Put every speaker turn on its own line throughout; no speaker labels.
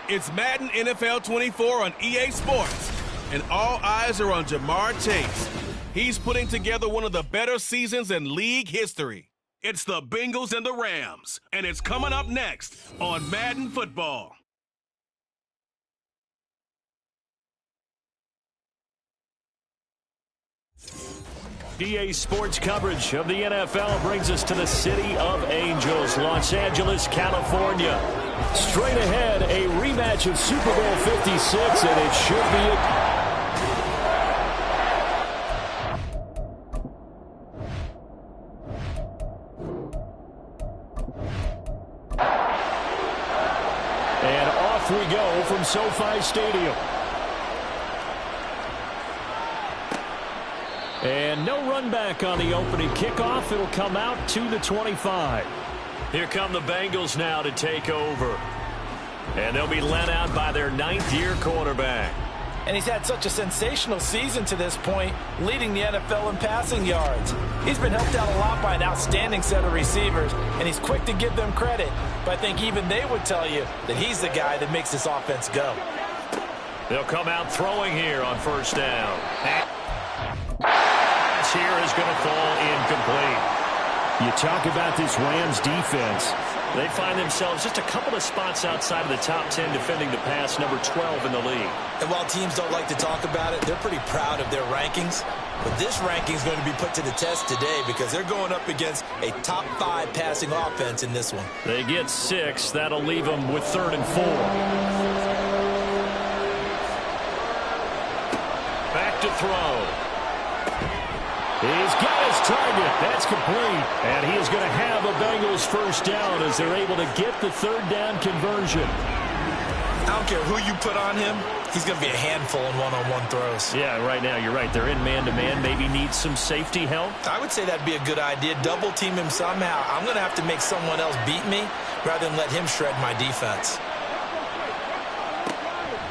It's Madden NFL 24 on EA Sports, and all eyes are on Jamar Chase. He's putting together one of the better seasons in league history. It's the Bengals and the Rams, and it's coming up next on Madden Football.
EA Sports coverage of the NFL brings us to the City of Angels, Los Angeles, California. Straight ahead, a rematch of Super Bowl 56, and it should be And off we go from SoFi Stadium. And no run back on the opening kickoff. It'll come out to the 25. Here come the Bengals now to take over. And they'll be led out by their ninth-year quarterback.
And he's had such a sensational season to this point, leading the NFL in passing yards. He's been helped out a lot by an outstanding set of receivers, and he's quick to give them credit. But I think even they would tell you that he's the guy that makes this offense go.
They'll come out throwing here on first down. Here is going to fall incomplete. You talk about this Rams defense. They find themselves just a couple of spots outside of the top 10 defending the pass, number 12 in the league.
And while teams don't like to talk about it, they're pretty proud of their rankings. But this ranking is going to be put to the test today because they're going up against a top 5 passing offense in this one.
They get 6. That'll leave them with 3rd and 4. Back to throw. He's got his target. That's complete. And he is going to have a Bengals first down as they're able to get the 3rd down conversion.
I don't care who you put on him. He's going to be a handful in one-on-one throws.
Yeah, right now, you're right. They're in man-to-man. Maybe needs some safety help.
I would say that'd be a good idea. Double team him somehow. I'm going to have to make someone else beat me rather than let him shred my defense.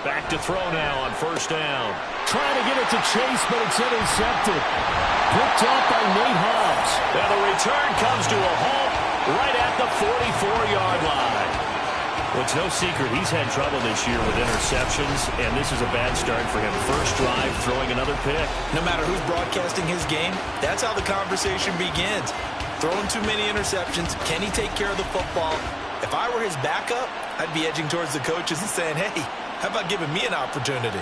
Back to throw now on first down. Trying to get it to Chase, but it's intercepted. Picked up by Nate Hobbs. Now the return comes to a halt right at the 44-yard line. Well, it's no secret he's had trouble this year with interceptions, and this is a bad start for him. First drive, throwing another pick.
No matter who's broadcasting his game, that's how the conversation begins. Throwing too many interceptions, can he take care of the football? If I were his backup, I'd be edging towards the coaches and saying, hey, how about giving me an opportunity?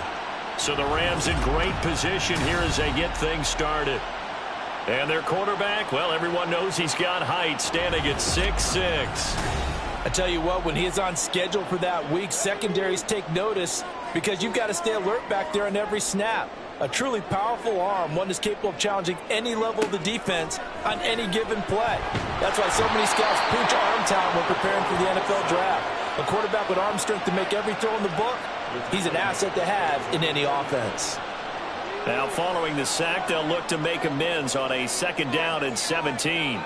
So the Rams in great position here as they get things started. And their quarterback, well, everyone knows he's got height, standing at 6'6".
I tell you what, when he is on schedule for that week, secondaries take notice because you've got to stay alert back there on every snap. A truly powerful arm, one that's capable of challenging any level of the defense on any given play. That's why so many scouts preach arm talent when preparing for the NFL draft. A quarterback with arm strength to make every throw in the book, he's an asset to have in any offense.
Now following the sack, they'll look to make amends on a 2nd down and 17.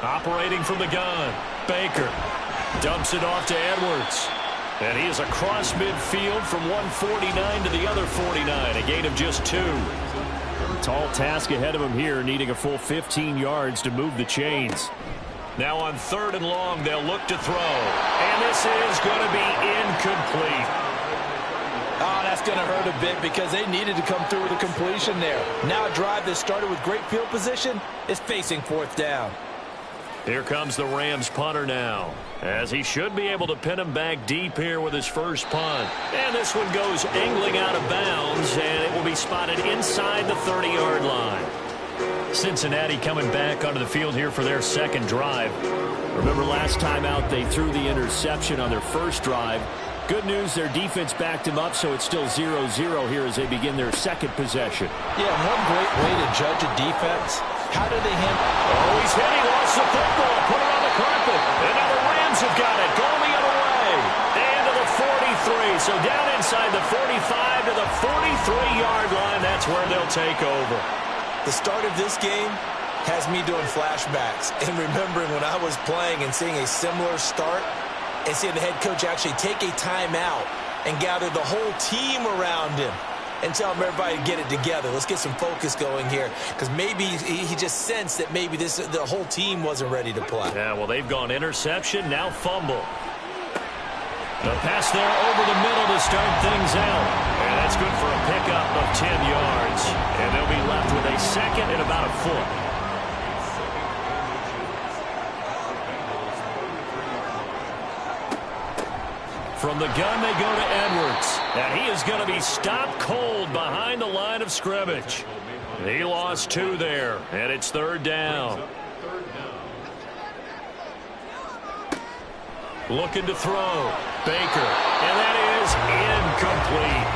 Operating from the gun, Baker dumps it off to Edwards. And he is across midfield from 149 to the other 49, a gain of just 2. Tall task ahead of him here, needing a full 15 yards to move the chains. Now on 3rd and long, they'll look to throw. And this is going to be incomplete.
Oh, that's going to hurt a bit because they needed to come through with a completion there. Now a drive that started with great field position is facing 4th down.
Here comes the Rams punter now, as he should be able to pin him back deep here with his first punt. And this one goes angling out of bounds, and it will be spotted inside the 30-yard line. Cincinnati coming back onto the field here for their 2nd drive. Remember last time out they threw the interception on their first drive. Good news, their defense backed him up, so it's still 0-0 here as they begin their 2nd possession.
Yeah, one great way to judge a defense. How do they handle?
Oh, he's hit. He lost the football. Put it on the carpet. And now the Rams have got it. Going the other way. And to the 43. So down inside the 45 to the 43-yard line. That's where they'll take over.
The start of this game has me doing flashbacks and remembering when I was playing and seeing a similar start and seeing the head coach actually take a timeout and gather the whole team around him. and tell him everybody to get it together. Let's get some focus going here, because maybe he just sensed that maybe the whole team wasn't ready to play.
Yeah, well, they've gone interception, now fumble. The pass there over the middle to start things out. And that's good for a pickup of 10 yards. And they'll be left with a second and about a foot. From the gun, they go to Edwards. And he is going to be stopped cold behind the line of scrimmage. He lost 2 there, and it's 3rd down. Looking to throw. Baker. And that is incomplete.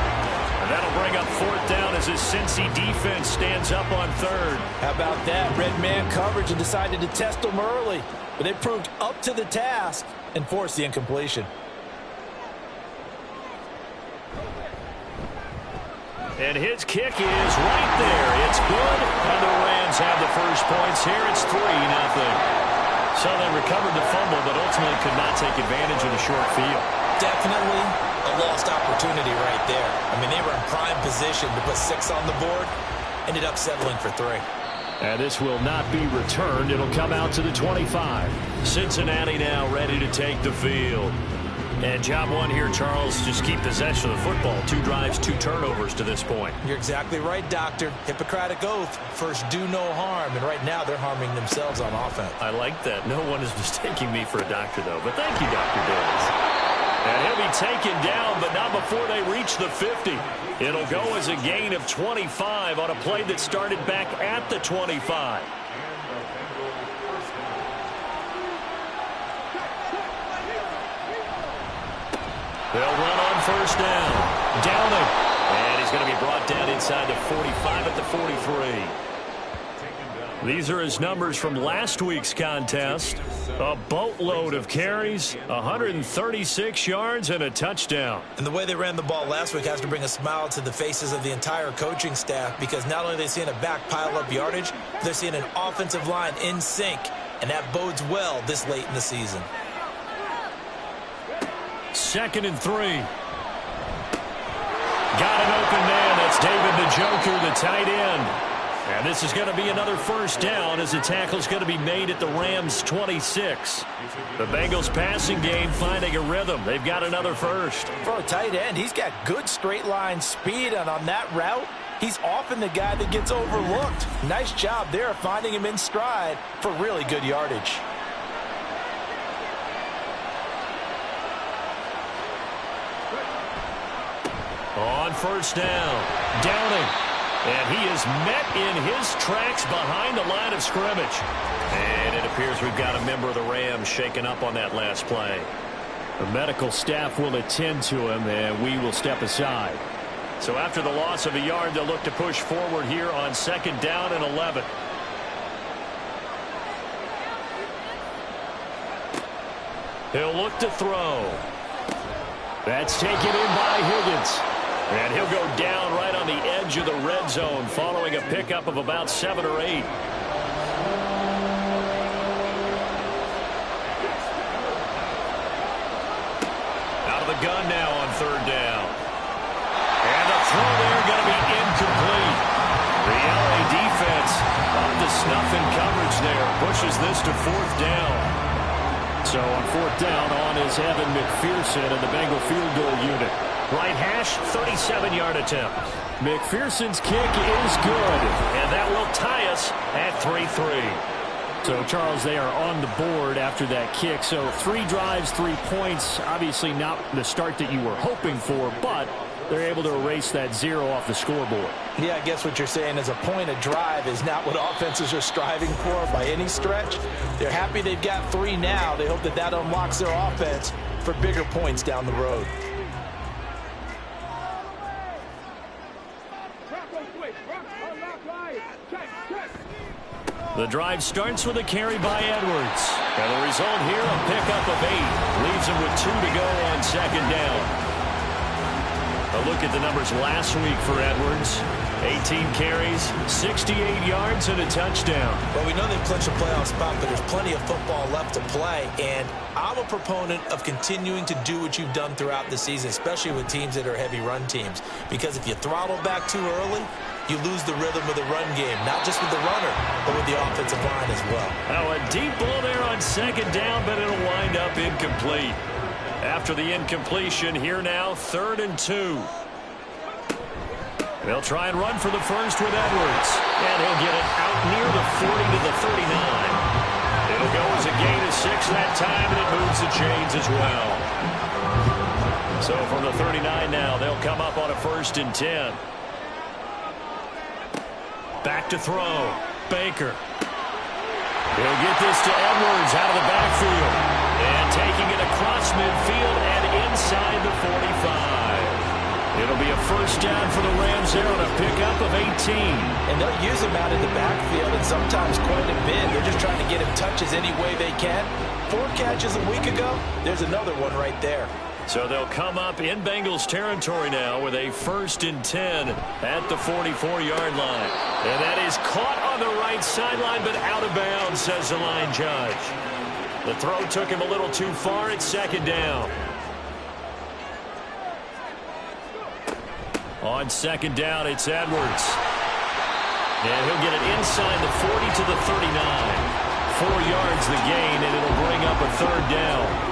And that'll bring up 4th down as his Cincy defense stands up on 3rd.
How about that? Red man coverage and decided to test them early. But they proved up to the task and forced the incompletion.
And his kick is right there. It's good. And the Rams have the first points here. It's 3-0. So they recovered the fumble, but ultimately could not take advantage of the short field.
Definitely a lost opportunity right there. I mean, they were in prime position to put 6 on the board. Ended up settling for 3.
And this will not be returned. It'll come out to the 25. Cincinnati now ready to take the field. And job 1 here, Charles, just keep possession of the football. 2 drives, 2 turnovers to this point.
You're exactly right, Doctor. Hippocratic oath. First, do no harm. And right now, they're harming themselves on offense.
I like that. No one is mistaking me for a doctor, though. But thank you, Dr. Davis. And he'll be taken down, but not before they reach the 50. It'll go as a gain of 25 on a play that started back at the 25. They'll run on 1st down. Downing. And he's going to be brought down inside the 45 at the 43. These are his numbers from last week's contest. A boatload of carries, 136 yards, and a touchdown.
And the way they ran the ball last week has to bring a smile to the faces of the entire coaching staff, because not only are they seeing a back pile up yardage, they're seeing an offensive line in sync, and that bodes well this late in the season.
2nd and 3. Got an open man. That's David the Joker, the tight end. And this is going to be another 1st down as the tackle's going to be made at the Rams' 26. The Bengals passing game finding a rhythm. They've got another 1st.
For a tight end, he's got good straight line speed, and on that route, he's often the guy that gets overlooked. Nice job there finding him in stride for really good yardage.
On 1st down, Downing. And he is met in his tracks behind the line of scrimmage. And it appears we've got a member of the Rams shaken up on that last play. The medical staff will attend to him, and we will step aside. So after the loss of a yard, they'll look to push forward here on 2nd down and 11. He'll look to throw. That's taken in by Higgins. And he'll go down right on the edge of the red zone following a pickup of about 7 or 8. Out of the gun now on 3rd down. And the throw there going to be incomplete. The LA defense up to snuff in coverage there. Pushes this to 4th down. So on 4th down, on is Evan McPherson and the Bengal field goal unit. Right hash, 37-yard attempt. McPherson's kick is good, and that will tie us at 3-3. So, Charles, they are on the board after that kick. So 3 drives, 3 points. Obviously not the start that you were hoping for, but they're able to erase that 0 off the scoreboard.
Yeah, I guess what you're saying is a point of drive is not what offenses are striving for by any stretch. They're happy they've got 3 now. They hope that that unlocks their offense for bigger points down the road.
The drive starts with a carry by Edwards. And the result here, a pickup of 8. Leaves him with 2 to go on 2nd down. A look at the numbers last week for Edwards. 18 carries, 68 yards, and a touchdown.
Well, we know they've clinched a playoff spot, but there's plenty of football left to play. And I'm a proponent of continuing to do what you've done throughout the season, especially with teams that are heavy run teams. Because if you throttle back too early, you lose the rhythm of the run game, not just with the runner, but with the offensive line as well.
Oh, a deep ball there on second down, but it'll wind up incomplete. After the incompletion, here now, 3rd and 2. They'll try and run for the first with Edwards. And he'll get it out near the 40 to the 39. It'll go as a gain of 6 that time, and it moves the chains as well. So from the 39 now, they'll come up on a 1st and 10. Back to throw. Baker. He'll get this to Edwards out of the backfield. And taking it across midfield and inside the 45. It'll be a 1st down for the Rams there on a pickup of 18.
And they'll use him out of the backfield and sometimes quite a bit. They're just trying to get him touches any way they can. 4 catches a week ago. There's another one right there.
So they'll come up in Bengals territory now with a 1st and 10 at the 44-yard line. And that is caught on the right sideline, but out of bounds, says the line judge. The throw took him a little too far. It's 2nd down. On 2nd down, it's Edwards. And he'll get it inside the 40 to the 39. 4 yards the gain, and it'll bring up a 3rd down.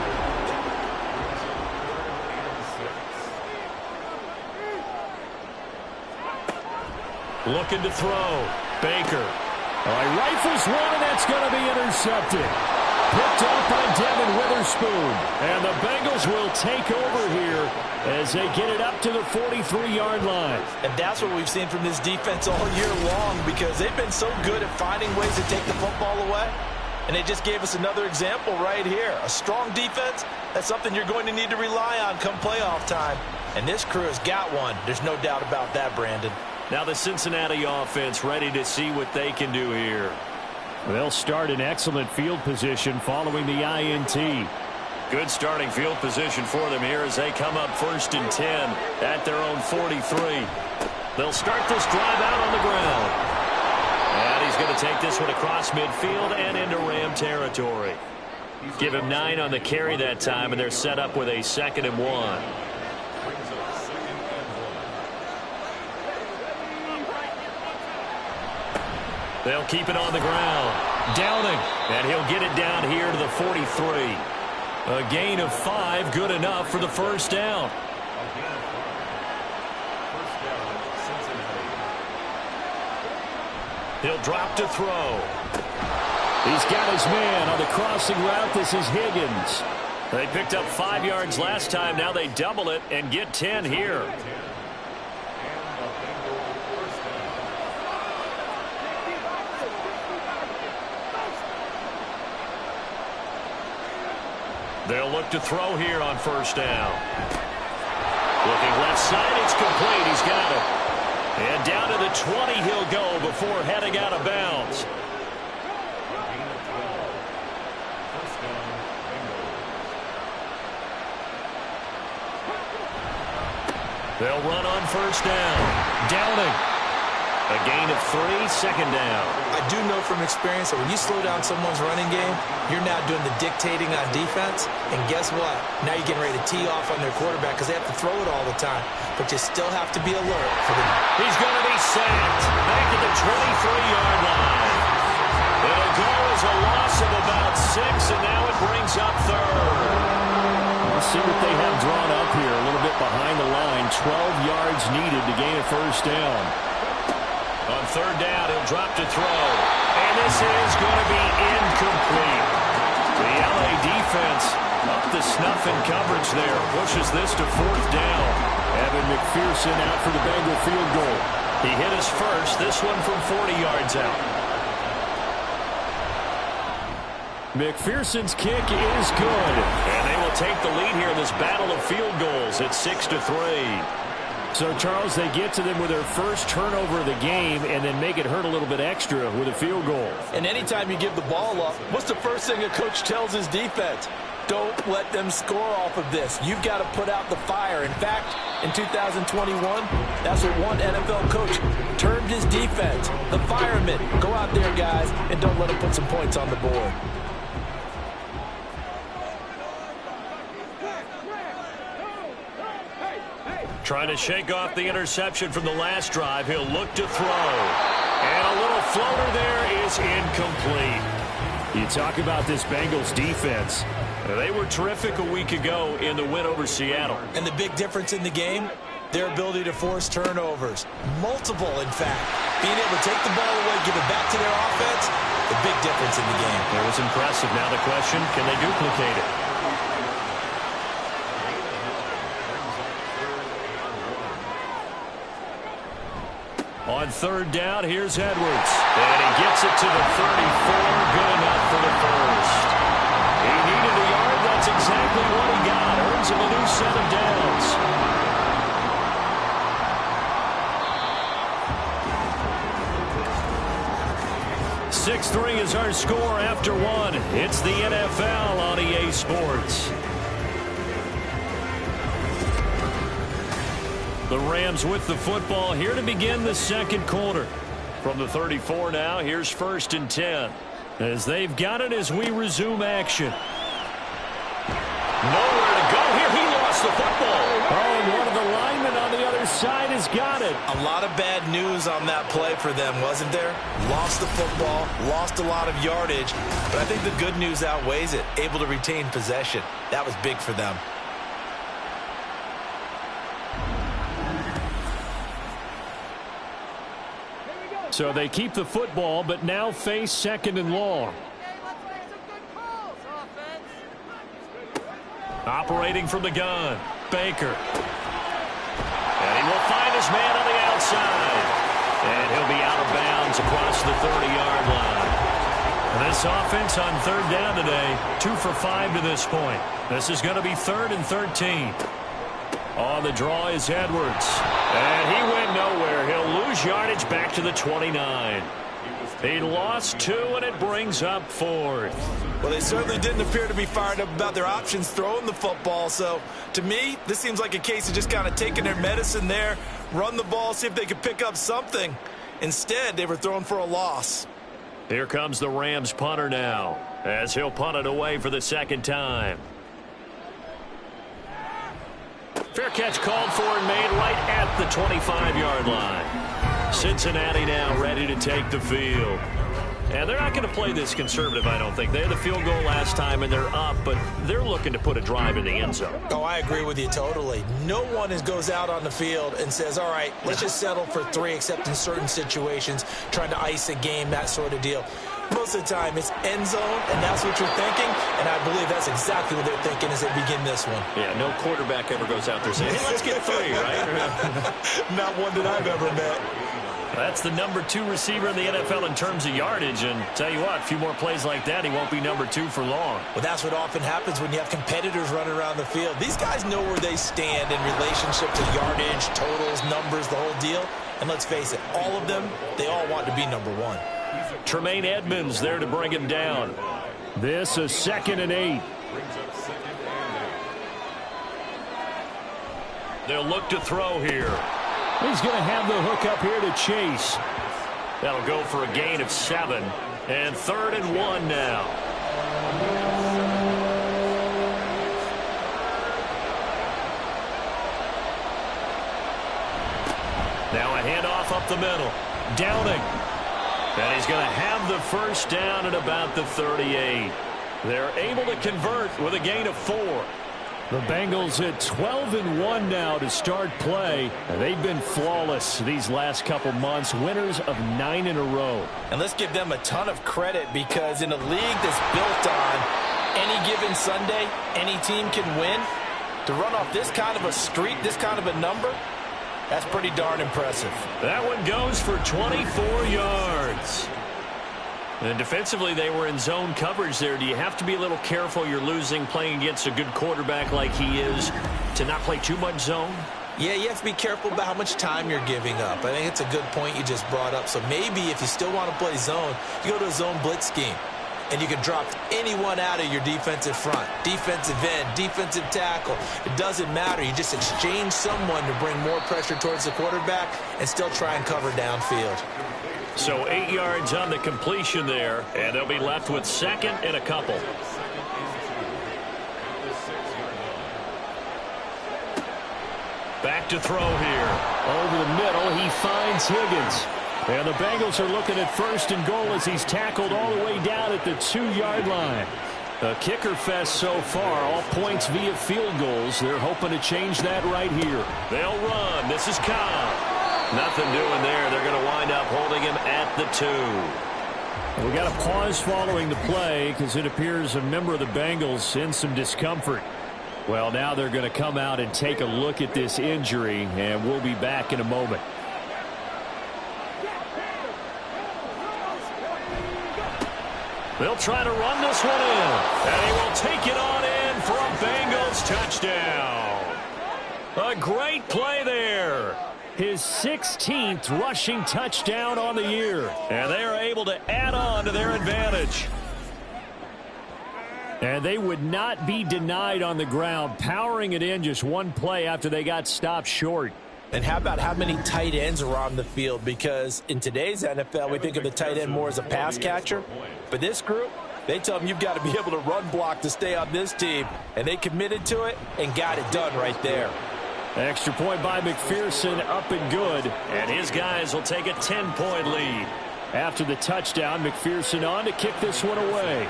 Looking to throw. Baker. Rifles one, and that's going to be intercepted. Picked up by Devin Witherspoon. And the Bengals will take over here as they get it up to the 43-yard line.
And that's what we've seen from this defense all year long, because they've been so good at finding ways to take the football away. And they just gave us another example right here. A strong defense, that's something you're going to need to rely on come playoff time. And this crew has got one. There's no doubt about that, Brandon.
Now the Cincinnati offense ready to see what they can do here. They'll start in excellent field position following the INT. Good starting field position for them here as they come up 1st and 10 at their own 43. They'll start this drive out on the ground. And he's going to take this one across midfield and into Ram territory. Give him 9 on the carry that time, and they're set up with a 2nd and 1. They'll keep it on the ground. Downing. And he'll get it down here to the 43. A gain of 5, good enough for the 1st down. He'll drop to throw. He's got his man on the crossing route. This is Higgins. They picked up 5 yards last time. Now they double it and get 10 here. They'll look to throw here on 1st down. Looking left side, it's complete. He's got it. And down to the 20 he'll go before heading out of bounds. They'll run on 1st down. Downing. A gain of 3, 2nd down.
I do know from experience that when you slow down someone's running game, you're now doing the dictating on defense. And guess what? Now you're getting ready to tee off on their quarterback because they have to throw it all the time. But you still have to be alert for them.
He's going to be sacked back at the 23-yard line. It'll go as a loss of about 6, and now it brings up 3rd. Let's see what they have drawn up here. A little bit behind the line. 12 yards needed to gain a 1st down. On 3rd down, he'll drop to throw. And this is going to be incomplete. The LA defense up to snuff in coverage there. Pushes this to 4th down. Evan McPherson out for the Bengal field goal. He hit his first, this one from 40 yards out. McPherson's kick is good. And they will take the lead here in this battle of field goals at 6-3. So, Charles, they get to them with their first turnover of the game and then make it hurt a little bit extra with a field goal.
And anytime you give the ball up, what's the first thing a coach tells his defense? Don't let them score off of this. You've got to put out the fire. In fact, in 2021? That's what one NFL coach termed his defense. The firemen. Go out there, guys, and don't let them put some points on the board.
Trying to shake off the interception from the last drive. He'll look to throw. And a little floater there is incomplete.
You talk about this Bengals defense.
They were terrific a week ago in the win over Seattle.
And the big difference in the game, their ability to force turnovers. Multiple, in fact. Being able to take the ball away, give it back to their offense, the big difference in the game.
It was impressive. Now the question, can they duplicate it? On third down, here's Edwards. And he gets it to the 34. Good enough for the first. He needed a yard. That's exactly what he got. Earns him a new set of downs. .6-3 is our score after one. It's the NFL on EA Sports. The Rams with the football here to begin the second quarter. From the 34 now, here's 1st and 10. As they've got it as we resume action. Nowhere to go here. He lost the football.
Oh, and one of the linemen on the other side has got it.
A lot of bad news on that play for them, wasn't there? Lost the football, lost a lot of yardage, but I think the good news outweighs it. Able to retain possession. That was big for them.
So they keep the football, but now face 2nd and long.
Operating from the gun, Baker. And he will find his man on the outside. And he'll be out of bounds across the 30-yard line. This offense on third down today, 2 for 5 to this point. This is going to be 3rd and 13. On the draw is Edwards. And he went nowhere. He'll lose yardage back to the 29. He lost 2, and it brings up 4th.
Well, they certainly didn't appear to be fired up about their options throwing the football. So, to me, this seems like a case of just kind of taking their medicine there, run the ball, see if they could pick up something. Instead, they were thrown for a loss.
Here comes the Rams punter now, as he'll punt it away for the 2nd time. Fair catch called for and made right at the 25-yard line. Cincinnati now ready to take the field. And they're not going to play this conservative, I don't think. They had the field goal last time, and they're up, but they're looking to put a drive in the end zone.
Oh, I agree with you totally. No one goes out on the field and says, all right, let's just settle for 3, except in certain situations, trying to ice a game, that sort of deal. Most of the time, it's end zone, and that's what you're thinking, and I believe that's exactly what they're thinking as they begin this one.
Yeah, no quarterback ever goes out there saying, hey, let's get 3, right?
Not one that I've ever met.
That's the number 2 receiver in the NFL in terms of yardage, and tell you what, a few more plays like that, he won't be number 2 for long.
Well, that's what often happens when you have competitors running around the field. These guys know where they stand in relationship to yardage, totals, numbers, the whole deal. And let's face it, all of them, they all want to be number 1.
Tremaine Edmonds there to bring him down.
This is 2nd and 8.
They'll look to throw here.
He's going to have the hook up here to Chase.
That'll go for a gain of 7. And 3rd and 1 now. Now a handoff up the middle. Downing. And he's going to have the first down at about the 38. They're able to convert with a gain of 4.
The Bengals at 12-1 now to start play. They've been flawless these last couple months, winners of 9 in a row.
And let's give them a ton of credit, because in a league that's built on any given Sunday, any team can win. To run off this kind of a streak, this kind of a number, that's pretty darn impressive.
That one goes for 24 yards. And defensively, they were in zone coverage there. Do you have to be a little careful? You're losing, playing against a good quarterback like he is, to not play too much zone?
Yeah, you have to be careful about how much time you're giving up. I think it's a good point you just brought up. So maybe if you still want to play zone, you go to a zone blitz scheme. and you can drop anyone out of your defensive front. Defensive end, defensive tackle. It doesn't matter. You just exchange someone to bring more pressure towards the quarterback and still try and cover downfield.
So 8 yards on the completion there, and they'll be left with second and a couple. Back to throw here.
Over the middle, he finds Higgins. And the Bengals are looking at first and goal as he's tackled all the way down at the 2-yard line. A kicker fest so far, all points via field goals. They're hoping to change that right here.
They'll run. This is Cobb. Nothing doing there. They're going to wind up holding him at the 2.
We got a pause following the play because it appears a member of the Bengals in some discomfort. Well, now they're going to come out and take a look at this injury, and we'll be back in a moment.
They'll try to run this one in, and he will take it on in for a Bengals touchdown. A great play there.
His 16th rushing touchdown on the year.
And they are able to add on to their advantage.
And they would not be denied on the ground, powering it in just one play after they got stopped short.
And how about how many tight ends are on the field? Because in today's NFL, we think of the tight end more as a pass catcher. But this group, they tell them you've got to be able to run block to stay on this team. And they committed to it and got it done right there.
Extra point by McPherson, up and good.
And his guys will take a 10-point lead.
After the touchdown, McPherson on to kick this one away.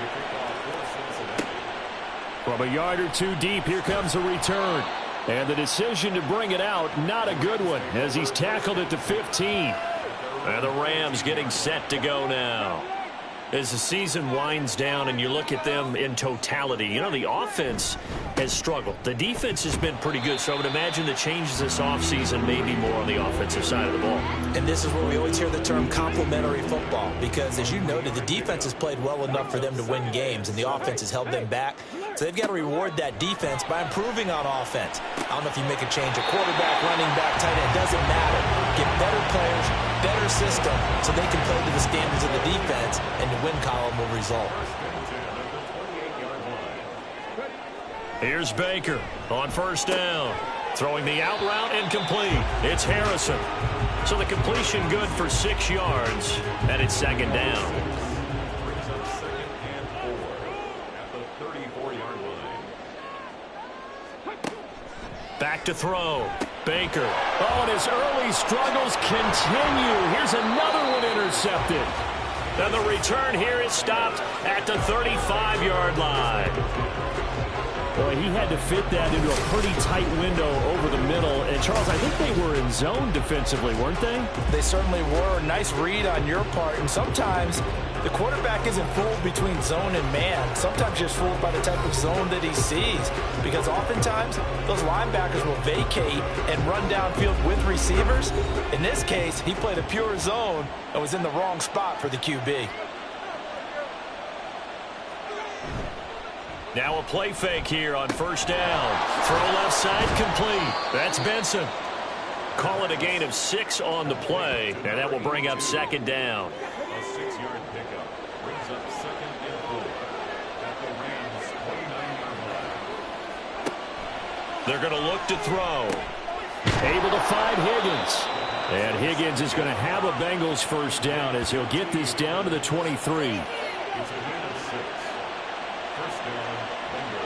From a yard or two deep, here comes a return. And the decision to bring it out, not a good one, as he's tackled at the 15.
And the Rams getting set to go now. As the season winds down and you look at them in totality, you know, the offense has struggled. The defense has been pretty good, so I would imagine the changes this offseason may be more on the offensive side of the ball.
And this is where we always hear the term complementary football, because as you noted, the defense has played well enough for them to win games, and the offense has held them back. So they've got to reward that defense by improving on offense. I don't know if you make a change, a quarterback, running back, tight end, doesn't matter. Get better players, better system, so they can play to the standards of the defense, and the win column will result.
Here's Baker on first down. Throwing the out route incomplete. It's Harrison. So the completion good for 6 yards, and it's second down. Back to throw. Baker.
Oh, and his early struggles continue. Here's another one intercepted.
And the return here is stopped at the 35-yard line.
Boy, he had to fit that into a pretty tight window over the middle. And, Charles, I think they were in zone defensively, weren't they?
They certainly were. Nice read on your part. And sometimes the quarterback isn't fooled between zone and man. Sometimes just fooled by the type of zone that he sees. Because oftentimes, those linebackers will vacate and run downfield with receivers. In this case, he played a pure zone and was in the wrong spot for the QB.
Now a play fake here on first down. Throw left side complete. That's Benson. Call it a gain of 6 on the play, and that will bring up second down.
A 6-yard pickup brings up second and 4 at the Rams' 29-yard line.
They're going to look to throw.
Able to find Higgins. And Higgins is going to have a Bengals first down as he'll get this down to the 23.
It's a gain of 6. First down, Bengals.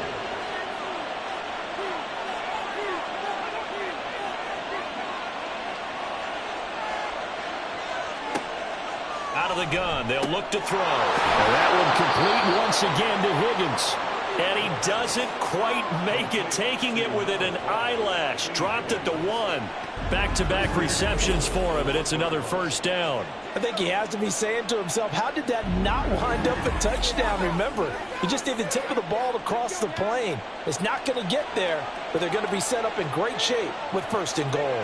Out of the gun, they'll look to throw.
And that one complete once again to Higgins.
And he doesn't quite make it, taking it within an eyelash. Dropped it to 1. Back-to-back receptions for him, and it's another first down.
I think he has to be saying to himself, how did that not wind up a touchdown? Remember, he just did the tip of the ball to cross the plane. It's not going to get there, but they're going to be set up in great shape with first and goal.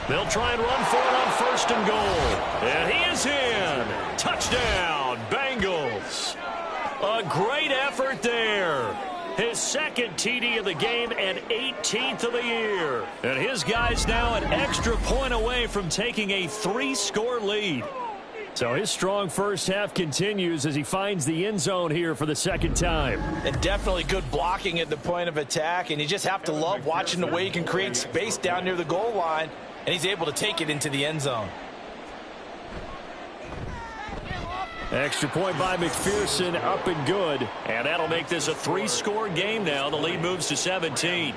They'll try and run for it on first and goal. And he is in. Touchdown, Bengals. A great effort there. His second TD of the game and 18th of the year. And his guys now an extra point away from taking a 3-score lead.
So his strong first half continues as he finds the end zone here for the second time.
And definitely good blocking at the point of attack, and you just have to love watching the way he can create space down near the goal line, and he's able to take it into the end zone.
Extra point by McPherson, up and good.
And that'll make this a 3-score game now. The lead moves to 17.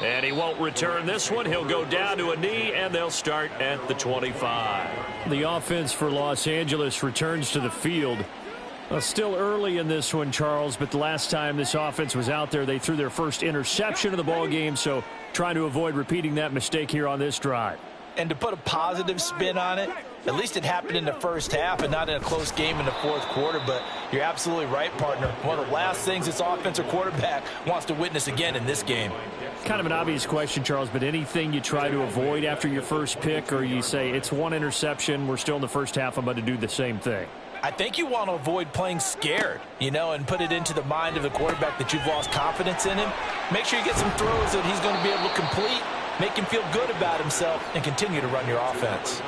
And he won't return this one. He'll go down to a knee, and they'll start at the 25.
The offense for Los Angeles returns to the field. Still early in this one, Charles, but the last time this offense was out there, they threw their first interception of the ball game, so trying to avoid repeating that mistake here on this drive.
And to put a positive spin on it, at least it happened in the first half and not in a close game in the fourth quarter. But you're absolutely right, partner. One of the last things this offensive quarterback wants to witness again in this game.
Kind of an obvious question, Charles, but anything you try to avoid after your first pick, or you say it's one interception, we're still in the first half, I'm about to do the same thing?
I think you want to avoid playing scared, and put it into the mind of the quarterback that you've lost confidence in him. Make sure you get some throws that he's going to be able to complete, make him feel good about himself, and continue to run your offense.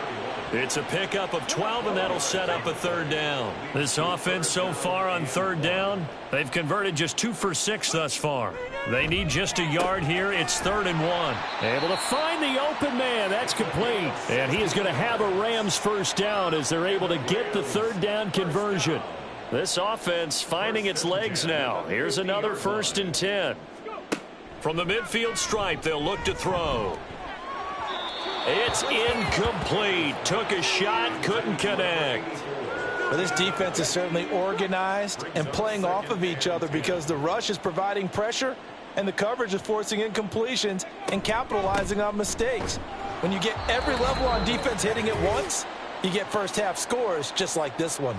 It's a pickup of 12, and that'll set up a third down. This offense so far on third down, they've converted just 2 for 6 thus far. They need just a yard here. It's 3rd and 1.
Able to find the open man. That's complete. And he is going to have a Rams first down as they're able to get the third down conversion.
This offense finding its legs now. Here's another 1st and 10. From the midfield stripe, they'll look to throw. It's incomplete. Took a shot, couldn't connect.
Well, this defense is certainly organized and playing off of each other because the rush is providing pressure and the coverage is forcing incompletions and capitalizing on mistakes. When you get every level on defense hitting at once, you get first half scores just like this one.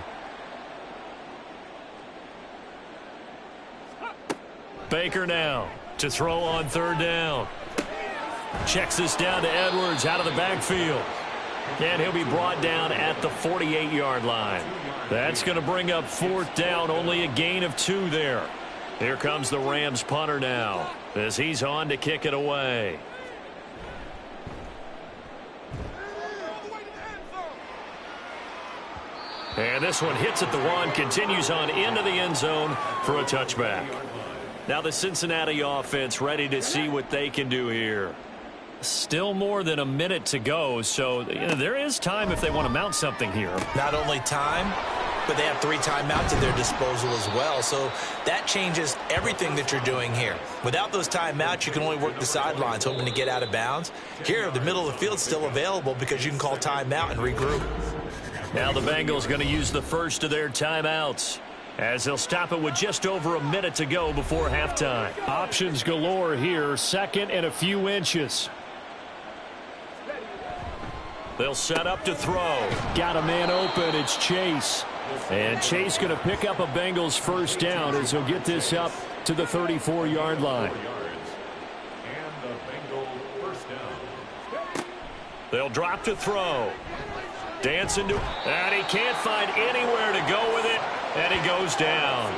Baker now to throw on third down. Checks this down to Edwards out of the backfield. And he'll be brought down at the 48-yard line. That's going to bring up 4th down, only a gain of 2 there. Here comes the Rams punter now as he's on to kick it away. And this one hits at the 1, continues on into the end zone for a touchback. Now the Cincinnati offense ready to see what they can do here. Still more than a minute to go, so there is time if they want to mount something here.
Not only time, but they have 3 timeouts at their disposal as well, so that changes everything that you're doing here. Without those timeouts, you can only work the sidelines, hoping to get out of bounds. Here, the middle of the field's still available because you can call timeout and regroup.
Now the Bengals going to use the first of their timeouts, as they'll stop it with just over a minute to go before halftime.
Options galore here, 2nd and a few inches.
They'll set up to throw.
Got a man open. It's Chase. And Chase going to pick up a Bengals first down as he'll get this up to the 34-yard line.
They'll drop to throw. Dancing to, and he can't find anywhere to go with it, and he goes down.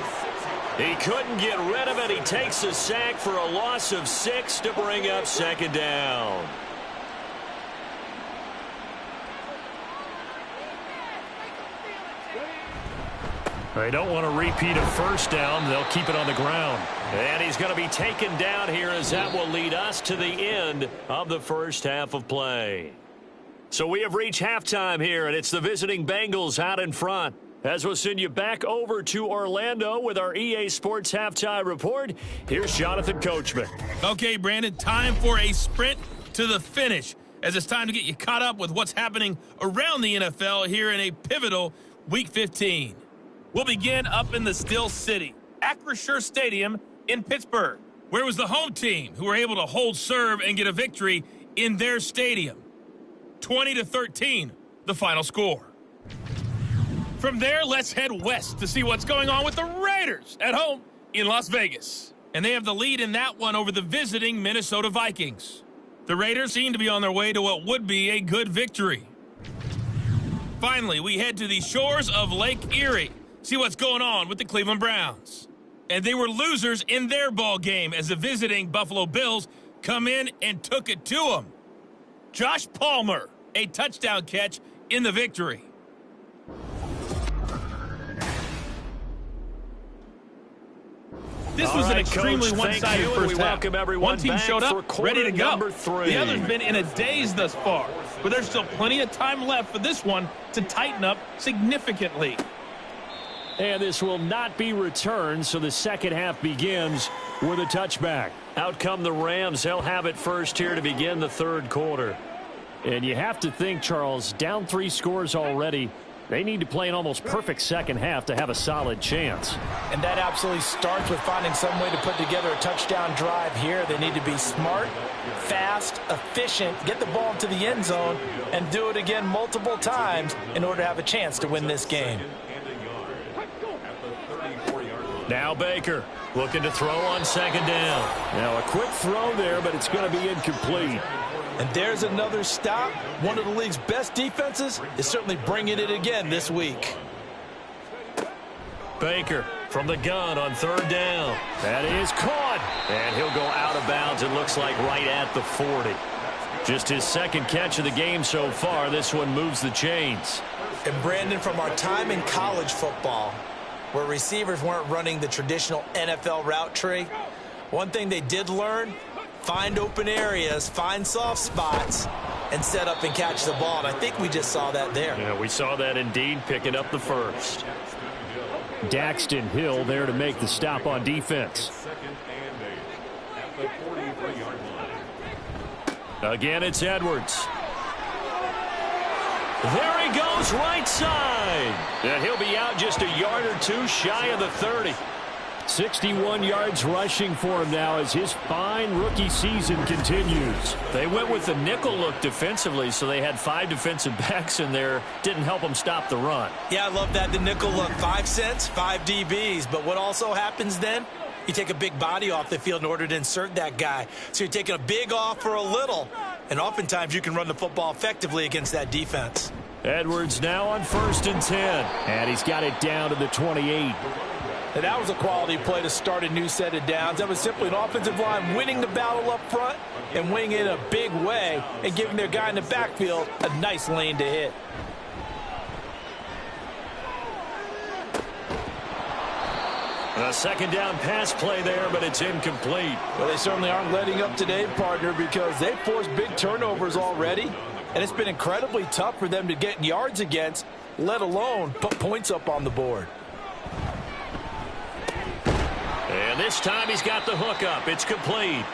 He couldn't get rid of it. He takes a sack for a loss of 6 to bring up 2nd down.
They don't want to repeat a first down. They'll keep it on the ground.
And he's going to be taken down here as that will lead us to the end of the first half of play. So we have reached halftime here, and it's the visiting Bengals out in front. As we'll send you back over to Orlando with our EA Sports Halftime Report, here's Jonathan Coachman.
Okay, Brandon, time for a sprint to the finish, as it's time to get you caught up with what's happening around the NFL here in a pivotal Week 15. We'll begin up in the Steel City, Acrisure Stadium in Pittsburgh, where it was the home team who were able to hold serve and get a victory in their stadium. 20-13, the final score. From there, let's head west to see what's going on with the Raiders at home in Las Vegas. And they have the lead in that one over the visiting Minnesota Vikings. The Raiders seem to be on their way to what would be a good victory. Finally, we head to the shores of Lake Erie. See what's going on with the Cleveland Browns. And they were losers in their ball game as the visiting Buffalo Bills come in and took it to them. Josh Palmer
a touchdown catch in the victory. This was an extremely one-sided first half. One team showed up, ready to go. The other's been in a daze thus far, but there's still plenty of time left for this one to tighten up significantly.
And this will not be returned, so the second half begins with a touchback.
Out come the Rams. They'll have it first here to begin the third quarter.
And you have to think, Charles, down 3 scores already. They need to play an almost perfect second half to have a solid chance.
And that absolutely starts with finding some way to put together a touchdown drive here. They need to be smart, fast, efficient, get the ball into the end zone, and do it again multiple times in order to have a chance to win this game.
Now Baker looking to throw on second down.
Now a quick throw there, but it's going to be incomplete.
And there's another stop. One of the league's best defenses is certainly bringing it again this week.
Baker from the gun on third down.
That is caught.
And he'll go out of bounds, it looks like, right at the 40. Just his second catch of the game so far. This one moves the chains.
And Brandon, from our time in college football, where receivers weren't running the traditional NFL route tree, one thing they did learn: find open areas, find soft spots, and set up and catch the ball. And I think we just saw that there.
Yeah, we saw that indeed, picking up the first.
Daxton Hill there to make the stop on defense.
Again, it's Edwards. There he goes, right side. And he'll be out just a yard or two shy of the 30.
61 yards rushing for him now as his fine rookie season continues.
They went with the nickel look defensively, so they had 5 defensive backs in there. Didn't help them stop the run.
Yeah, I love that, the nickel look. 5 cents, 5 DBs. But what also happens then? You take a big body off the field in order to insert that guy. So you're taking a big off for a little. And oftentimes you can run the football effectively against that defense.
Edwards now on 1st and 10.
And he's got it down to the 28.
And that was a quality play to start a new set of downs. That was simply an offensive line winning the battle up front and winning it in a big way and giving their guy in the backfield a nice lane to hit.
A second down pass play there, but it's incomplete.
Well, they certainly aren't letting up today, partner, because they've forced big turnovers already, and it's been incredibly tough for them to get yards against, let alone put points up on the board.
And this time he's got the hook up. It's complete.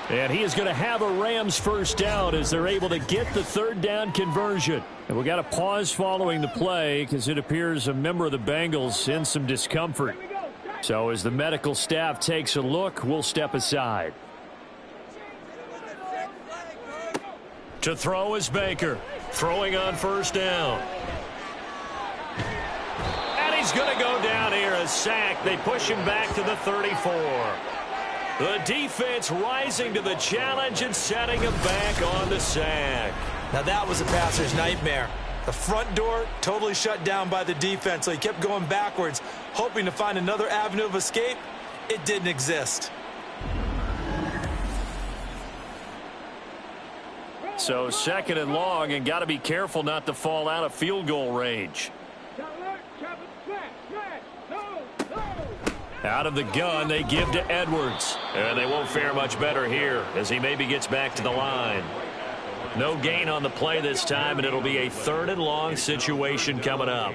And he is going to have a Rams first down as they're able to get the third down conversion. And we got a pause following the play because it appears a member of the Bengals in some discomfort. So as the medical staff takes a look, we'll step aside.
To throw is Baker. Throwing on first down. And he's going to go down here, a sack. They push him back to the 34. The defense rising to the challenge and setting him back on the sack.
Now that was a passer's nightmare. The front door totally shut down by the defense, so he kept going backwards, hoping to find another avenue of escape. It didn't exist.
So second and long, and got to be careful not to fall out of field goal range. Out of the gun, they give to Edwards. And they won't fare much better here as he maybe gets back to the line. No gain on the play this time, and it'll be a third and long situation coming up.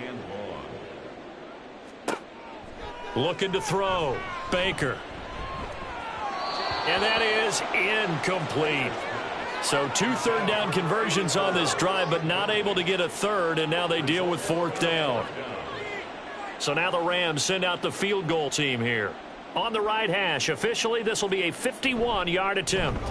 Looking to throw. Baker. And that is incomplete. So 2 third down conversions on this drive, but not able to get a third, and now they deal with 4th down. So now the Rams send out the field goal team here. On the right hash, officially this will be a 51-yard attempt.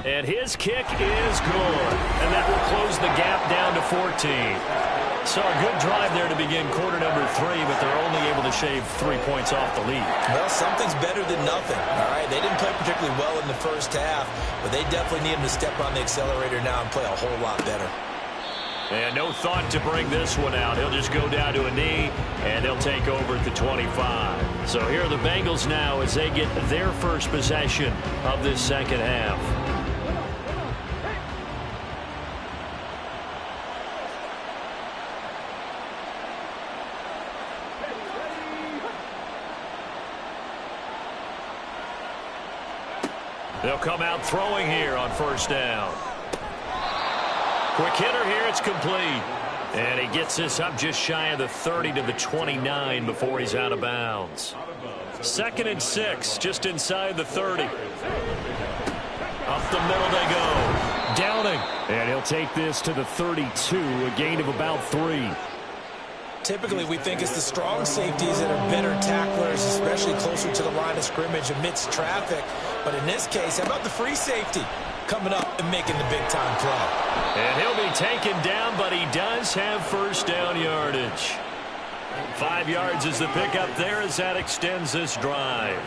And his kick is good. And that will close the gap down to 14. So a good drive there to begin quarter number 3, but they're only able to shave 3 points off the lead.
Well, something's better than nothing, all right? They didn't play particularly well in the first half, but they definitely need him to step on the accelerator now and play a whole lot better.
And no thought to bring this one out. He'll just go down to a knee, and they'll take over at the 25. So here are the Bengals now as they get their first possession of this second half. They'll come out throwing here on first down. Quick hitter here. It's complete. And he gets this up just shy of the 30 to the 29 before he's out of bounds. 2nd and 6, just inside the 30. Up the middle they go.
Downing. And he'll take this to the 32, a gain of about 3.
Typically, we think it's the strong safeties that are better tacklers, especially closer to the line of scrimmage amidst traffic. But in this case, how about the free safety coming up and making the big-time play?
And he'll be taken down, but he does have first down yardage. 5 yards is the pickup there as that extends this drive.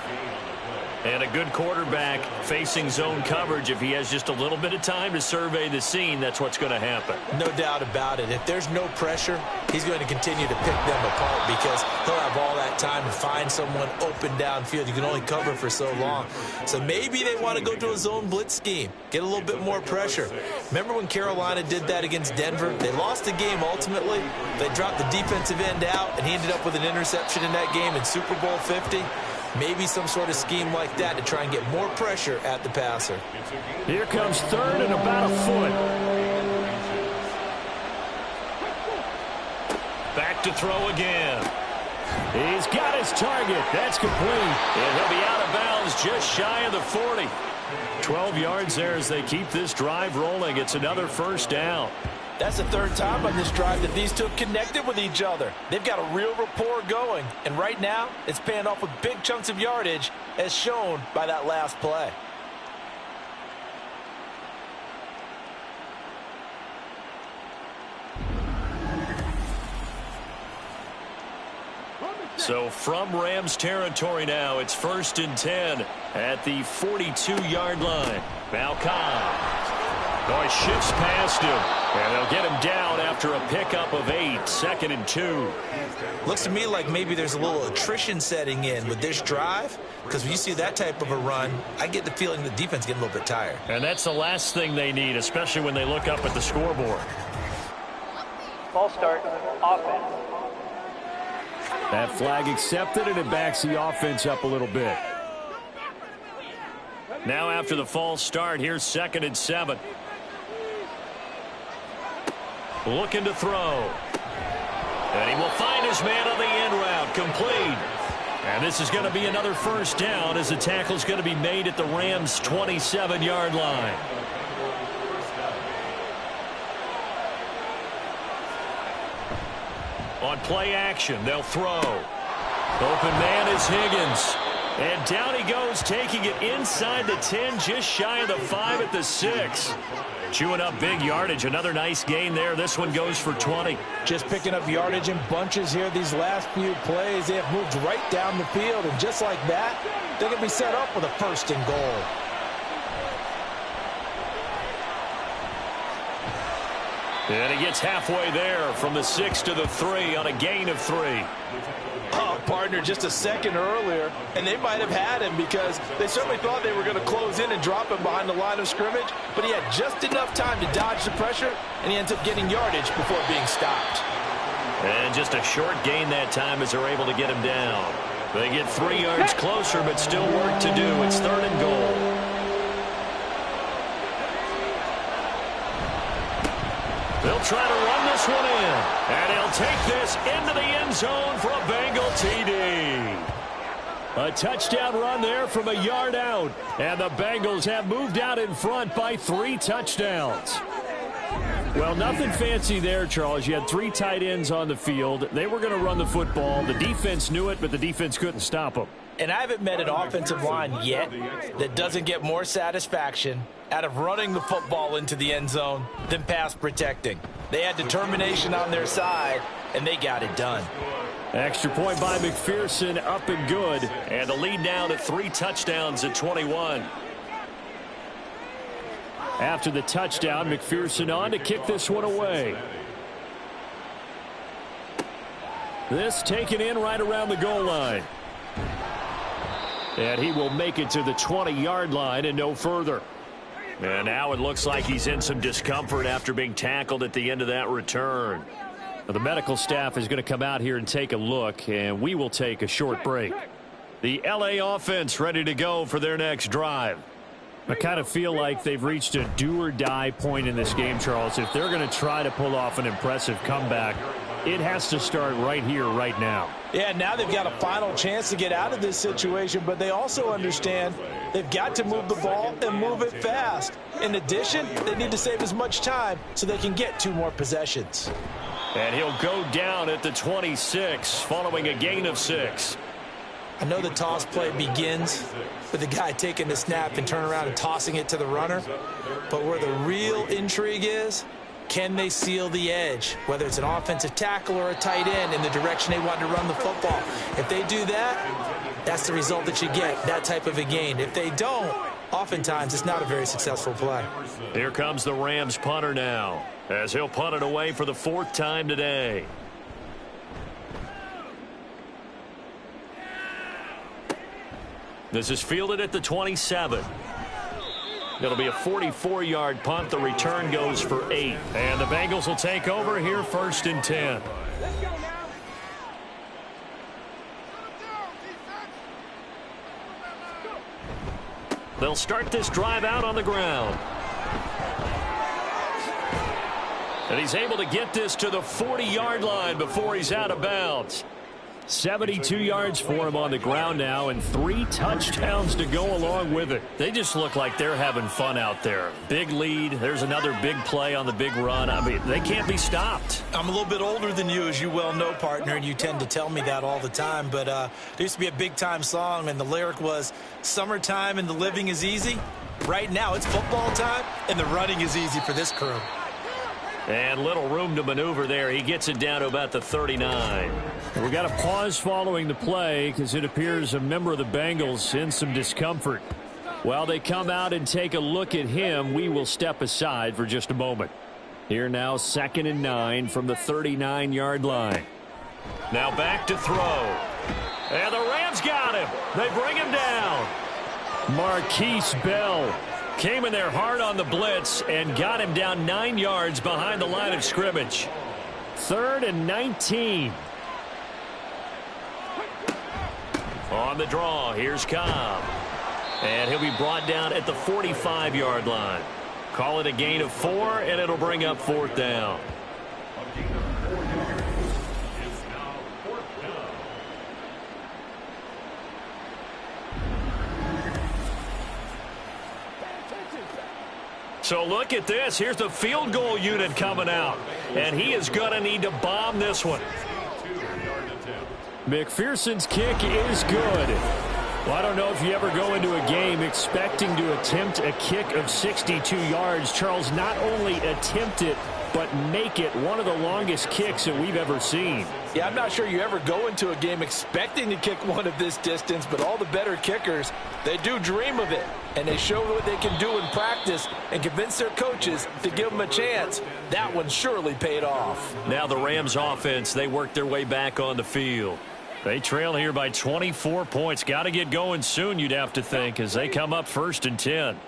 And a good quarterback facing zone coverage. If he has just a little bit of time to survey the scene, that's what's going to happen.
No doubt about it. If there's no pressure, he's going to continue to pick them apart because he'll have all that time to find someone open downfield. You can only cover for so long. So maybe they want to go to a zone blitz scheme, get a little bit more pressure. Remember when Carolina did that against Denver? They lost the game ultimately. They dropped the defensive end out, and he ended up with an interception in that game in Super Bowl 50. Maybe some sort of scheme like that to try and get more pressure at the passer.
Here comes 3rd and about a foot.
Back to throw again.
He's got his target. That's complete.
And he'll be out of bounds just shy of the 40.
12 yards there as they keep this drive rolling. It's another first down.
That's the 3rd time on this drive that these two have connected with each other. They've got a real rapport going. And right now, it's paying off with big chunks of yardage as shown by that last play.
So from Rams territory now, it's 1st and 10 at the 42-yard line. Malcolm. Oh, he shifts past him. And they'll get him down after a pickup of 8, 2nd and 2.
Looks to me like maybe there's a little attrition setting in with this drive, because when you see that type of a run, I get the feeling the defense getting a little bit tired.
And that's the last thing they need, especially when they look up at the scoreboard.
False start, offense.
That flag accepted, and it backs the offense up a little bit.
Now after the false start, here's 2nd and 7. Looking to throw. And he will find his man on the end route. Complete. And this is going to be another first down as the tackle is going to be made at the Rams' 27-yard line. On play action, they'll throw. Open man is Higgins. And down he goes, taking it inside the 10, just shy of the 5 at the 6. Chewing up big yardage. Another nice gain there. This one goes for 20.
Just picking up yardage in bunches here these last few plays. They have moved right down the field, and just like that, they're going to be set up with a 1st and goal.
And he gets halfway there from the 6 to the 3 on a gain of 3.
Oh, partner, just a second earlier, and they might have had him because they certainly thought they were going to close in and drop him behind the line of scrimmage, but he had just enough time to dodge the pressure, and he ends up getting yardage before being stopped.
And just a short gain that time as they're able to get him down. They get 3 yards closer, but still work to do. It's 3rd and goal. They'll try to run this one in. And he'll take this into the end zone for a Bengal TD.
A touchdown run there from a yard out. And the Bengals have moved out in front by 3 touchdowns. Well, nothing fancy there, Charles. You had 3 tight ends on the field. They were going to run the football. The defense knew it, but the defense couldn't stop them.
And I haven't met an offensive line yet that doesn't get more satisfaction out of running the football into the end zone than pass protecting. They had determination on their side, and they got it done.
Extra point by McPherson, up and good.
And the lead now to 3 touchdowns at 21.
After the touchdown, McPherson on to kick this one away. This taken in right around the goal line. And he will make it to the 20-yard line and no further.
And now it looks like he's in some discomfort after being tackled at the end of that return.
Well, the medical staff is going to come out here and take a look, and we will take a short break.
The LA offense ready to go for their next drive.
I kind of feel like they've reached a do-or-die point in this game, Charles. If they're going to try to pull off an impressive comeback, it has to start right here, right now.
Yeah, now they've got a final chance to get out of this situation, but they also understand they've got to move the ball and move it fast. In addition, they need to save as much time so they can get 2 more possessions.
And he'll go down at the 26 following a gain of 6.
I know the toss play begins with the guy taking the snap and turning around and tossing it to the runner, but where the real intrigue is, can they seal the edge, whether it's an offensive tackle or a tight end in the direction they want to run the football? If they do that, that's the result that you get, that type of a gain. If they don't, oftentimes it's not a very successful play.
Here comes the Rams punter now, as he'll punt it away for the 4th time today. This is fielded at the 27. It'll be a 44-yard punt. The return goes for 8. And the Bengals will take over here 1st and 10. They'll start this drive out on the ground. And he's able to get this to the 40-yard line before he's out of bounds. 72 yards for him on the ground now, and 3 touchdowns to go along with it. They just look like they're having fun out there. Big lead. There's another big play on the big run. I mean, they can't be stopped.
I'm a little bit older than you, as you well know, partner, and you tend to tell me that all the time. But there used to be a big-time song, and the lyric was, "Summertime and the living is easy." Right now, it's football time, and the running is easy for this crew.
And little room to maneuver there. He gets it down to about the 39.
We got a pause following the play because it appears a member of the Bengals in some discomfort. While they come out and take a look at him, we will step aside for just a moment. Here now, 2nd and 9 from the 39-yard line.
Now back to throw. And the Rams got him. They bring him down.
Marquise Bell
came in there hard on the blitz and got him down 9 yards behind the line of scrimmage.
3rd and 19.
On the draw, here's Cobb. And he'll be brought down at the 45-yard line. Call it a gain of 4, and it'll bring up 4th down. So look at this. Here's the field goal unit coming out. And he is going to need to bomb this one.
McPherson's kick is good. Well, I don't know if you ever go into a game expecting to attempt a kick of 62 yards. Charles, not only attempt it, but make it one of the longest kicks that we've ever seen.
Yeah, I'm not sure you ever go into a game expecting to kick one of this distance, but all the better kickers, they do dream of it. And they show what they can do in practice and convince their coaches to give them a chance. That one surely paid off.
Now the Rams offense, they work their way back on the field. They trail here by 24 points. Got to get going soon, you'd have to think, as they come up 1st and 10.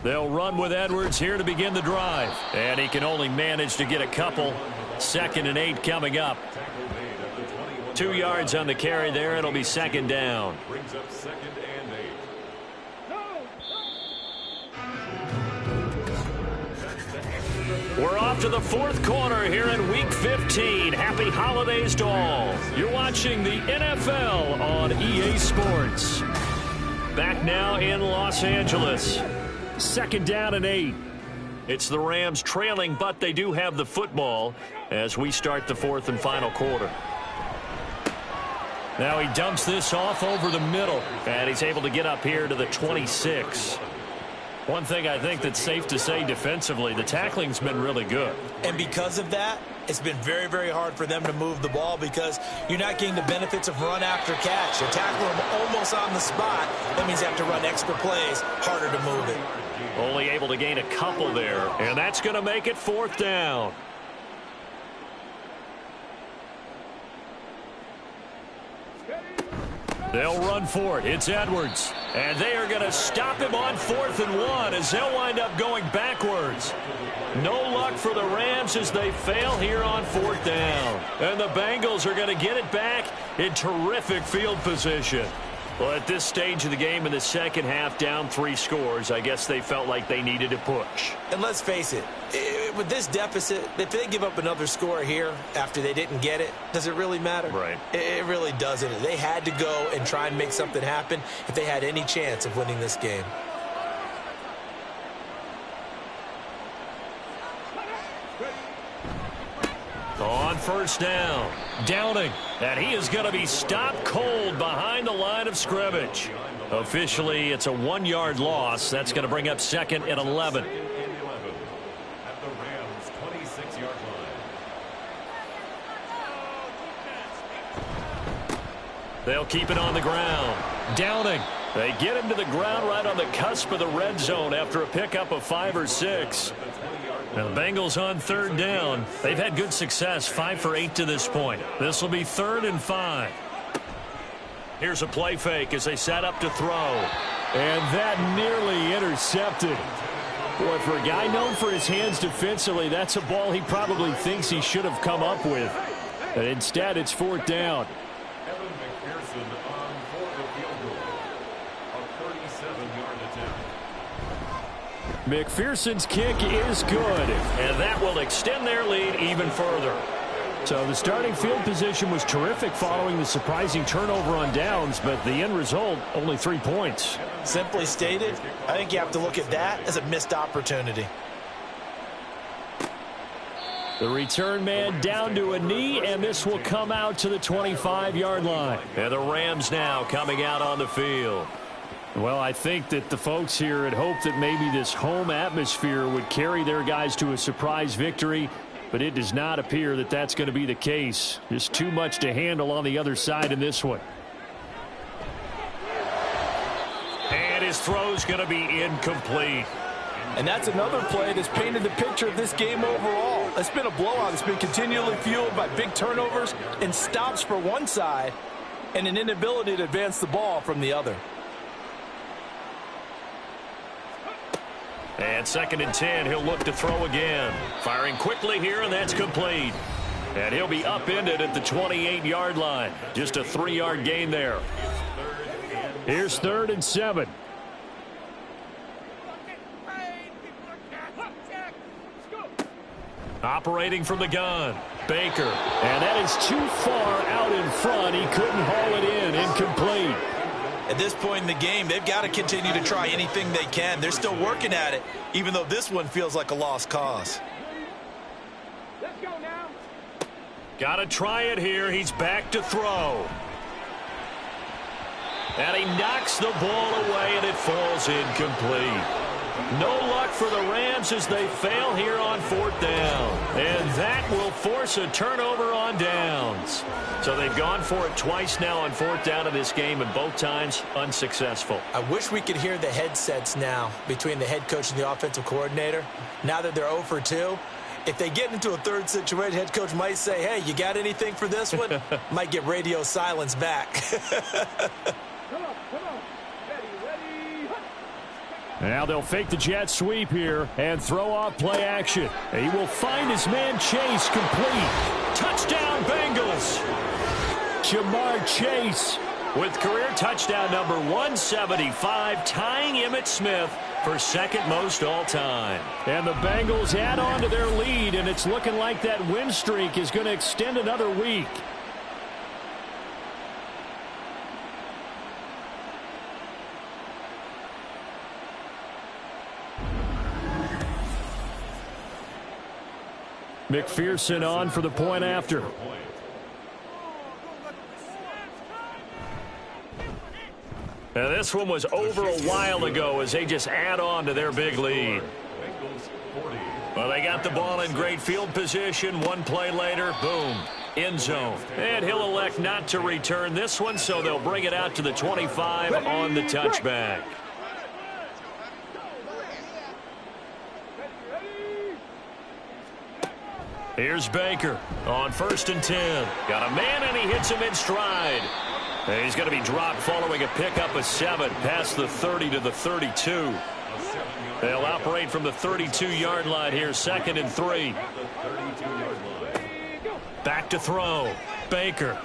They'll run with Edwards here to begin the drive. And he can only manage to get a couple. 2nd and 8 coming up. 2 yards on the carry there. It'll be 2nd down.
Brings up 2nd and 8.
We're off to the 4th quarter here in Week 15. Happy holidays to all. You're watching the NFL on EA Sports. Back now in Los Angeles.
2nd down and 8.
It's the Rams trailing, but they do have the football as we start the 4th and final quarter. Now he dumps this off over the middle, and he's able to get up here to the 26. One thing I think that's safe to say defensively, the tackling's been really good.
And because of that, it's been very, very hard for them to move the ball because you're not getting the benefits of run after catch. You're tackling them almost on the spot. That means you have to run extra plays, harder to move it.
Only able to gain a couple there, and that's going to make it 4th down. They'll run for it. It's Edwards. And they are going to stop him on 4th and 1 as they'll wind up going backwards. No luck for the Rams as they fail here on 4th down. And the Bengals are going to get it back in terrific field position. Well, at this stage of the game in the second half, down 3 scores, I guess they felt like they needed to push.
And let's face it, with this deficit, if they give up another score here after they didn't get it, does it really matter?
Right.
It really doesn't. They had to go and try and make something happen if they had any chance of winning this game.
On 1st down, Downing, and he is going to be stopped cold behind the line of scrimmage. Officially, it's a 1-yard loss. That's going to bring up 2nd and 11.
At the Rams' 26-yard line.
They'll keep it on the ground. Downing. They get him to the ground right on the cusp of the red zone after a pickup of 5 or 6. Now the Bengals on 3rd down. They've had good success, 5 for 8 to this point. This will be 3rd and 5. Here's a play fake as they set up to throw.
And that nearly intercepted. Boy, for a guy known for his hands defensively, that's a ball he probably thinks he should have come up with. But instead, it's 4th down.
Evan McPherson on for the field goal. A 37-yard attempt.
McPherson's kick is good.
And that will extend their lead even further.
So the starting field position was terrific following the surprising turnover on downs, but the end result, only 3 points.
Simply stated, I think you have to look at that as a missed opportunity.
The return man down to a knee, and this will come out to the 25-yard line.
And the Rams now coming out on the field.
Well, I think that the folks here had hoped that maybe this home atmosphere would carry their guys to a surprise victory, but it does not appear that that's going to be the case. Just too much to handle on the other side in this one.
And his throw's going to be incomplete.
And that's another play that's painted the picture of this game overall. It's been a blowout. It's been continually fueled by big turnovers and stops for one side and an inability to advance the ball from the other.
And 2nd and 10, he'll look to throw again. Firing quickly here, and that's complete. And he'll be upended at the 28-yard line. Just a 3-yard gain there.
Here's 3rd and 7.
Operating from the gun, Baker.
And that is too far out in front. He couldn't haul it in. Incomplete.
At this point in the game, they've got to continue to try anything they can. They're still working at it, even though this one feels like a lost cause.
Let's go now.
Got to try it here. He's back to throw. And he knocks the ball away, and it falls incomplete. No luck for the Rams as they fail here on 4th down. And that will force a turnover on downs. So they've gone for it twice now on 4th down in this game, and both times unsuccessful.
I wish we could hear the headsets now between the head coach and the offensive coordinator. Now that they're 0 for 2, if they get into a third situation, head coach might say, hey, you got anything for this one? Might get radio silence back.
Now they'll fake the jet sweep here and throw off play action. He will find his man Chase complete.
Touchdown, Bengals!
Jamar Chase
with career touchdown number 175, tying Emmitt Smith for 2nd most all-time.
And the Bengals add on to their lead, and it's looking like that win streak is going to extend another week. McPherson on for the point after.
Now this one was over a while ago as they just add on to their big lead. Well, they got the ball in great field position. One play later, boom, end zone. And he'll elect not to return this one, so they'll bring it out to the 25 on the touchback. Here's Baker on 1st and 10. Got a man, and he hits him in stride. And he's going to be dropped following a pickup of 7 past the 30 to the 32. They'll operate from the 32-yard line here, 2nd and 3. Back to throw. Baker.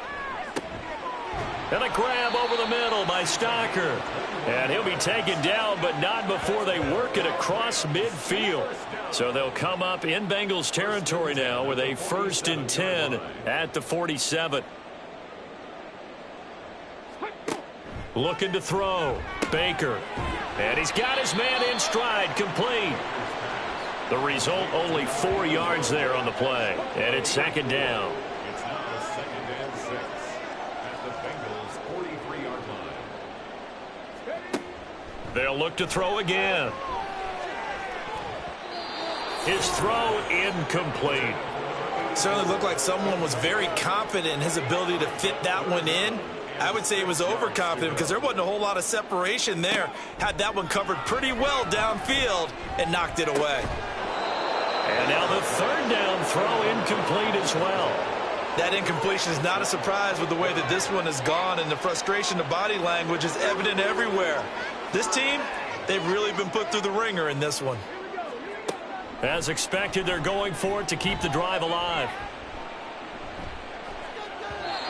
And a grab over the middle by Stocker. And he'll be taken down, but not before they work it across midfield. So they'll come up in Bengals territory now with a 1st and 10 at the 47. Looking to throw. Baker. And he's got his man in stride, complete. The result, only 4 yards there on the play. And it's 2nd down.
It's now 2nd and 6 at the Bengals' 43-yard line.
They'll look to throw again. His throw incomplete.
Certainly looked like someone was very confident in his ability to fit that one in. I would say he was overconfident because there wasn't a whole lot of separation there. Had that one covered pretty well downfield and knocked it away.
And now the 3rd down throw incomplete as well.
That incompletion is not a surprise with the way that this one has gone, and the frustration of body language is evident everywhere. This team, they've really been put through the ringer in this one.
As expected, they're going for it to keep the drive alive.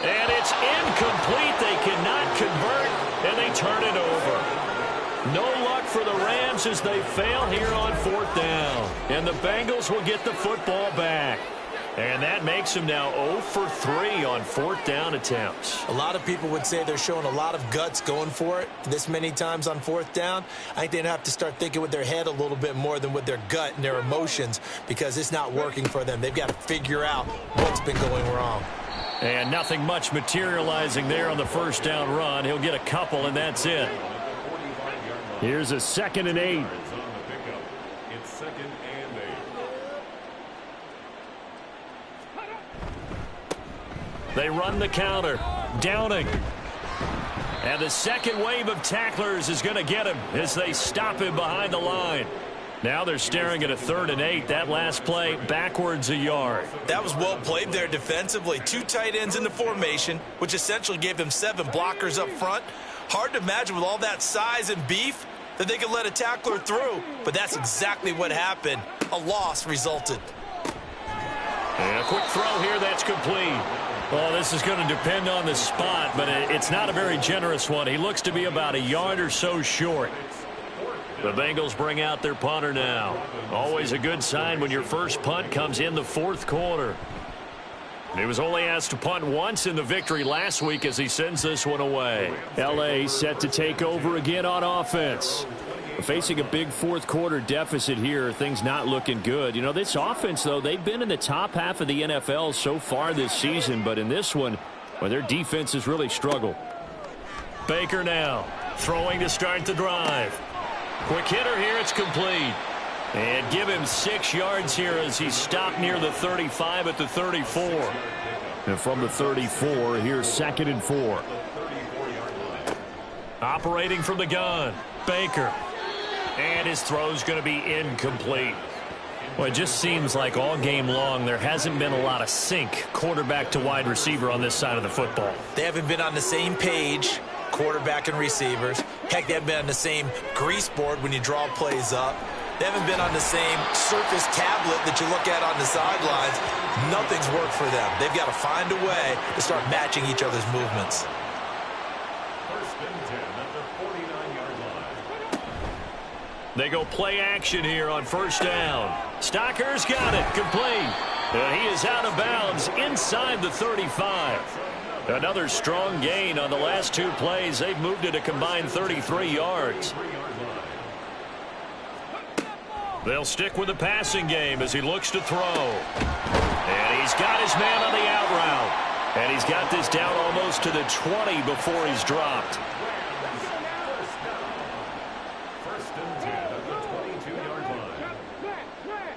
And it's incomplete. They cannot convert, and they turn it over. No luck for the Rams as they fail here on 4th down. And the Bengals will get the football back. And that makes them now 0 for 3 on 4th down attempts.
A lot of people would say they're showing a lot of guts going for it this many times on 4th down. I think they'd have to start thinking with their head a little bit more than with their gut and their emotions because it's not working for them. They've got to figure out what's been going wrong.
And nothing much materializing there on the 1st down run. He'll get a couple, and that's it.
Here's a 2nd and 8.
It's 2nd and 8.
They run the counter. Downing. And the second wave of tacklers is going to get him as they stop him behind the line. Now they're staring at a 3rd and 8. That last play backwards a yard.
That was well played there defensively. 2 tight ends in the formation, which essentially gave them 7 blockers up front. Hard to imagine with all that size and beef that they could let a tackler through, but that's exactly what happened. A loss resulted.
And a quick throw here that's complete. Well, this is going to depend on the spot, but it's not a very generous one. He looks to be about a yard or so short. The Bengals bring out their punter now. Always a good sign when your first punt comes in the 4th quarter. He was only asked to punt once in the victory last week as he sends this one away.
L.A. set to take over again on offense. Facing a big 4th quarter deficit here, things not looking good. You know, this offense, though, they've been in the top half of the NFL so far this season, but in this one, well, their defense has really struggled.
Baker now throwing to start the drive. Quick hitter here, it's complete. And give him 6 yards here as he stopped near the 35 at the 34.
And from the 34, here's 2nd and 4.
Operating from the gun, Baker. And his throw's going to be incomplete. Well, it just seems like all game long there hasn't been a lot of sync quarterback to wide receiver on this side of the football.
They haven't been on the same page, quarterback and receivers. Heck, they haven't been on the same grease board when you draw plays up. They haven't been on the same Surface tablet that you look at on the sidelines. Nothing's worked for them. They've got to find a way to start matching each other's movements.
1st and 10 at the 49-yard line.
They go play action here on 1st down. Stocker's got it, complete. And he is out of bounds inside the 35. Another strong gain on the last 2 plays. They've moved it a combined 33 yards. They'll stick with the passing game as he looks to throw. And he's got his man on the out route. And he's got this down almost to the 20 before he's dropped.
1st and 10 at the 22-yard line.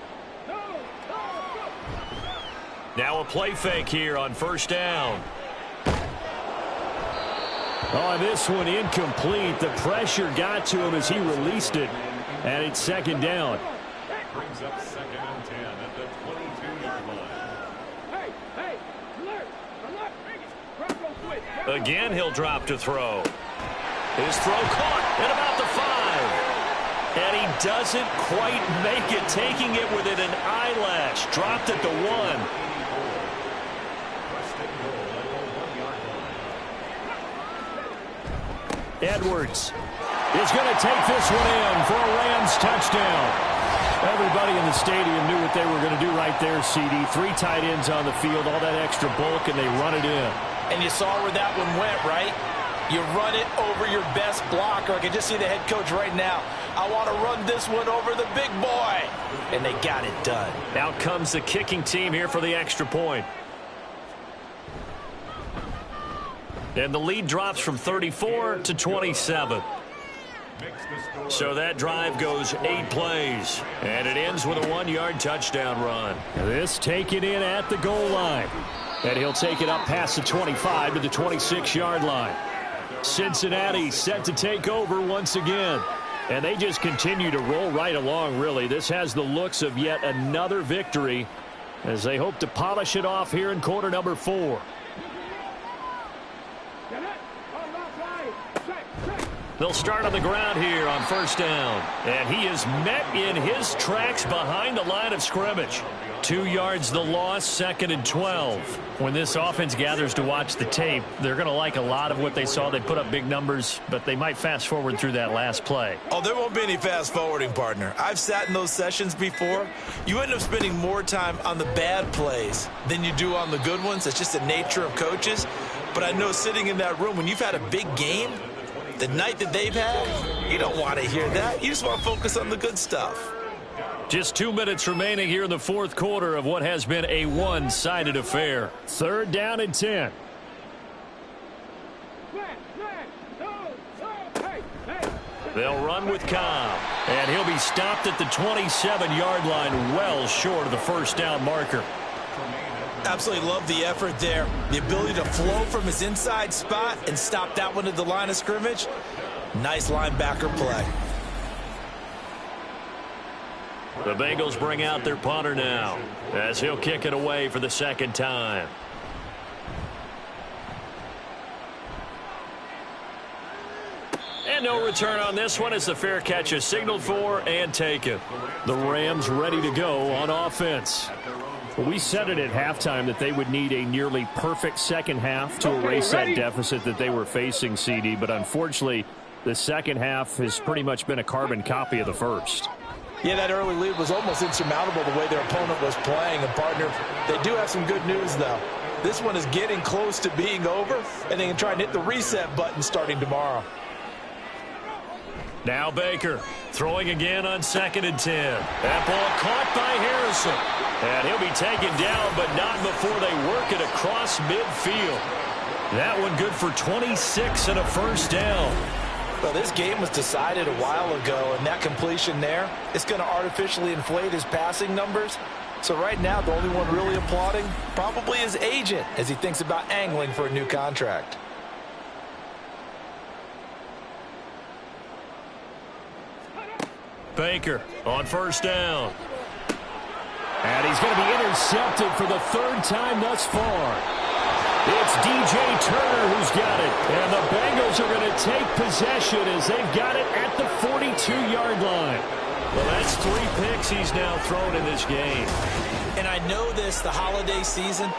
Now a play fake here on 1st down.
Oh, this one incomplete. The pressure got to him as he released it. And it's 2nd down.
Brings up 2nd and 10 at the 22-yard line.
Again, he'll drop to throw. His throw caught at about the 5. And he doesn't quite make it, taking it within an eyelash. Dropped at the 1.
Edwards is going to take this one in for a Rams touchdown. Everybody in the stadium knew what they were going to do right there, CD. 3 tight ends on the field, all that extra bulk, and they run it in.
And you saw where that one went, right? You run it over your best blocker. I can just see the head coach right now. I want to run this one over the big boy. And they got it done.
Out comes the kicking team here for the extra point. And the lead drops from 34 to 27. So that drive goes 8 plays. And it ends with a 1-yard touchdown run.
This taken in at the goal line. And he'll take it up past the 25 to the 26-yard line. Cincinnati set to take over once again. And they just continue to roll right along, really. This has the looks of yet another victory as they hope to polish it off here in quarter number 4.
They'll start on the ground here on first down. And he is met in his tracks behind the line of scrimmage. 2 yards the loss, 2nd and 12. When this offense gathers to watch the tape, they're going to like a lot of what they saw. They put up big numbers, but they might fast forward through that last play.
Oh, there won't be any fast forwarding, partner. I've sat in those sessions before. You end up spending more time on the bad plays than you do on the good ones. It's just the nature of coaches. But I know sitting in that room, when you've had a big game, the night that they've had, you don't want to hear that. You just want to focus on the good stuff.
Just 2 minutes remaining here in the 4th quarter of what has been a one-sided affair.
3rd down and 10.
They'll run with Cobb, and he'll be stopped at the 27-yard line, well short of the first down marker.
Absolutely love the effort there. The ability to flow from his inside spot and stop that one at the line of scrimmage. Nice linebacker play.
The Bengals bring out their punter now as he'll kick it away for the 2nd time. And no return on this one as the fair catch is signaled for and taken.
The Rams ready to go on offense. We said it at halftime that they would need a nearly perfect second half to erase that deficit that they were facing, CD. But unfortunately, the second half has pretty much been a carbon copy of the first.
Yeah, that early lead was almost insurmountable the way their opponent was playing. And, partner, they do have some good news, though. This one is getting close to being over, and they can try and hit the reset button starting tomorrow.
Now Baker throwing again on 2nd and 10. That ball caught by Harrison. And he'll be taken down, but not before they work it across midfield. That one good for 26 and a first down.
Well, this game was decided a while ago, and that completion there, it's going to artificially inflate his passing numbers. So right now, the only one really applauding probably his agent as he thinks about angling for a new contract.
Baker on first down.
And he's going to be intercepted for the 3rd time thus far. It's DJ Turner who's got it. And the Bengals are going to take possession as they've got it at the 42-yard line.
Well, that's 3 picks he's now thrown in this game.
And I know this, the holiday season,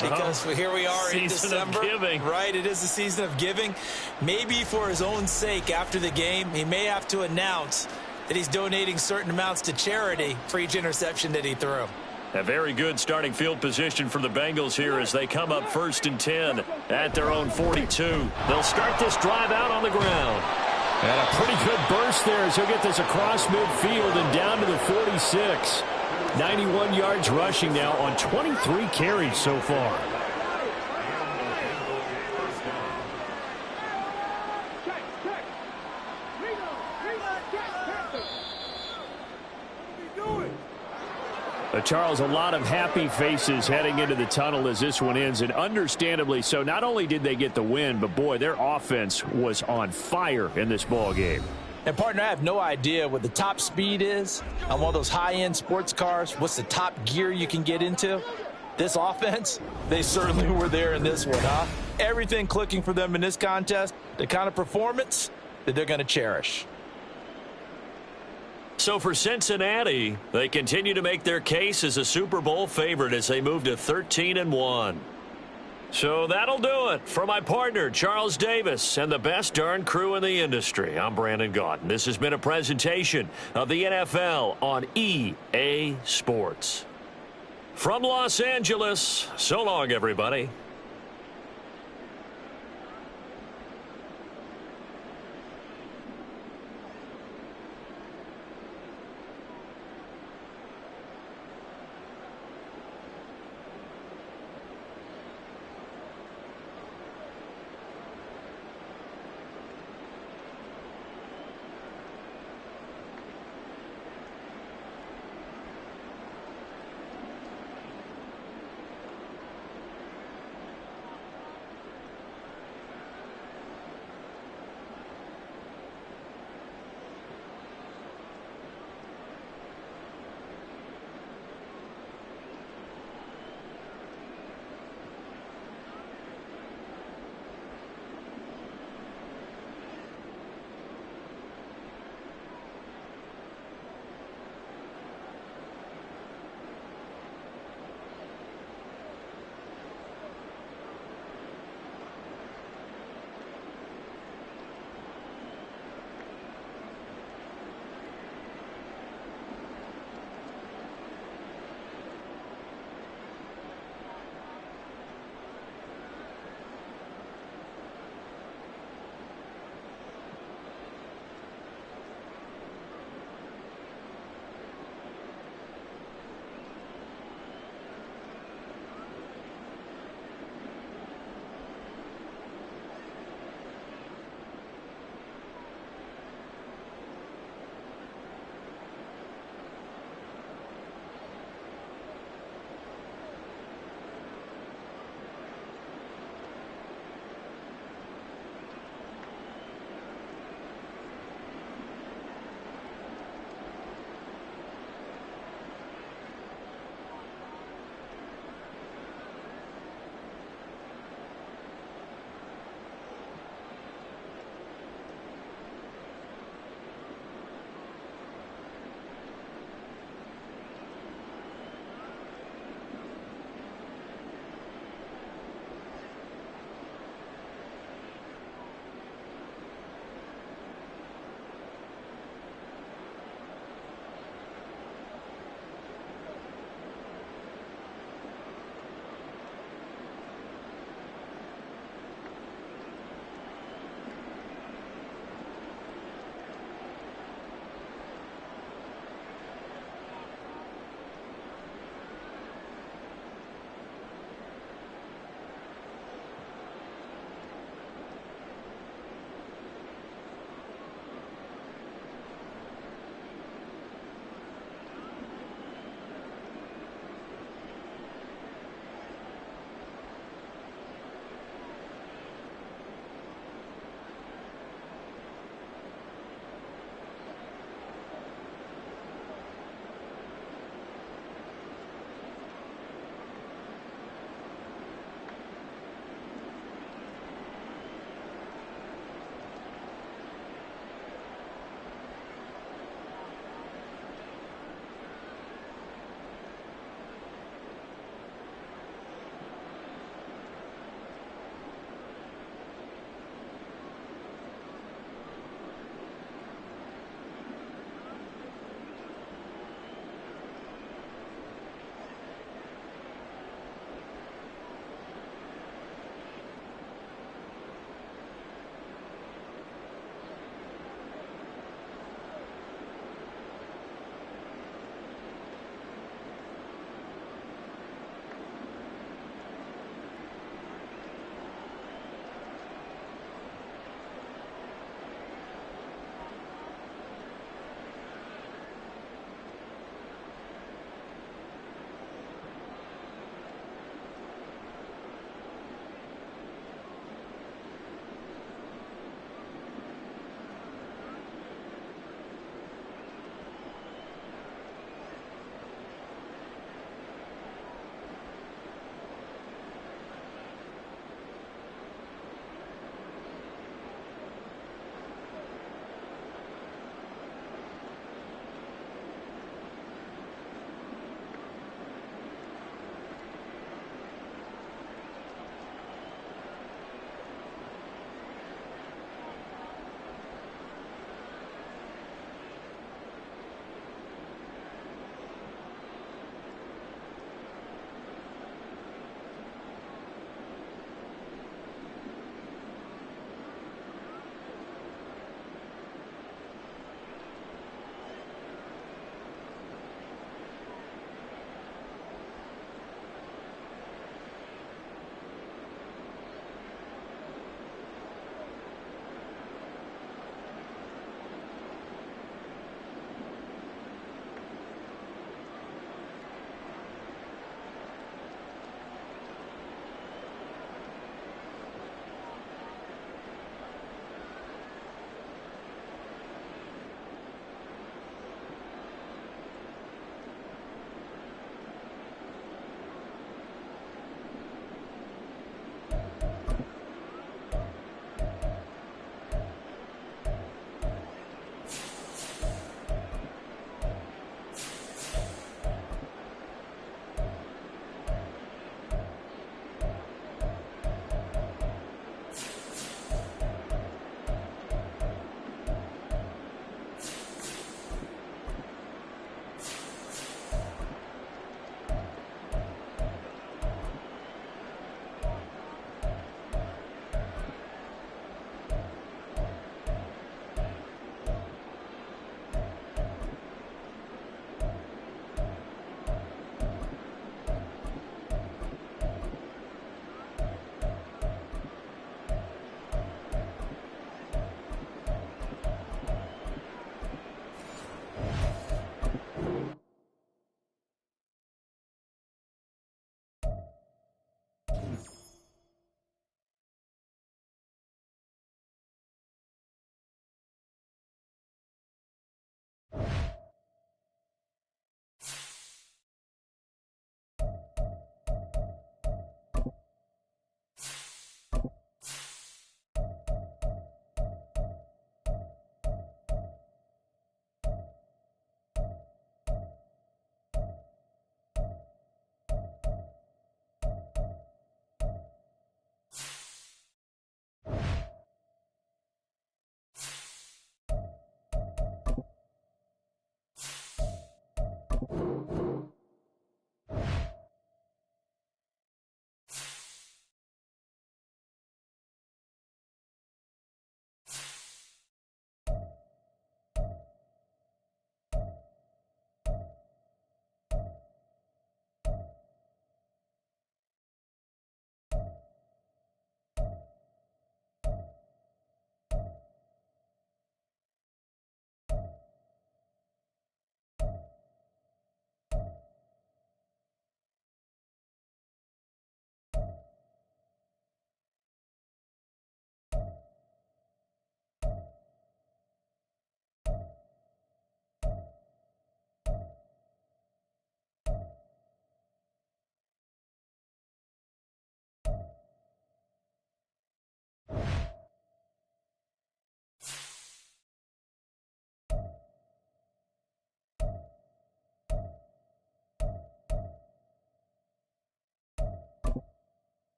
because here we are in December.
Of giving.
Right, it is the season of giving. Maybe for his own sake after the game, he may have to announce that he's donating certain amounts to charity for each interception that he threw.
A very good starting field position for the Bengals here as they come up 1st and 10 at their own 42. They'll start this drive out on the ground.
And a pretty good burst there as he'll get this across midfield and down to the 46. 91 yards rushing now on 23 carries so far. Charles, a lot of happy faces heading into the tunnel as this one ends, and understandably so. Not only did they get the win, but boy, their offense was on fire in this ball game.
And, partner, I have no idea what the top speed is on one of those high-end sports cars. What's the top gear you can get into? This offense, they certainly were there in this one, huh? Everything clicking for them in this contest, the kind of performance that they're going to cherish.
So for Cincinnati, they continue to make their case as a Super Bowl favorite as they move to 13-1. So that'll do it for my partner, Charles Davis, and the best darn crew in the industry. I'm Brandon Gaudin. This has been a presentation of the NFL on EA Sports. From Los Angeles, so long, everybody.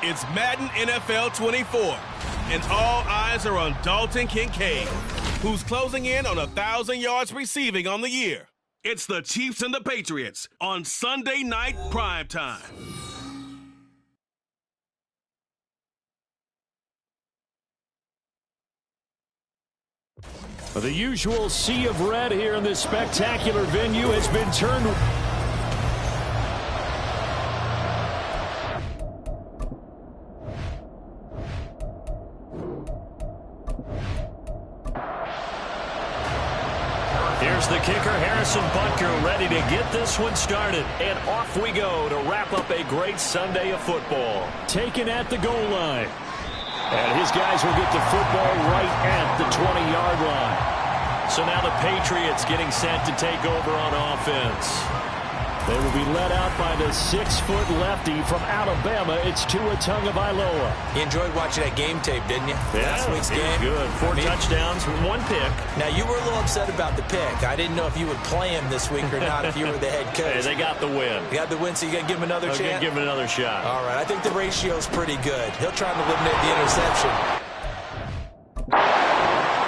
It's Madden NFL 24, and all eyes are on Dalton Kincaid, who's closing in on 1,000 yards receiving on the year. It's the Chiefs and the Patriots on Sunday Night Primetime.
The usual sea of red here in this spectacular venue has been turned. Here's the kicker, Harrison Butker, ready to get this one started. And off we go to wrap up a great Sunday of football. Taken at the goal line. And his guys will get the football right at the 20-yard line. So now the Patriots getting set to take over on offense. They will be led out by the 6-foot lefty from Alabama. It's Tua Tagovailoa.
You enjoyed watching that game tape, didn't you?
Yeah,
last week's game.
Good. 4 touchdowns, 1 pick.
Now, you were a little upset about the pick. I didn't know if you would play him this week or not if you were the head coach.
Hey, they got the win.
You got the win, so you got to give him another chance?
Give him another shot.
All right, I think the ratio's pretty good. He'll try to eliminate the interception.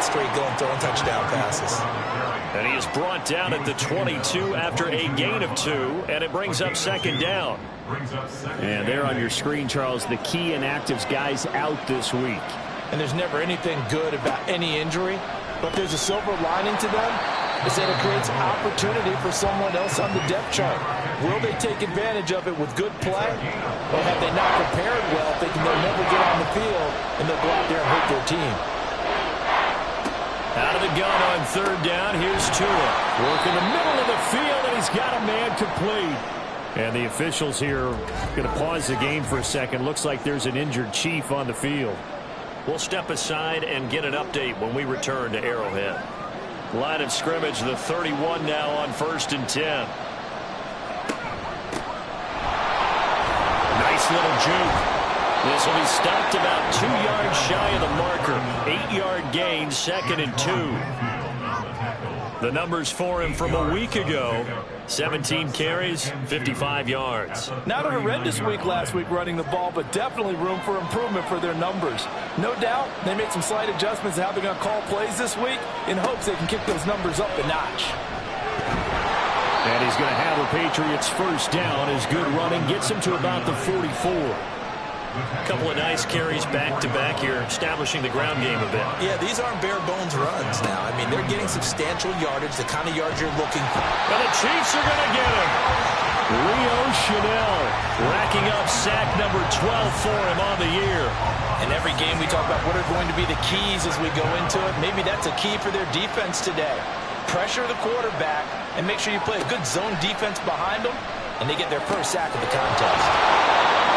Straight going, throwing touchdown passes.
And he is brought down at the 22 after a gain of 2, and it brings up second down. And there on your screen, Charles, the key inactives guys out this week.
And there's never anything good about any injury, but there's a silver lining to them, is that it creates opportunity for someone else on the depth chart. Will they take advantage of it with good play, or have they not prepared well, thinking they'll never get on the field, and they'll go out there and hurt their team?
Out of the gun on third down, here's Tua. Work in the middle of the field, and he's got a man complete. And the officials here are going to pause the game for a second. Looks like there's an injured Chief on the field. We'll step aside and get an update when we return to Arrowhead. Line of scrimmage, the 31 now on 1st and 10. Nice little juke. This will be stopped about 2 yards shy of the marker. 8-yard gain, 2nd and 2. The numbers for him from a week ago: 17 carries, 55 yards.
Not a horrendous week last week running the ball, but definitely room for improvement for their numbers. No doubt they made some slight adjustments to how they're going to call plays this week in hopes they can kick those numbers up a notch.
And he's going to have the Patriots first down. His good running gets him to about the 44. A couple of nice carries back-to-back here, establishing the ground game a bit.
Yeah, these aren't bare-bones runs now. I mean, they're getting substantial yardage, the kind of yards you're looking for.
And the Chiefs are going to get him. Leo Chanel racking up sack number 12 for him on the year.
In every game we talk about what are going to be the keys as we go into it. Maybe that's a key for their defense today. Pressure the quarterback and make sure you play a good zone defense behind them, and they get their first sack of the contest.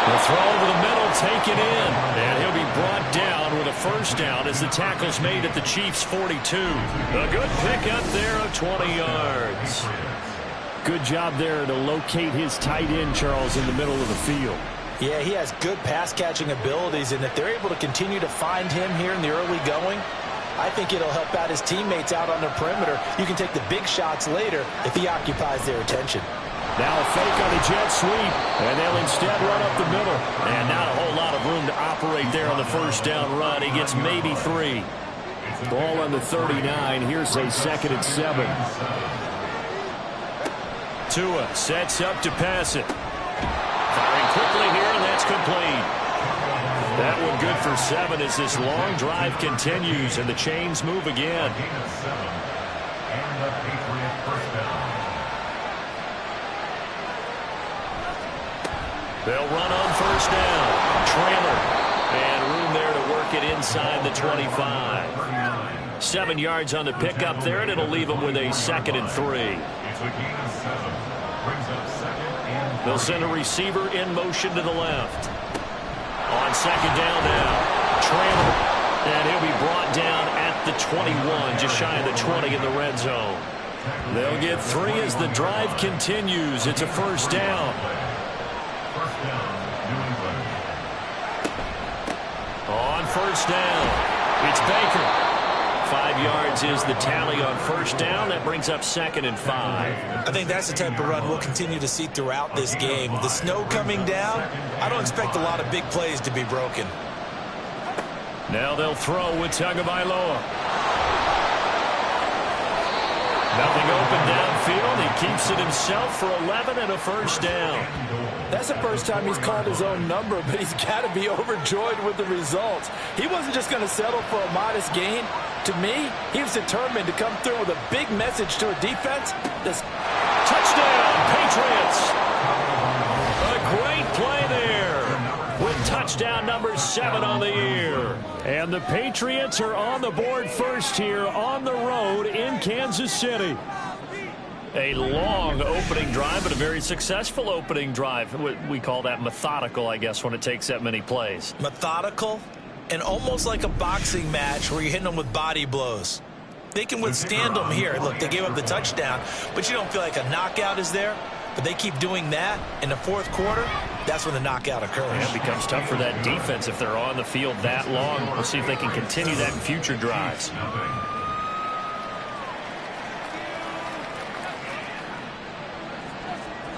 The throw over the middle, taken in. And he'll be brought down with a first down as the tackle's made at the Chiefs' 42. A good pickup there of 20 yards. Good job there to locate his tight end, Charles, in the middle of the field.
Yeah, he has good pass-catching abilities, and if they're able to continue to find him here in the early going, I think it'll help out his teammates out on the perimeter. You can take the big shots later if he occupies their attention.
Now a fake on the jet sweep, and they'll instead run up the middle.
And not a whole lot of room to operate there on the first down run. He gets maybe 3.
Ball on the 39. Here's a 2nd and 7.
Tua sets up to pass it. Firing quickly here, and that's complete. That one good for 7 as this long drive continues, and the chains move again. They'll run on first down. Trailer. And room there to work it inside the 25. 7 yards on the pickup there, and it'll leave them with a 2nd and 3. They'll send a receiver in motion to the left. On 2nd down now. Trailer. And he'll be brought down at the 21, just shy of the 20 in the red zone. They'll get 3 as the drive continues. It's a first down. On first down, it's Baker. 5 yards is the tally on first down. That brings up 2nd and 5.
I think that's the type of run we'll continue to see throughout this game. The snow coming down, I don't expect a lot of big plays to be broken.
Now they'll throw with Tagovailoa. Nothing open downfield. He keeps it himself for 11 and a first down.
That's the first time he's called his own number, but he's got to be overjoyed with the results. He wasn't just going to settle for a modest gain. To me, he was determined to come through with a big message to a defense.
Touchdown, Patriots! A great play there with touchdown number 7 on the year.
And the Patriots are on the board first here on the road in Kansas City.
A long opening drive, but a very successful opening drive. We call that methodical, I guess, when it takes that many plays.
Methodical and almost like a boxing match where you're hitting them with body blows. They can withstand them here. Look, they gave up the touchdown, but you don't feel like a knockout is there. But they keep doing that in the fourth quarter. That's when the knockout occurs.
Yeah, it becomes tough for that defense if they're on the field that long. We'll see if they can continue that in future drives.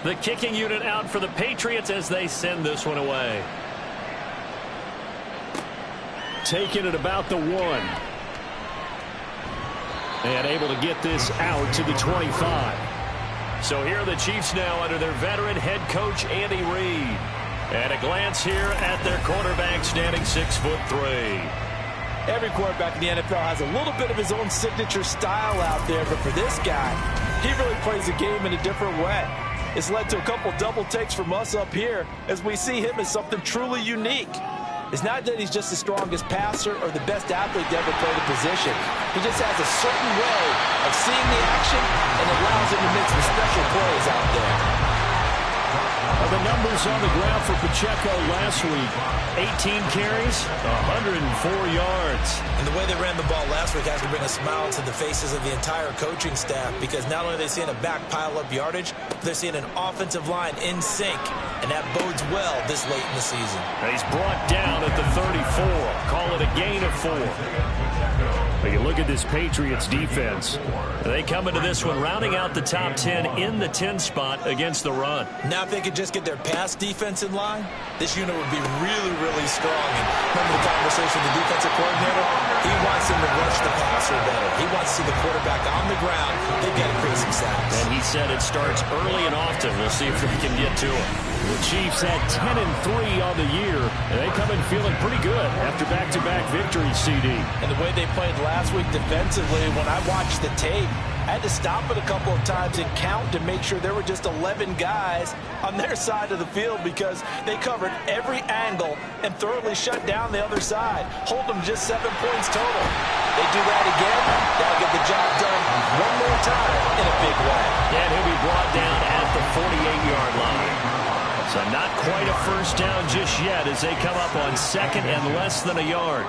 The kicking unit out for the Patriots as they send this one away.
Taking it about the 1. And able to get this out to the 25.
So here are the Chiefs now under their veteran head coach, Andy Reid. And a glance here at their quarterback standing 6'3".
Every quarterback in the NFL has a little bit of his own signature style out there, but for this guy, he really plays the game in a different way. It's led to a couple double takes from us up here as we see him as something truly unique. It's not that he's just the strongest passer or the best athlete to ever play the position. He just has a certain way of seeing the action and allows him to make some special plays out there.
The numbers on the ground for Pacheco last week.
18 carries, 104 yards.
And the way they ran the ball last week has to bring a smile to the faces of the entire coaching staff, because not only are they seeing a back pile up yardage, but they're seeing an offensive line in sync, and that bodes well this late in the season.
He's brought down at the 34. Call it a gain of 4.
But you look at this Patriots defense.
They come into this one rounding out the top 10 in the 10 spot against the run.
Now if they could just get their pass defense in line, this unit would be really, really strong. And remember the conversation with the defensive coordinator? He wants them to rush the passer better. He wants to see the quarterback on the ground. They've got to create some sacks.
And he said it starts early and often. We'll see if we can get to him.
The Chiefs had 10-3 on the year, and they come in feeling pretty good after back-to-back victories, CD.
And the way they played last week defensively, when I watched the tape, I had to stop it a couple of times and count to make sure there were just 11 guys on their side of the field, because they covered every angle and thoroughly shut down the other side, hold them just 7 points total. They do that again, that'll get the job done one more time in a big way.
And he'll be brought down at the 48-yard line. So not quite a first down just yet as they come up on 2nd and less than a yard.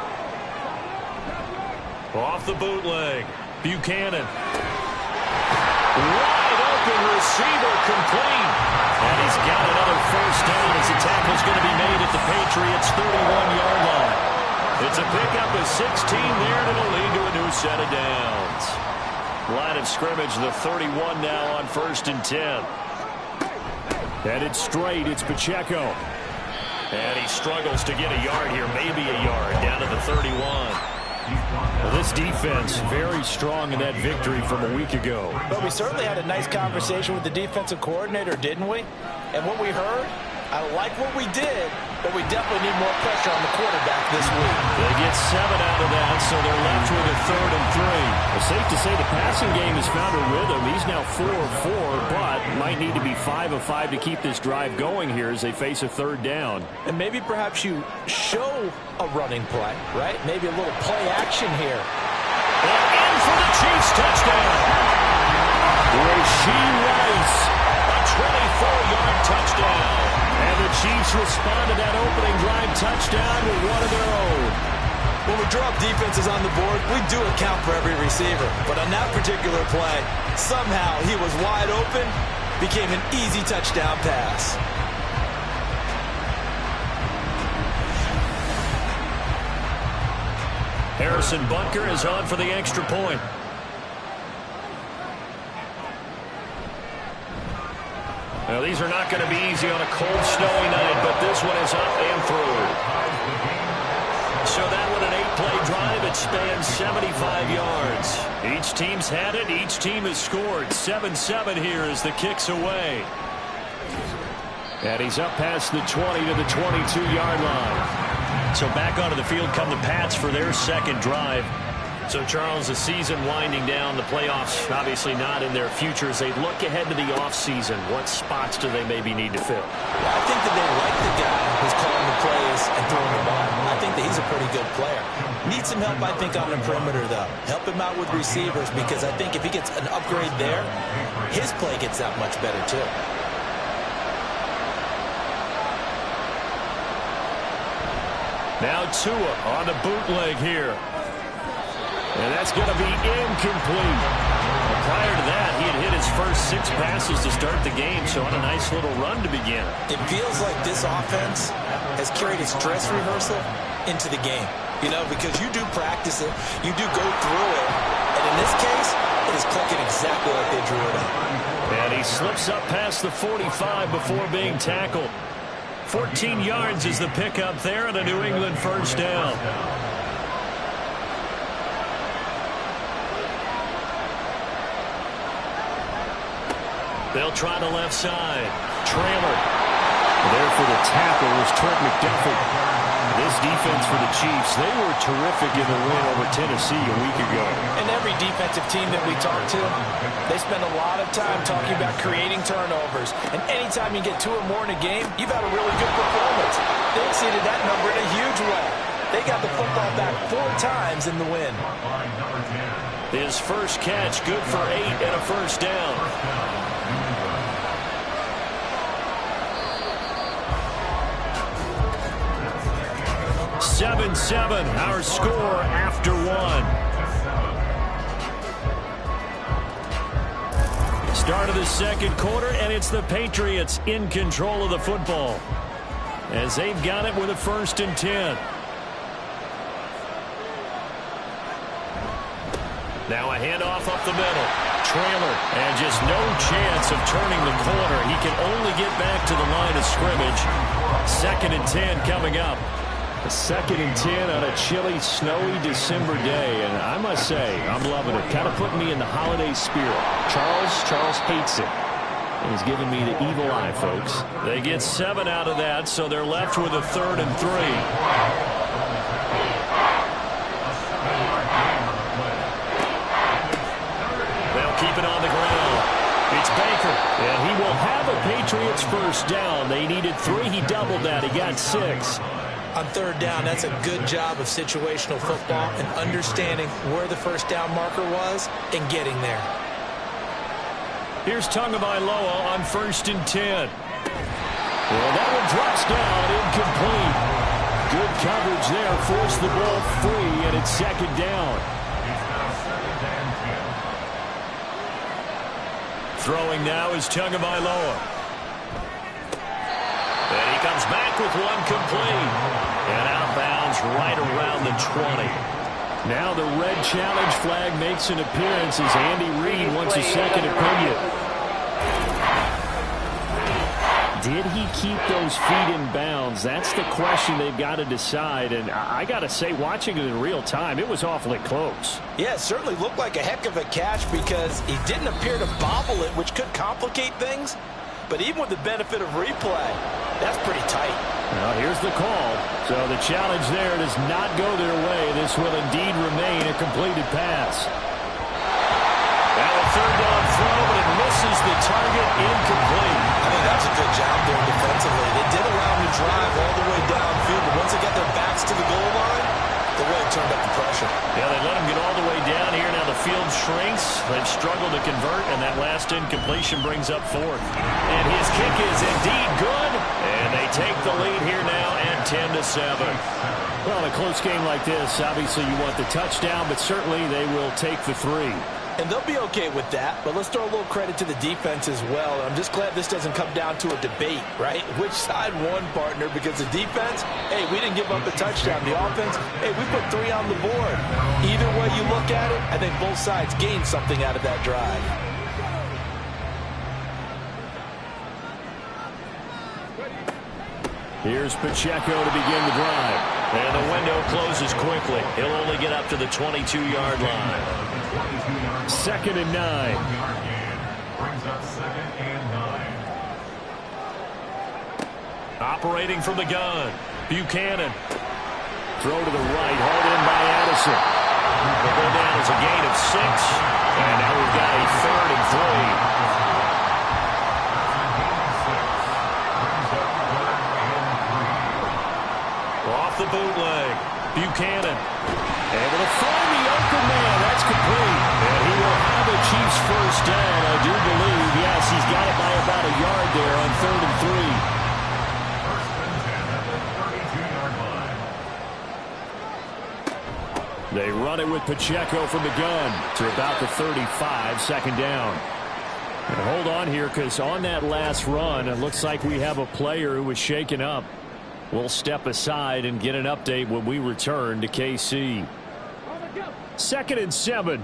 Off the bootleg, Buchanan. Wide open receiver complete. And he's got another first down as the tackle is going to be made at the Patriots' 31-yard line. It's a pickup of 16 there, and it'll lead to a new set of downs. Line of scrimmage, the 31 now on 1st and 10.
Headed straight, it's Pacheco.
And he struggles to get a yard here, maybe a yard, down to the 31.
Well, this defense very strong in that victory from a week ago.
But we certainly had a nice conversation with the defensive coordinator, didn't we? And what we heard, I like what we did, but we definitely need more pressure on the quarterback this week.
They get 7 out of that, so they're left with a 3rd and 3.
Well, safe to say the passing game has found a rhythm. He's now 4 of 4, but might need to be 5 of 5 to keep this drive going here as they face a 3rd down.
And maybe perhaps you show a running play, right? Maybe a little play action here.
And in for the Chiefs touchdown.
Rasheed Rice.
A 24-yard touchdown.
And the Chiefs respond to that opening drive touchdown with one of their own.
When we drop defenses on the board, we do account for every receiver. But on that particular play, somehow he was wide open, became an easy touchdown pass.
Harrison Butker is on for the extra point. Now, these are not going to be easy on a cold, snowy night, but this one is up and through. So that one an 8-play drive. It spans 75 yards. Each team's had it. Each team has scored. 7-7 here as the kick's away.
And he's up past the 20 to the 22-yard line.
So back onto the field come the Pats for their second drive. So, Charles, the season winding down, the playoffs obviously not in their future. As they look ahead to the offseason, what spots do they maybe need to fill?
I think that they like the guy who's calling the plays and throwing the ball. I think that he's a pretty good player. Needs some help, I think, on the perimeter, though. Help him out with receivers, because I think if he gets an upgrade there, his play gets that much better, too.
Now Tua on the bootleg here.
And that's going to be incomplete.
Well, prior to that, he had hit his first 6 passes to start the game, so on a nice little run to begin.
It feels like this offense has carried its dress rehearsal into the game. You know, because you do practice it, you do go through it, and in this case, it is clicking exactly like they drew it up.
And he slips up past the 45 before being tackled. 14 yards is the pickup there, and a New England first down. They'll try the left side. Trailer.
There for the tackle was Trent McDuffie. This defense for the Chiefs, they were terrific in the win over Tennessee a week ago.
And every defensive team that we talk to, they spend a lot of time talking about creating turnovers. And anytime you get 2 or more in a game, you've had a really good performance. They exceeded that number in a huge way. They got the football back 4 times in the win.
His first catch, good for 8 and a first down. 7-7, our score after 1. Start of the second quarter, and it's the Patriots in control of the football as they've got it with a 1st and 10. Now a handoff up the middle. Trailer, and just no chance of turning the corner. He can only get back to the line of scrimmage. 2nd and 10 coming up.
A 2nd and 10 on a chilly, snowy December day, and I must say, I'm loving it. Kind of putting me in the holiday spirit. Charles hates it. And he's giving me the evil eye, folks.
They get 7 out of that, so they're left with a 3rd and 3. They'll keep it on the ground. It's Baker, and he will have a Patriots first down. They needed 3. He doubled that. He got 6.
On 3rd down, that's a good job of situational football and understanding where the first down marker was and getting there.
Here's Tagovailoa on 1st and 10.
Well, that one drops down, incomplete. Good coverage there, forced the ball free, and it's 2nd down.
Throwing now is Tagovailoa. And he comes back with one complete. And out of bounds right around the 20.
Now the red challenge flag makes an appearance as Andy Reid wants a second opinion. Did he keep those feet in bounds? That's the question they've got to decide. And I got to say, watching it in real time, it was awfully close.
Yeah, it certainly looked like a heck of a catch because he didn't appear to bobble it, which could complicate things. But even with the benefit of replay, that's pretty tight.
Well, here's the call. So the challenge there does not go their way. This will indeed remain a completed pass.
Now a third down throw, but it misses the target, incomplete.
I think that's a good job there defensively. They did allow him to drive all the way downfield, but once they got their backs to the goal line, they really turned up the pressure.
Yeah, they let him get all the way down here. Now the field shrinks. They've struggled to convert, and that last incompletion brings up fourth. And his kick is indeed good, and they take the lead here now at 10-7.
Well, in a close game like this, obviously you want the touchdown, but certainly they will take the 3.
And they'll be okay with that, but let's throw a little credit to the defense as well. I'm just glad this doesn't come down to a debate, right? Which side won, partner? Because the defense, hey, we didn't give up a touchdown. The offense, hey, we put 3 on the board. Either way you look at it, I think both sides gained something out of that drive.
Here's Pacheco to begin the drive.
And the window closes quickly. He'll only get up to the 22-yard line.
2nd and 9.
Brings up 2nd and 9.
Operating from the gun. Buchanan.
Throw to the right, hauled in by Addison.
The go down is a gain of 6. And now we've got a 3rd and 3. Off the bootleg. Buchanan.
Able to find the open man. That's complete.
And he will have a Chiefs first down, I do believe.
Yes, he's got it by about a yard there on 3rd and 3.
First and 10 at the 32-yard line.
They run it with Pacheco from the gun to about the 35, 2nd down. And hold on here, because on that last run, it looks like we have a player who was shaken up. We'll step aside and get an update when we return to KC. 2nd and 7.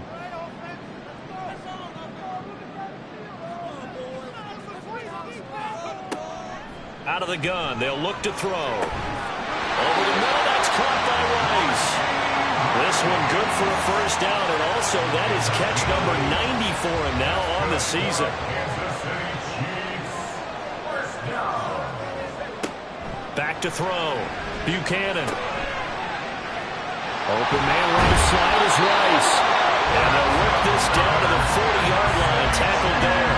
Out of the gun, they'll look to throw. Over the middle, that's caught by Rice. This one good for a first down, and also that is catch number 90 for him now on the season. Back to throw. Buchanan.
Open man right slide is Rice.
And they'll whip this down to the 40-yard line. Tackled there.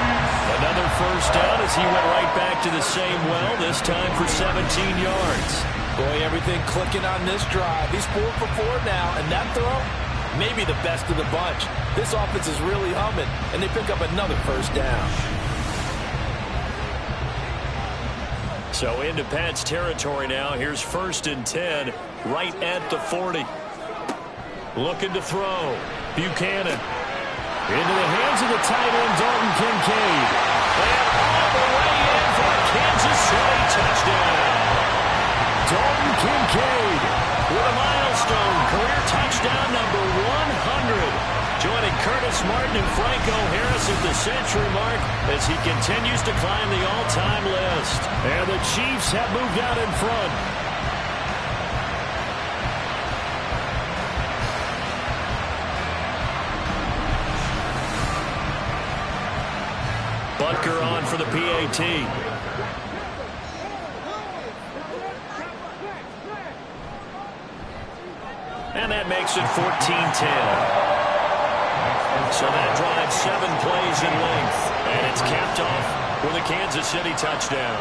Another first down as he went right back to the same well, this time for 17 yards.
Boy, everything clicking on this drive. He's 4 for 4 now, and that throw, maybe the best of the bunch. This offense is really humming, and they pick up another first down.
So into Pat's territory now. Here's 1st and 10, right at the 40. Looking to throw. Buchanan.
Into the hands of the tight end, Dalton Kincaid.
And all the way in for a Kansas City touchdown.
Dalton Kincaid
with a milestone career touchdown number 100. Joining Curtis Martin and Franco Harris at the century mark as he continues to climb the all-time list.
And the Chiefs have moved out in front.
Butker on for the PAT. And that makes it 14-10. So that drives 7 plays in length. And it's capped off with a Kansas City touchdown.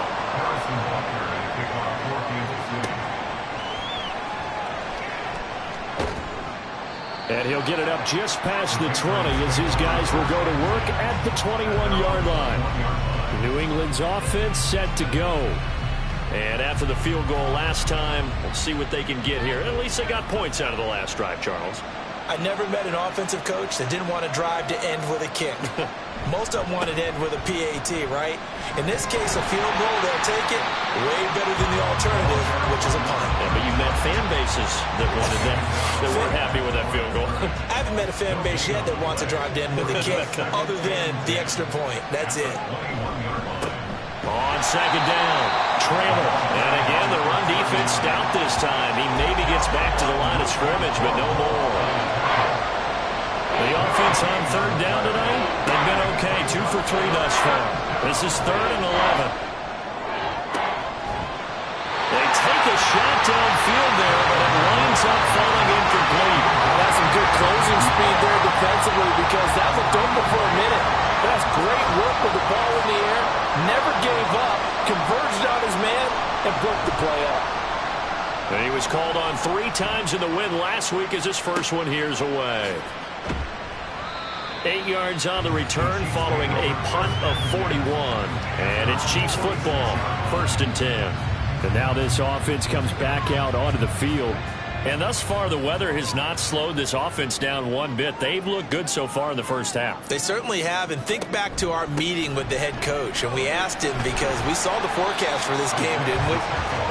And he'll get it up just past the 20 as his guys will go to work at the 21-yard line. New England's offense set to go.
And after the field goal last time, we'll see what they can get here. At least they got points out of the last drive, Charles.
I never met an offensive coach that didn't want to drive to end with a kick. Most of them want to end with a PAT, right? In this case, a field goal, they'll take it way better than the alternative, which is a punt.
Yeah, but you met fan bases that wanted that, that weren't happy with that field goal.
I haven't met a fan base yet that wants to drive to end with a kick, other than the extra point. That's it.
On second down, Trammell. And again, the run defense stout this time. He maybe gets back to the line of scrimmage, but no more. The offense on third down tonight, they've been okay. 2 for 3 thus far. This is 3rd and 11. They take a shot downfield there, but it winds up falling incomplete.
That's some good closing speed there defensively, because that looked open for a minute. That's great work with the ball in the air. Never gave up, converged on his man, and broke the play up.
And he was called on 3 times in the win last week as his first one here's away. 8 yards on the return following a punt of 41. And it's Chiefs football, 1st and 10. And now this offense comes back out onto the field. And thus far, the weather has not slowed this offense down one bit. They've looked good so far in the first half.
They certainly have. And think back to our meeting with the head coach. And we asked him, because we saw the forecast for this game, didn't we?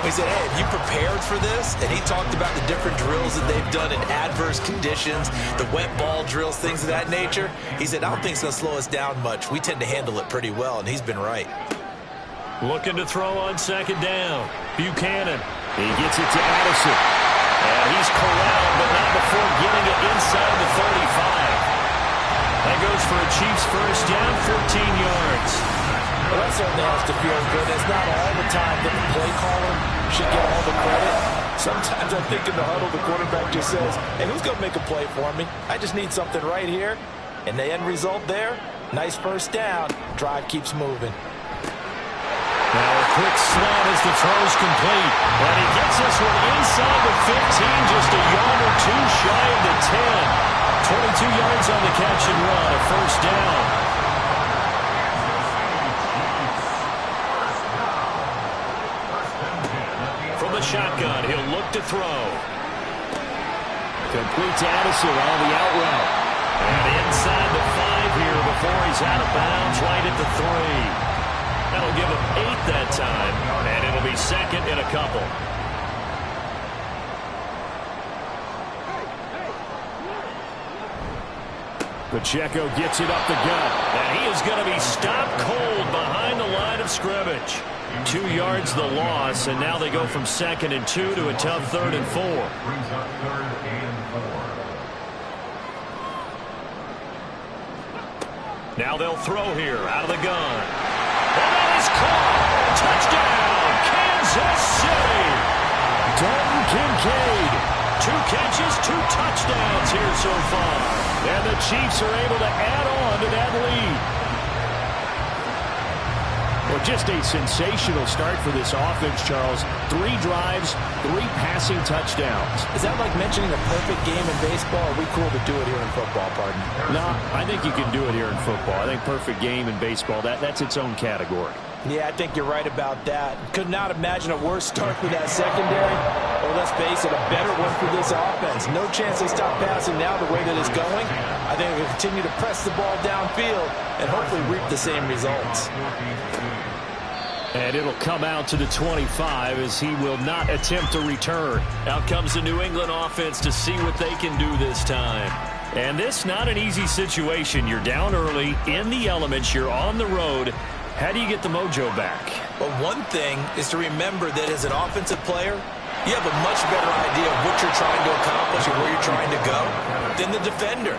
We said, hey, have you prepared for this? And he talked about the different drills that they've done in adverse conditions, the wet ball drills, things of that nature. He said, I don't think it's going to slow us down much. We tend to handle it pretty well, and he's been right.
Looking to throw on second down. Buchanan. He gets it to Addison. And he's corralled, but not before getting it inside the 35. That goes for a Chiefs first down, 14 yards.
Well, that certainly has to feel good. It's not all the time that the play caller should get all the credit. Sometimes I think in the huddle, the quarterback just says, hey, who's going to make a play for me? I just need something right here. And the end result there, nice first down. Drive keeps moving.
Now a quick slant as the throw's complete. And he gets this one inside the 15, just a yard or 2 shy of the 10. 22 yards on the catch and run, a first down. From the shotgun, he'll look to throw. Complete to Addison on the out route. And inside the 5 here before he's out of bounds, right at the 3. That'll give him 8 that time, and it'll be 2nd and a couple. Pacheco gets it up the gut, and he is going to be stopped cold behind the line of scrimmage. 2 yards the loss, and now they go from 2nd and 2 to a tough 3rd and 4.
Brings up 3rd and 4.
Now they'll throw here out of the gun. And that is caught. Touchdown, Kansas City. Dalton Kincaid. 2 catches, 2 touchdowns here so far. And the Chiefs are able to add on to that lead. Well, just a sensational start for this offense, Charles. 3 drives, 3 passing touchdowns.
Is that like mentioning a perfect game in baseball? Or are we cool to do it here in football, pardon?
No, I think you can do it here in football. I think perfect game in baseball, that's its own category.
Yeah, I think you're right about that. Could not imagine a worse start for that secondary. Or let's face it, a better one for this offense. No chance they stop passing now the way that it's going. I think they'll continue to press the ball downfield and hopefully reap the same results.
And it'll come out to the 25 as he will not attempt to return. Out comes the New England offense to see what they can do this time. And this not an easy situation. You're down early, in the elements, you're on the road. How do you get the mojo back?
Well, one thing is to remember that as an offensive player, you have a much better idea of what you're trying to accomplish and where you're trying to go than the defender.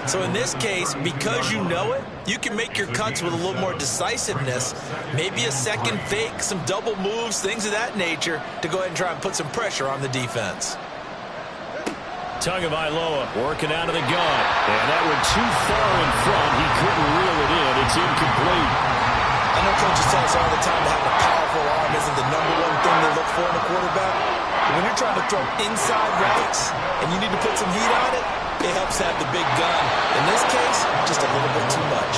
So in this case, because you know it, you can make your cuts with a little more decisiveness, maybe a second fake, some double moves, things of that nature, to go ahead and try and put some pressure on the defense.
Tagovailoa working out of the gun. And that one too far in front. He couldn't reel it in. It's incomplete.
I know coaches tell us all the time that having a powerful arm isn't the #1 thing they look for in a quarterback. But when you're trying to throw inside routes and you need to put some heat on it, it helps have the big gun. In this case, just a little bit too much.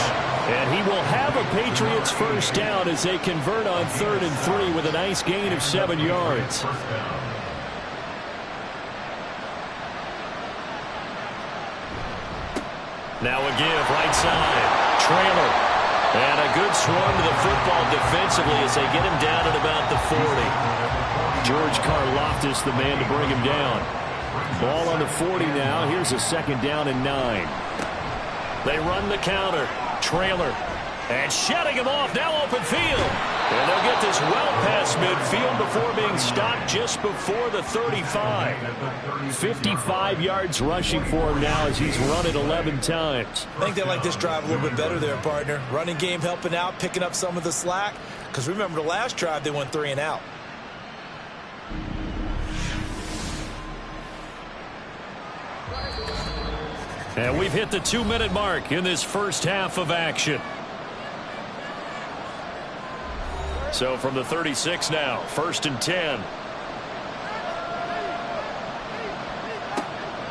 And he will have a Patriots first down as they convert on 3rd and 3 with a nice gain of 7 yards. Now a give, right side. Trailer. And a good swarm to the football defensively as they get him down at about the 40.
George Karlaftis, the man to bring him down. Ball on the 40 now. Here's a 2nd down and 9.
They run the counter. Trailer. And shutting him off. Now open field. And they'll get this well past midfield before being stopped just before the 35.
55 yards rushing for him now as he's run it 11 times.
I think they like this drive a little bit better there, partner. Running game helping out, picking up some of the slack. Because remember the last drive, they went 3 and out.
And we've hit the 2-minute mark in this first half of action. So from the 36 now, 1st and 10.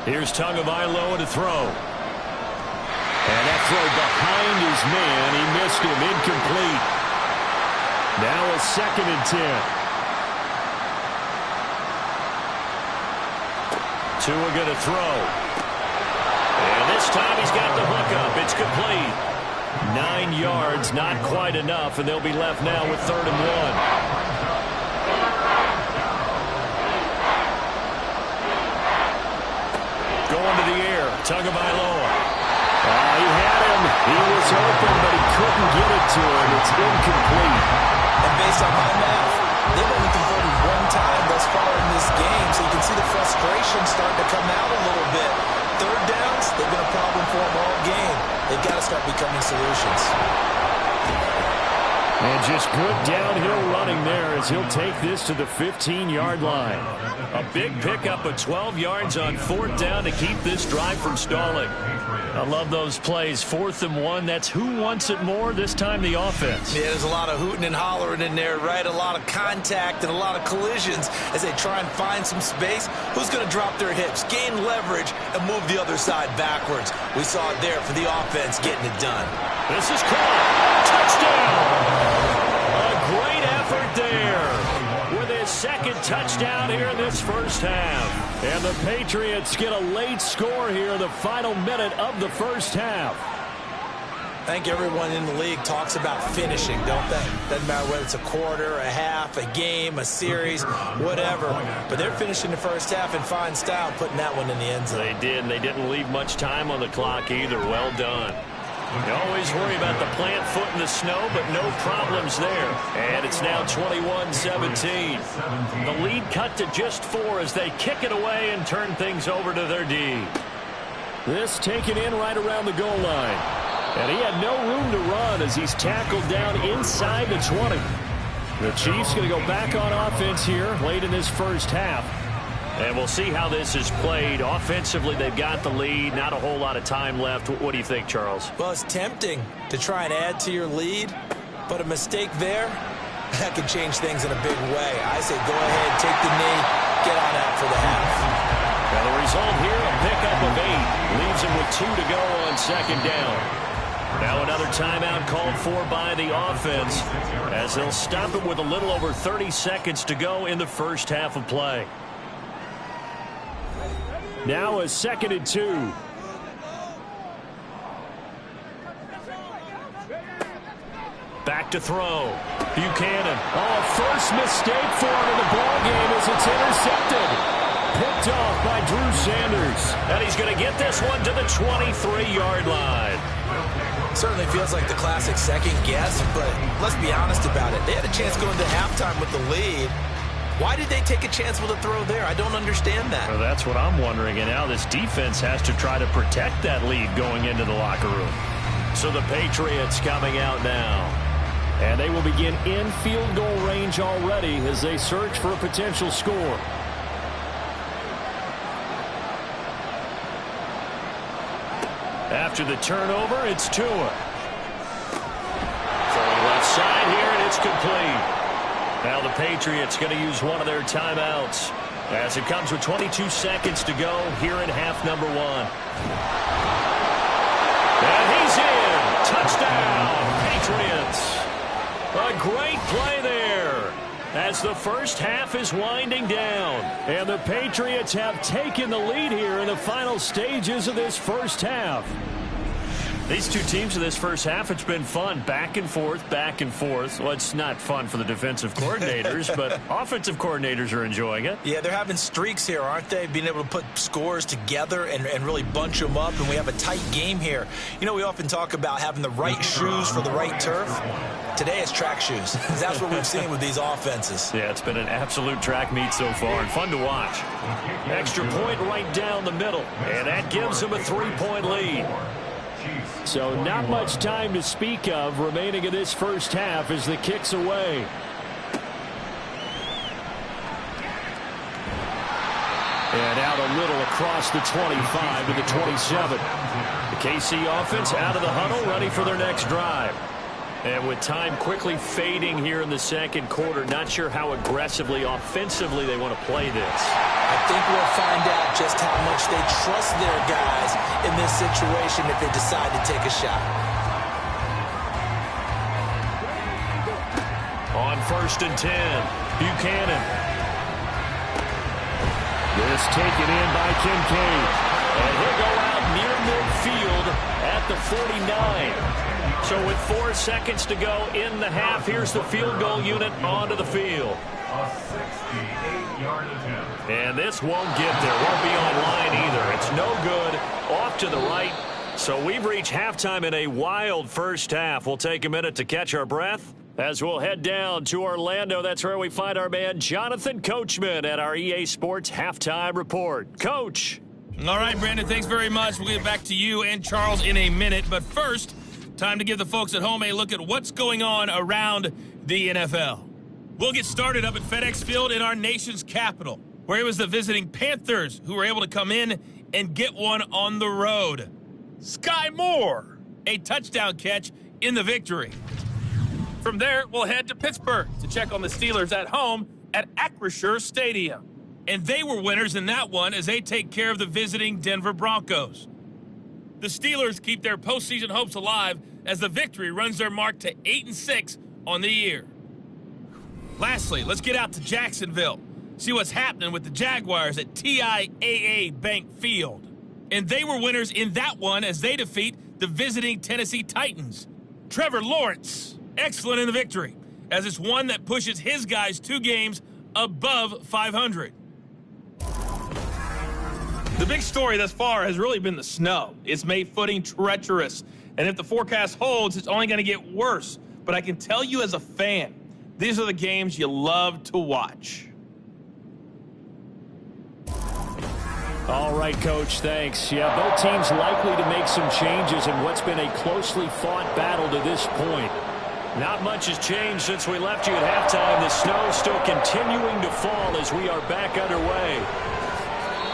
Here's Tagovailoa to throw. And that throw behind his man. He missed him. Incomplete. Now a 2nd and 10. Tua going to throw. And this time he's got the hook up. It's complete. 9 yards, not quite enough, and they'll be left now with 3rd and 1. Going to the air, Tagovailoa. He had him. He was open, but he couldn't get it to him. It's incomplete.
And based on my math, they've only converted 1 time thus far in this game, so you can see the frustration starting to come out a little bit. 3rd downs, they've been a problem for them all game. They've got to start becoming solutions.
And just good downhill running there as he'll take this to the 15-yard line.
A big pickup of 12 yards on 4th down to keep this drive from stalling. I love those plays. 4th and 1. That's who wants it more. This time the offense.
Yeah, there's a lot of hooting and hollering in there, right? A lot of contact and a lot of collisions as they try and find some space. Who's going to drop their hips, gain leverage, and move the other side backwards? We saw it there for the offense getting it done.
This is caught. Touchdown! A great effort there with his 2nd touchdown here in this first half. And the Patriots get a late score here in the final minute of the first half.
I think everyone in the league talks about finishing, don't they? Doesn't matter whether it's a quarter, a half, a game, a series, whatever. But they're finishing the first half in fine style, putting that one in the end zone.
They did, and they didn't leave much time on the clock either. Well done. You always worry about the plant foot in the snow, but no problems there. And it's now 21-17. The lead cut to just 4 as they kick it away and turn things over to their D.
This taken in right around the goal line. And he had no room to run as he's tackled down inside the 20. The Chiefs going to go back on offense here late in this first half.
And we'll see how this is played. Offensively, they've got the lead. Not a whole lot of time left. What do you think, Charles?
Well, it's tempting to try and add to your lead, but a mistake there, that can change things in a big way. I say go ahead, take the knee, get on out for the half.
Now the result here, a pickup of 8. Leaves him with 2 to go on 2nd down. Now another timeout called for by the offense as they'll stop it with a little over 30 seconds to go in the first half of play.
Now a 2nd and 2.
Back to throw. Buchanan.
Oh, first mistake for him in the ball game as it's intercepted. Picked off by Drew Sanders.
And he's going to get this one to the 23-yard line.
Certainly feels like the classic second guess, but let's be honest about it. They had a chance going to halftime with the lead. Why did they take a chance with a throw there? I don't understand that.
Well, that's what I'm wondering. And now this defense has to try to protect that lead going into the locker room. So the Patriots coming out now.
And they will begin in field goal range already as they search for a potential score.
After the turnover, it's Tua. Throwing left side here, and it's complete. Now the Patriots going to use one of their timeouts as it comes with 22 seconds to go here in half number 1. And he's in. Touchdown, Patriots. A great play there as the first half is winding down.
And the Patriots have taken the lead here in the final stages of this first half.
These two teams in this first half, it's been fun. Back and forth, back and forth. Well, it's not fun for the defensive coordinators, but offensive coordinators are enjoying it.
Yeah, they're having streaks here, aren't they? Being able to put scores together and really bunch them up, and we have a tight game here. You know, we often talk about having the right shoes for the right turf. Today it's track shoes. That's what we've seen with these offenses.
Yeah, it's been an absolute track meet so far and fun to watch. Extra point right down the middle, and that gives them a 3-point lead.
So not much time to speak of remaining in this first half as the kick's away. And out a little across the 25 to the 27. The KC offense out of the huddle, ready for their next drive. And with time quickly fading here in the second quarter, not sure how aggressively, offensively they want to play this.
I think we'll find out just how much they trust their guys in this situation if they decide to take a shot.
On 1st and 10, Buchanan.
This taken in by Kincaid.
And he'll go out near midfield at the 49. So with 4 seconds to go in the half, here's the field goal unit onto the field.
A 68-yard attempt.
And this won't get there. Won't be on line either. It's no good. Off to the right. So we've reached halftime in a wild first half. We'll take a minute to catch our breath as we'll head down to Orlando. That's where we find our man Jonathan Coachman at our EA Sports Halftime Report. Coach.
All right, Brandon, thanks very much. We'll get back to you and Charles in a minute. But first, time to give the folks at home a look at what's going on around the NFL. We'll get started up at FedEx Field in our nation's capital, where it was the visiting Panthers who were able to come in and get one on the road. Sky Moore, a touchdown catch in the victory. From there, we'll head to Pittsburgh to check on the Steelers at home at Acrisure Stadium. And they were winners in that one as they take care of the visiting Denver Broncos. The Steelers keep their postseason hopes alive as the victory runs their mark to 8-6 on the year. Lastly, let's get out to Jacksonville, see what's happening with the Jaguars at TIAA Bank Field. And they were winners in that one as they defeat the visiting Tennessee Titans. Trevor Lawrence, excellent in the victory, as it's one that pushes his guys 2 games above 500. The big story thus far has really been the snow. It's made footing treacherous, and if the forecast holds, it's only going to get worse. But I can tell you as a fan, these are the games you love to watch.
All right, Coach, thanks. Yeah, both teams likely to make some changes in what's been a closely fought battle to this point.
Not much has changed since we left you at halftime. The snow still continuing to fall as we are back underway.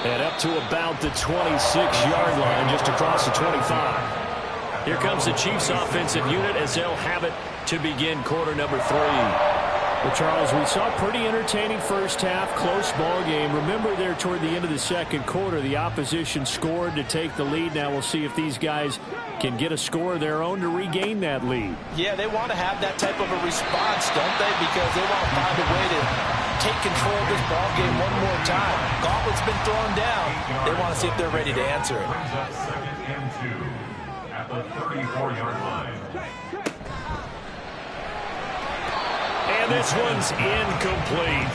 And up to about the 26-yard line, just across the 25.
Here comes the Chiefs offensive unit as they'll have it to begin quarter number 3.
Well, Charles, we saw a pretty entertaining first half, close ball game. Remember there toward the end of the second quarter, the opposition scored to take the lead. Now we'll see if these guys can get a score of their own to regain that lead.
Yeah, they want to have that type of a response, don't they? Because they want to find a way to take control of this ball game one more time. Gauntlet's been thrown down. They want to see if they're ready to answer it.
Second and 2 at the 34-yard line.
And this one's incomplete.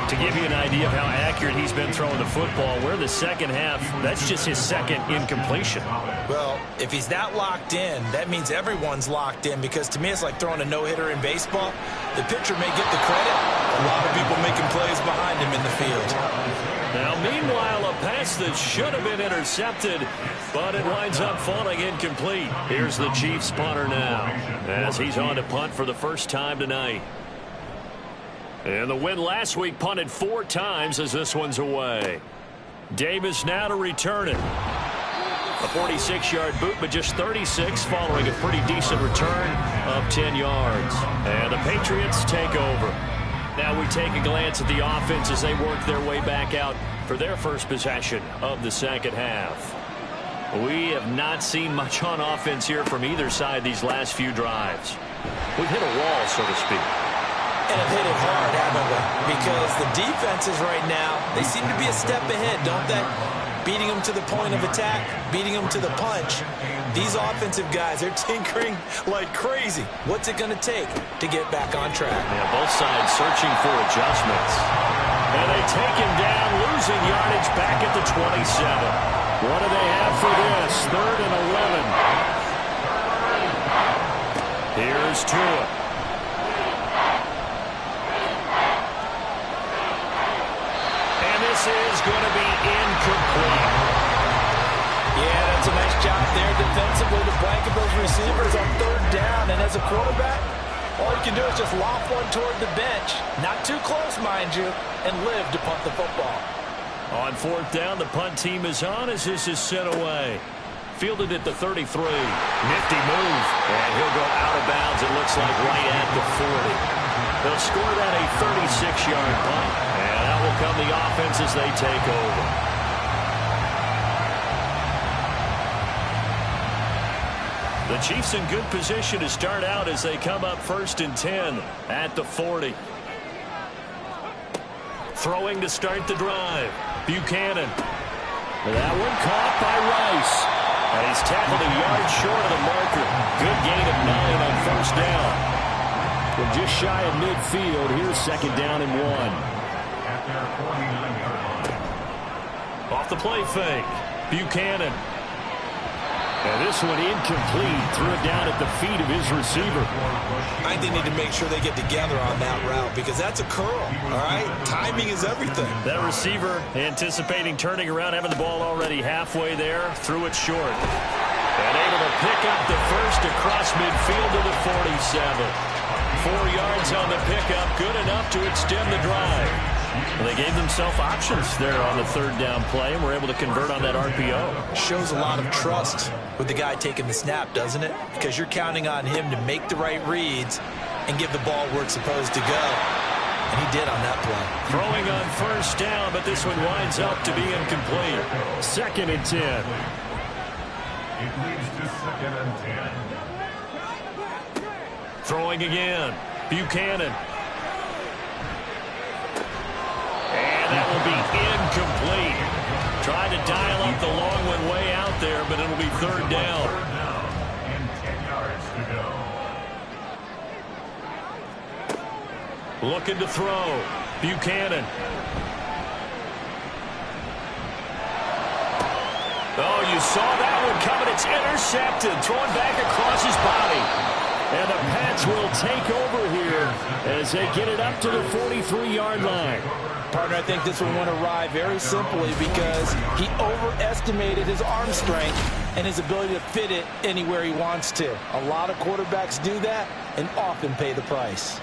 To give you an idea of how accurate he's been throwing the football, we're the second half. That's just his second incompletion.
Well, if he's that locked in, that means everyone's locked in, because to me it's like throwing a no-hitter in baseball. The pitcher may get the credit. A lot of people making plays behind him in the field.
Now, meanwhile, a pass that should have been intercepted, but it winds up falling incomplete. Here's the Chiefs punter now, as he's on to punt for the first time tonight. And the win last week punted 4 times as this one's away. Davis now to return it. A 46-yard boot, but just 36 following a pretty decent return of 10 yards. And the Patriots take over. Now we take a glance at the offense as they work their way back out for their first possession of the second half. We have not seen much on offense here from either side these last few drives. We've hit a wall, so to speak.
And have hit it hard, haven't we? Because the defenses right now, they seem to be a step ahead, don't they? beating them to the point of attack, beating them to the punch. These offensive guys, they're tinkering like crazy. What's it going to take to get back on track?
Yeah, both sides searching for adjustments. And they take him down, losing yardage back at the 27.
What do they have for this? 3rd and 11.
Here's Tua. And this is going to be incomplete.
Yeah, that's a nice job there defensively to blanket those receivers on 3rd down. And as a quarterback, all you can do is just loft one toward the bench. Not too close, mind you, and live to punt the football.
On 4th down, the punt team is on as this is sent away. Fielded at the 33. Nifty move. And he'll go out of bounds, it looks like, right at the 40. They'll score that a 36-yard punt. And out will come the offense as they take over. The Chiefs in good position to start out as they come up 1st and 10 at the 40. Throwing to start the drive. Buchanan. That one caught by Rice. And he's tackled a yard short of the marker. Good gain of 9 on 1st down.
Well, just shy of midfield. Here's 2nd down and 1.
Off the play fake. Buchanan.
And this one incomplete. Threw it down at the feet of his receiver.
I think they need to make sure they get together on that route because that's a curl, all right? Timing is everything.
That receiver anticipating turning around, having the ball already halfway there, threw it short. And able to pick up the first across midfield to the 47. 4 yards on the pickup, good enough to extend the drive. Well, they gave themselves options there on the 3rd down play and were able to convert on that RPO.
Shows a lot of trust with the guy taking the snap, doesn't it? Because you're counting on him to make the right reads and give the ball where it's supposed to go. And he did on that play.
Throwing on 1st down, but this one winds up to be incomplete.
2nd and 10.
It leads to 2nd and 10.
Throwing again. Buchanan. And that will be incomplete. Tried to dial up the long one way out there, but it'll be 3rd down.
And 10 yards to go.
Looking to throw. Buchanan. Oh, you saw that one coming. It's intercepted. Thrown back across his body.
And the Pats will take over here as they get it up to the 43-yard line.
Partner, I think this one went awry very simply because he overestimated his arm strength and his ability to fit it anywhere he wants to. A lot of quarterbacks do that and often pay the price.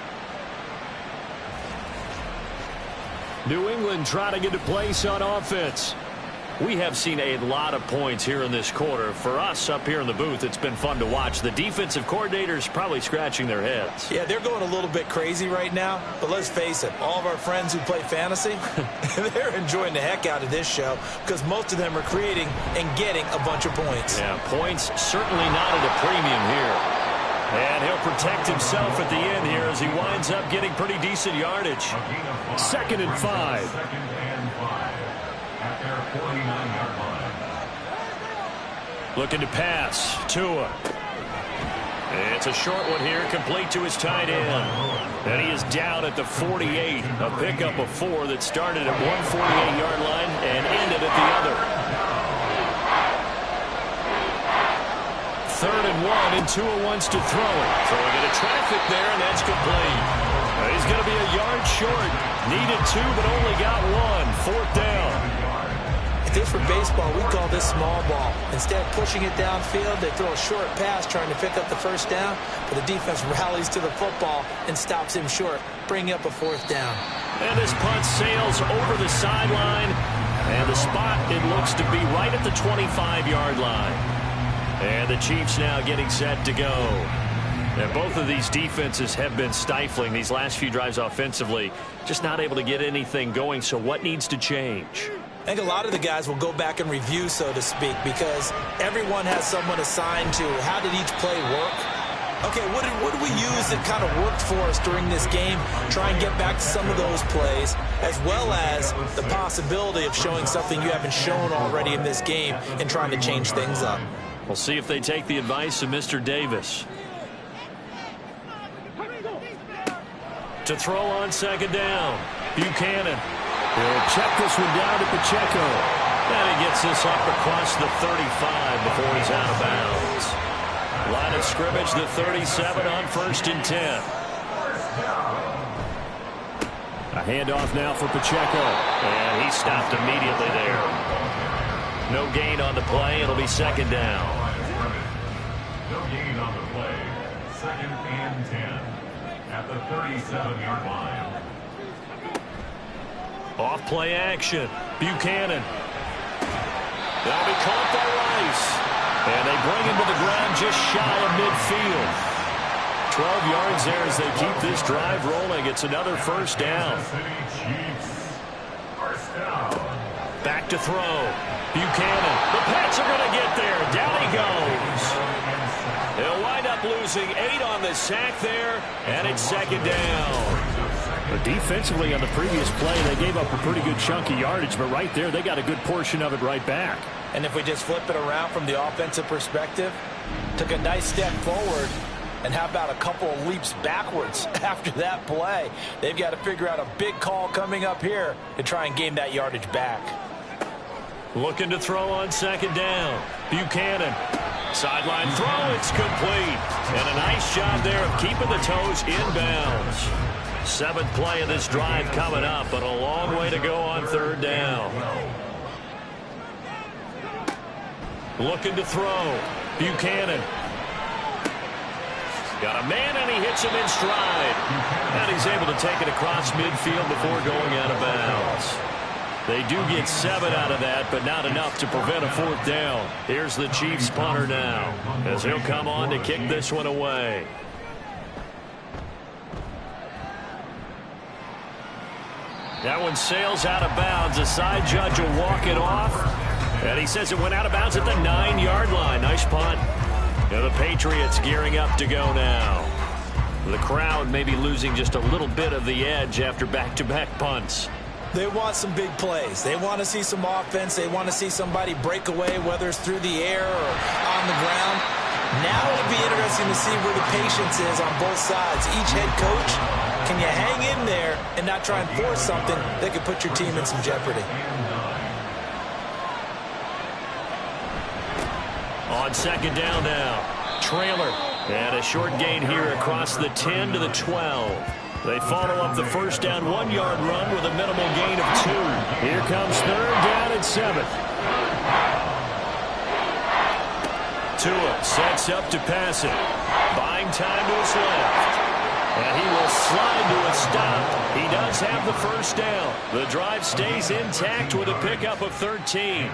New England trying to get a place on offense.
We have seen a lot of points here in this quarter. For us up here in the booth, it's been fun to watch. The defensive coordinators probably scratching their heads.
Yeah, they're going a little bit crazy right now. But let's face it, all of our friends who play fantasy, they're enjoying the heck out of this show because most of them are creating and getting a bunch of points.
Yeah, points certainly not at a premium here. And he'll protect himself at the end here as he winds up getting pretty decent yardage.
2nd and 5.
2nd and 5. At their 49-yard line.
Looking to pass. Tua. It's a short one here, complete to his tight end. And he is down at the 48. A pickup of 4 that started at one 48-yard line and ended at the other. 3rd and 1, and Tua wants to throw it. Throwing into traffic there, and that's complete. He's going to be a yard short. Needed 2, but only got 1. 4th down.
If this were baseball, we'd call this small ball. Instead of pushing it downfield, they throw a short pass trying to pick up the 1st down, but the defense rallies to the football and stops him short, bringing up a 4th down.
And this punt sails over the sideline, and the spot, it looks to be right at the 25-yard line. And the Chiefs now getting set to go. And both of these defenses have been stifling these last few drives offensively. Just not able to get anything going. So what needs to change?
I think a lot of the guys will go back and review, so to speak, because everyone has someone assigned to how did each play work. Okay, what did we use that kind of worked for us during this game? Try and get back to some of those plays, as well as the possibility of showing something you haven't shown already in this game and trying to change things up.
We'll see if they take the advice of Mr. Davis. To throw on second down, Buchanan.
He'll check this one down to Pacheco.
And he gets this up across the 35 before he's out of bounds. Line of scrimmage, the 37 on 1st and 10.
A handoff now for Pacheco.
And he stopped immediately there. No gain on the play. It'll be second down.
No gain on the play. 2nd and 10 at the 37-yard line.
Off play action. Buchanan. That'll be caught by Rice. And they bring him to the ground just shy of midfield. 12 yards there as they keep this drive rolling. It's another first down. Back to throw. Buchanan. The Pats are going to get there. Down he goes. They'll wind up losing 8 on the sack there, and it's second down.
But defensively on the previous play, they gave up a pretty good chunk of yardage, but right there, they got a good portion of it right back.
And if we just flip it around from the offensive perspective, took a nice step forward, and how about a couple of leaps backwards after that play? They've got to figure out a big call coming up here to try and gain that yardage back.
Looking to throw on second down. Buchanan. Sideline throw, it's complete. And a nice job there of keeping the toes inbounds. 7th play of this drive coming up, but a long way to go on 3rd down. Looking to throw. Buchanan. Got a man, and he hits him in stride. And he's able to take it across midfield before going out of bounds. They do get 7 out of that, but not enough to prevent a 4th down. Here's the Chiefs punter now, as he'll come on to kick this one away. That one sails out of bounds. The side judge will walk it off. And he says it went out of bounds at the 9-yard line. Nice punt. And the Patriots gearing up to go now. The crowd may be losing just a little bit of the edge after back-to-back punts.
They want some big plays. They want to see some offense. They want to see somebody break away, whether it's through the air or on the ground. Now it'll be interesting to see where the patience is on both sides. Each head coach, can you hang in there and not try and force something that could put your team in some jeopardy?
On second down now, trailer. And a short gain here across the 10 to the 12. They follow up the first down 1-yard run with a minimal gain of 2.
Here comes 3rd down and 7.
Tua sets up to pass it. Buying time to his left. And he will slide to a stop. He does have the first down. The drive stays intact with a pickup of 13.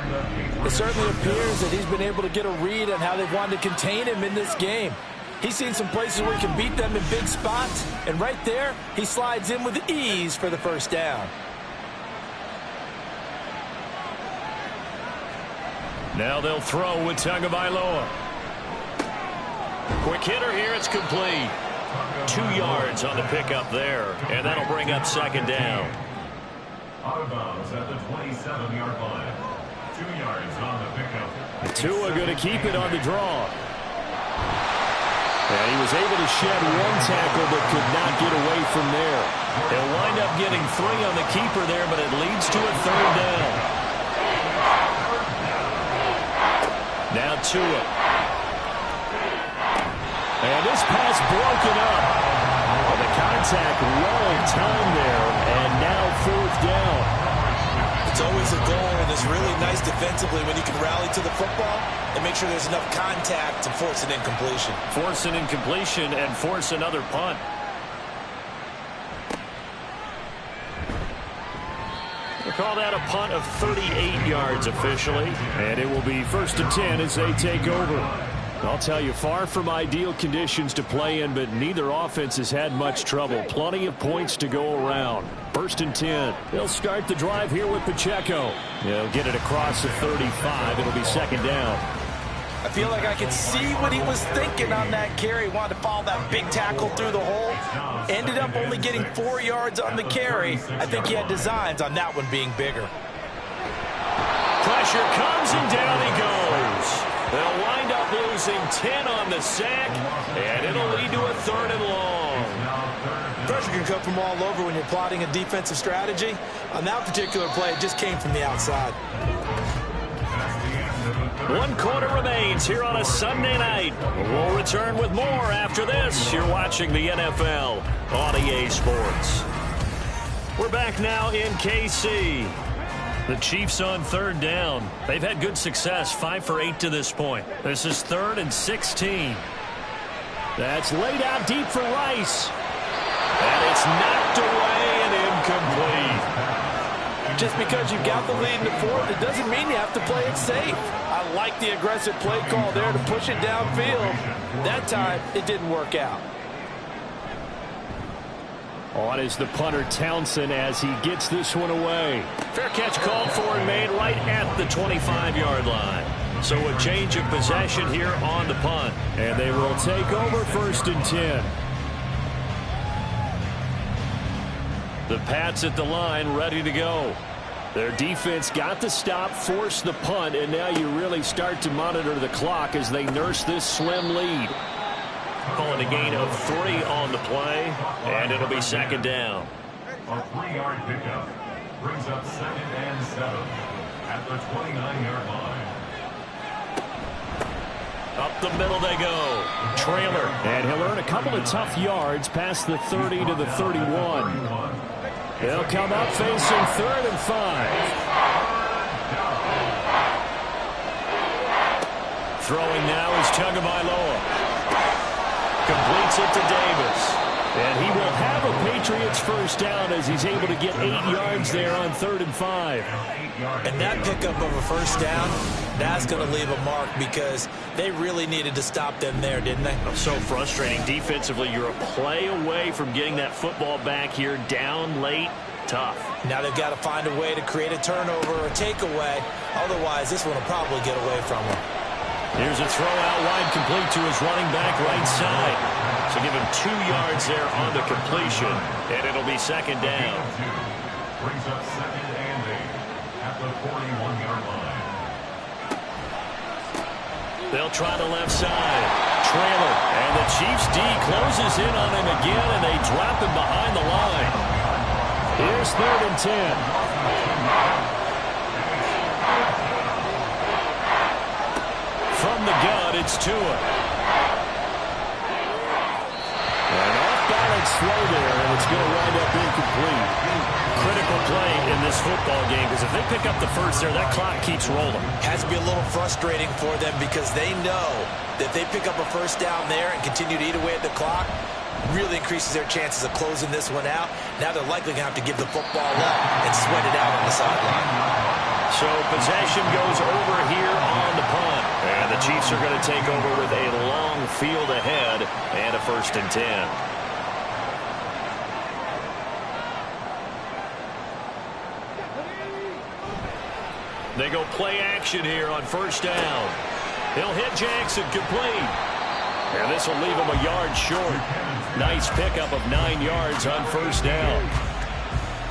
It certainly appears that he's been able to get a read on how they've wanted to contain him in this game. He's seen some places where he can beat them in big spots, and right there, he slides in with ease for the first down.
Now they'll throw with Tagovailoa. Quick hitter here, it's complete. 2 yards on the pickup there, and that'll bring up second down.
Out of bounds at the 27-yard line. 2 yards on the pickup.
Tua going to keep it on the draw. And he was able to shed 1 tackle but could not get away from there.
They'll wind up getting 3 on the keeper there, but it leads to a 3rd down. Now Tua.
And this pass broken up. And the contact well timed there, and now 4th down.
It's always a goal, and it's really nice defensively when you can rally to the football and make sure there's enough contact to force an incompletion.
Force an incompletion and force another punt. We'll call that a punt of 38 yards officially.
And it will be 1st and 10 as they take over. I'll tell you, far from ideal conditions to play in, but neither offense has had much trouble. Plenty of points to go around. 1st and 10. They'll start the drive here with Pacheco. They'll get it across the 35. It'll be second down.
I feel like I could see what he was thinking on that carry. He wanted to follow that big tackle through the hole. Ended up only getting 4 yards on the carry. I think he had designs on that one being bigger.
Pressure comes and down he goes. They'll wind up losing 10 on the sack, and it'll lead to a 3rd and long.
Pressure can come from all over when you're plotting a defensive strategy. On that particular play, it just came from the outside.
1 quarter remains here on a Sunday night. We'll return with more after this. You're watching the NFL on EA Sports. We're back now in KC. The Chiefs on 3rd down. They've had good success, 5 for 8 to this point. This is 3rd and 16.
That's laid out deep for Rice.
And it's knocked away and incomplete.
Just because you've got the lead in the 4th, it doesn't mean you have to play it safe. I like the aggressive play call there to push it downfield. That time, it didn't work out.
On is the punter Townsend as he gets this one away.
Fair catch called for and made right at the 25-yard line. So a change of possession here on the punt.
And they will take over 1st and 10.
The Pats at the line, ready to go.
Their defense got the stop, forced the punt, and now you really start to monitor the clock as they nurse this slim lead.
Calling a gain of 3 on the play, and it'll be 2nd down.
A 3-yard pickup brings up 2nd and 7 at the 29-yard line.
Up the middle they go. Trailer.
And he'll earn a couple of tough yards past the 30 to the 31. They'll come up facing 3rd and 5.
Throwing now is Tagovailoa. Completes it to Davis.
And he will have a Patriots 1st down as he's able to get 8 yards there on 3rd and 5.
And that pickup of a 1st down, that's going to leave a mark because they really needed to stop them there, didn't they?
So frustrating. Defensively, you're a play away from getting that football back here down late. Tough.
Now they've got to find a way to create a turnover or a takeaway. Otherwise, this one will probably get away from them.
Here's a throw out wide complete to his running back right side. So give him 2 yards there on the completion, and it'll be 2nd down.
Brings up 2nd and 8 at the 41-yard line.
They'll try the left side. Trailer. And the Chiefs D closes in on him again, and they drop him behind the line.
Here's 3rd and 10.
From the gun, it's Tua.
An off-balance throw there, and it's going to wind up incomplete.
Critical play in this football game, because if they pick up the 1st there, that clock keeps rolling.
Has to be a little frustrating for them because they know that if they pick up a 1st down there and continue to eat away at the clock, really increases their chances of closing this one out. Now they're likely going to have to give the football up and sweat it out on the sideline.
So possession goes over here on the punt. And the Chiefs are going to take over with a long field ahead and a 1st and 10. They go play action here on 1st down. He'll hit Jackson complete. And this will leave him a yard short. Nice pickup of 9 yards on 1st down.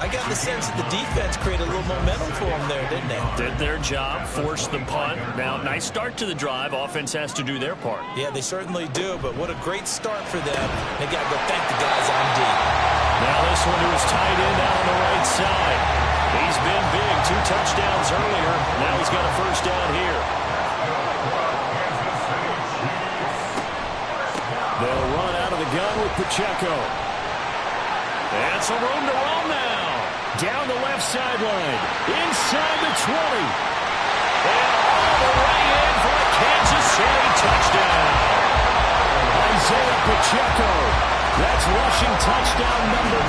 I got the sense that the defense created a little momentum for them there, didn't they?
Did their job, forced the punt. Now, nice start to the drive. Offense has to do their part.
Yeah, they certainly do, but what a great start for them. They got to go thank the guys on D.
Now this one to his tight end out on the right side. He's been big. 2 touchdowns earlier. Now he's got a 1st down here.
They'll run out of the gun with Pacheco.
And some room to roam now.
Down the left sideline. Inside the 20.
And all the way in for a Kansas City touchdown.
Isaiah Pacheco. That's rushing touchdown number 20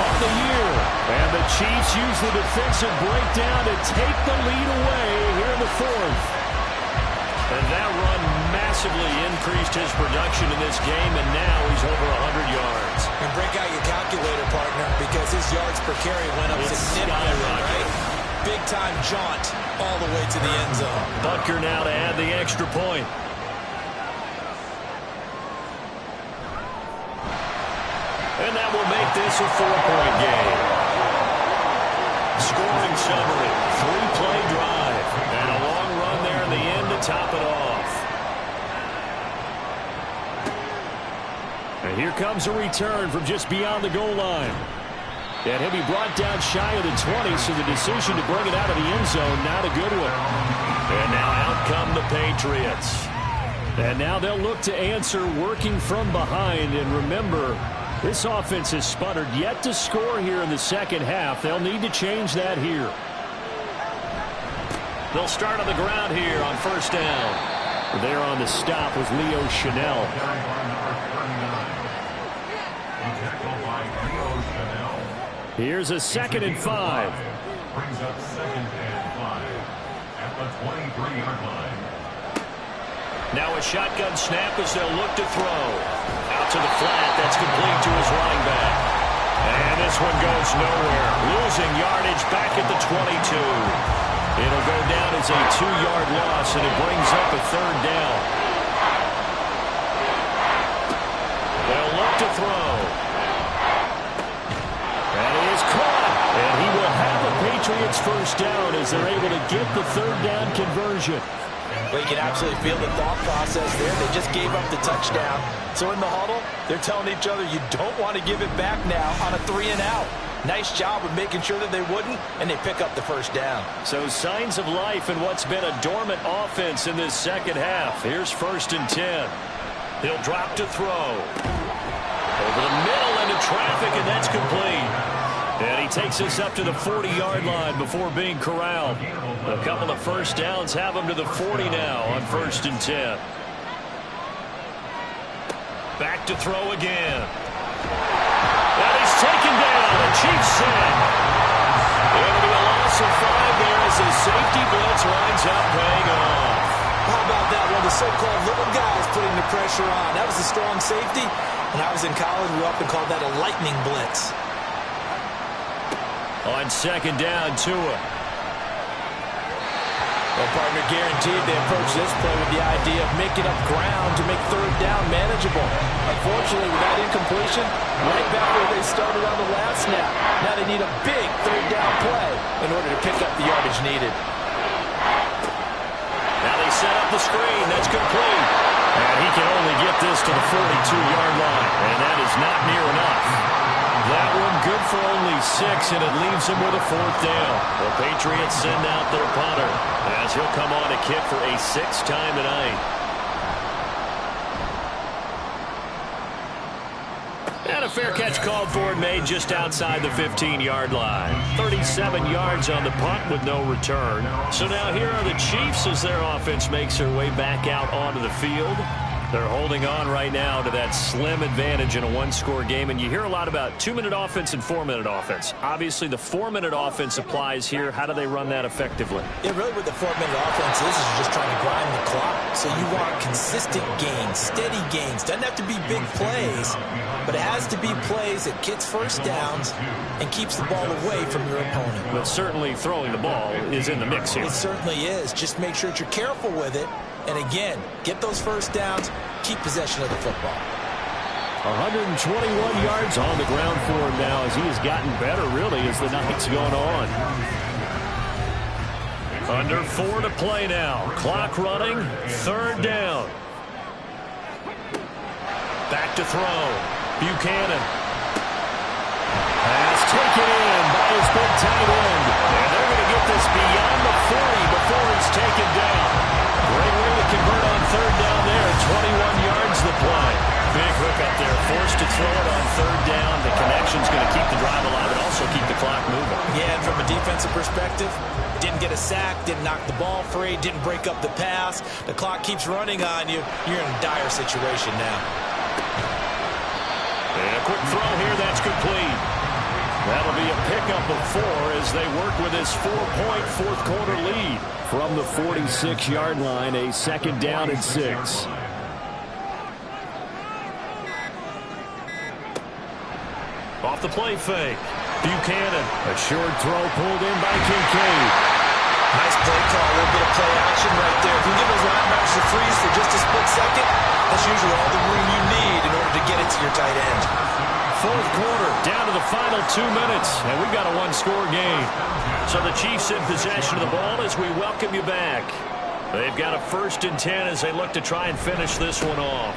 of the year. And the Chiefs use the defensive breakdown to take the lead away here in the 4th.
And that run massively increased his production in this game, and now he's over 100 yards.
And break out your calculator, partner, because his yards per carry went up significantly, right? Big-time jaunt. all the way to the end zone.
Butker now to add the extra point. And that will make this a 4-point game. Scoring summary, 3-play drive, and a long run there in the end to top it off. And here comes a return from just beyond the goal line. And he'll be brought down shy of the 20, so the decision to bring it out of the end zone, not a good one. And now out come the Patriots. And now they'll look to answer working from behind. And remember, this offense has sputtered yet to score here in the second half. They'll need to change that here. They'll start on the ground here on first down. There on the stop was Leo Chanel. Here's a 2nd and 5.
Brings up 2nd and 5 at the 23-yard line.
Now a shotgun snap as they'll look to throw. Out to the flat. That's complete to his running back. And this one goes nowhere. Losing yardage back at the 22. It'll go down as a 2-yard loss, and it brings up a 3rd down. They'll look to throw. And he is caught. And he will have a Patriots first down as they're able to get the 3rd down conversion.
Well, you can absolutely feel the thought process there. They just gave up the touchdown. So in the huddle, they're telling each other, you don't want to give it back now on a 3-and-out. Nice job of making sure that they wouldn't, and they pick up the first down.
So signs of life in what's been a dormant offense in this second half. Here's 1st and 10. He'll drop to throw. Over the middle into traffic, and that's complete. And he takes us up to the 40-yard line before being corralled. A couple of first downs have him to the 40 now on 1st and 10. Back to throw again. And he's taken down. A Chiefs sack. It'll be a loss of 5 there as the safety blitz winds up paying off.
How about that? One of the so-called little guys putting the pressure on. That was a strong safety. When I was in college, we often called that a lightning blitz.
On 2nd down, Tua.
Well, partner, guaranteed they approach this play with the idea of making up ground to make 3rd down manageable. Unfortunately, with that incompletion, right back where they started on the last snap. Now they need a big 3rd down play in order to pick up the yardage needed.
Now they set up the screen. That's complete. And he can only get this to the 42-yard line. And that is not near enough. That one good for only 6, and it leaves him with a 4th down. The Patriots send out their punter as he'll come on to kick for a 6th time tonight. And a fair catch called for and made just outside the 15-yard line. 37 yards on the punt with no return. So now here are the Chiefs as their offense makes their way back out onto the field. They're holding on right now to that slim advantage in a 1-score game. And you hear a lot about 2-minute offense and 4-minute offense. Obviously, the 4-minute offense applies here. How do they run that effectively?
Yeah, really what the 4-minute offense is just trying to grind the clock. So you want consistent gains, steady gains. Doesn't have to be big plays, but it has to be plays that gets first downs and keeps the ball away from your opponent.
But certainly throwing the ball is in the mix here.
It certainly is. Just make sure that you're careful with it. And again, get those first downs, keep possession of the football.
121 yards on the ground for him now as he has gotten better, really, as the night's gone on. Under 4 to play now. Clock running, 3rd down. Back to throw. Buchanan. Pass taken in by his big tight end. And they're going to get this beyond the 40 before it's taken down. Great way to convert on 3rd down there. 21 yards the play. Big hook up there. Forced to throw it on 3rd down. The connection's going to keep the drive alive and also keep the clock moving.
Yeah, and from a defensive perspective, didn't get a sack, didn't knock the ball free, didn't break up the pass. The clock keeps running on you. You're in a dire situation now.
And a quick throw here. That's complete. That'll be a pickup of 4 as they work with this 4-point 4th-quarter lead. From the 46-yard line, a 2nd down and 6. Off the play fake. Buchanan. A short throw pulled in by Kincaid.
Nice play call, a little bit of play action right there. If you give those linebackers a freeze for just a split second, that's usually all the room you need in order to get it to your tight end.
Fourth quarter, down to the final 2 minutes, and we've got a one-score game. So the Chiefs in possession of the ball as we welcome you back. They've got a 1st and 10 as they look to try and finish this one off.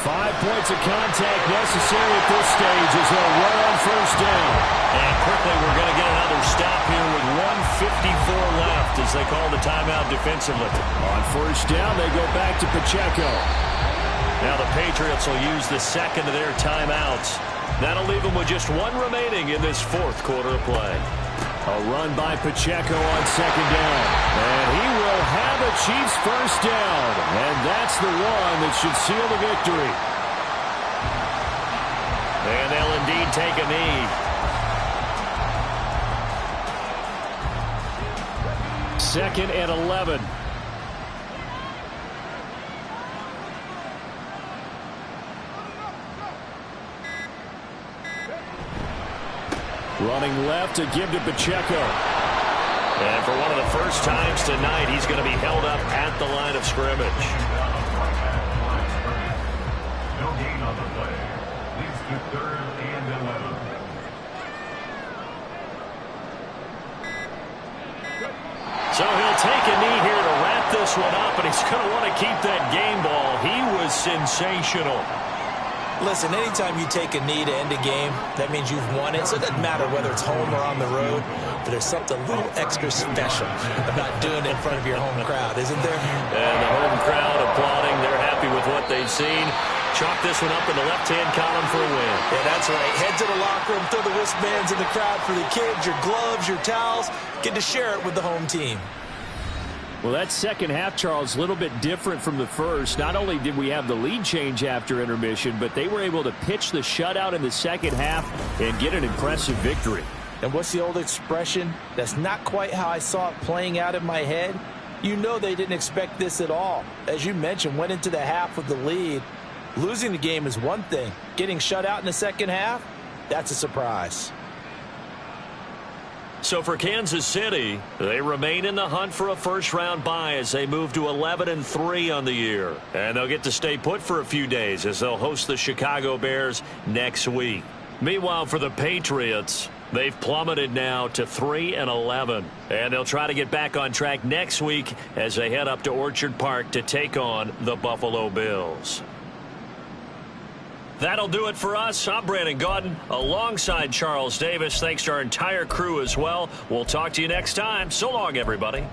5 points of contact necessary at this stage as they'll run on 1st down.
And quickly we're going to get another stop here with 1:54 left as they call the timeout defensively.
On 1st down, they go back to Pacheco.
Now the Patriots will use the second of their timeouts. That'll leave them with just one remaining in this 4th quarter of play.
A run by Pacheco on 2nd down. And he will have a Chiefs 1st down. And that's the one that should seal the victory.
And they'll indeed take a knee.
2nd and 11. Running left to give to Pacheco.
And for one of the first times tonight, he's going to be held up at the line of scrimmage.
No gain on the play. Leads to 3rd and 11.
So he'll take a knee here to wrap this one up, and he's going to want to keep that game ball. He was sensational.
Listen, anytime you take a knee to end a game, that means you've won it. So it doesn't matter whether it's home or on the road, but there's something a little extra special about doing it in front of your home crowd, isn't there?
And the home crowd applauding. They're happy with what they've seen. Chalk this one up in the left-hand column for a win.
Yeah, that's right. Head to the locker room, throw the wristbands in the crowd for the kids, your gloves, your towels. Get to share it with the home team.
Well, that 2nd half, Charles, a little bit different from the first. Not only did we have the lead change after intermission, but they were able to pitch the shutout in the 2nd half and get an impressive victory.
And what's the old expression? That's not quite how I saw it playing out in my head. You know they didn't expect this at all. As you mentioned, went into the half with the lead. Losing the game is one thing. Getting shut out in the 2nd half, that's a surprise.
So for Kansas City, they remain in the hunt for a first-round bye as they move to 11-3 on the year. And they'll get to stay put for a few days as they'll host the Chicago Bears next week. Meanwhile, for the Patriots, they've plummeted now to 3-11. And they'll try to get back on track next week as they head up to Orchard Park to take on the Buffalo Bills. That'll do it for us. I'm Brandon Gaudin alongside Charles Davis. Thanks to our entire crew as well. We'll talk to you next time. So long, everybody.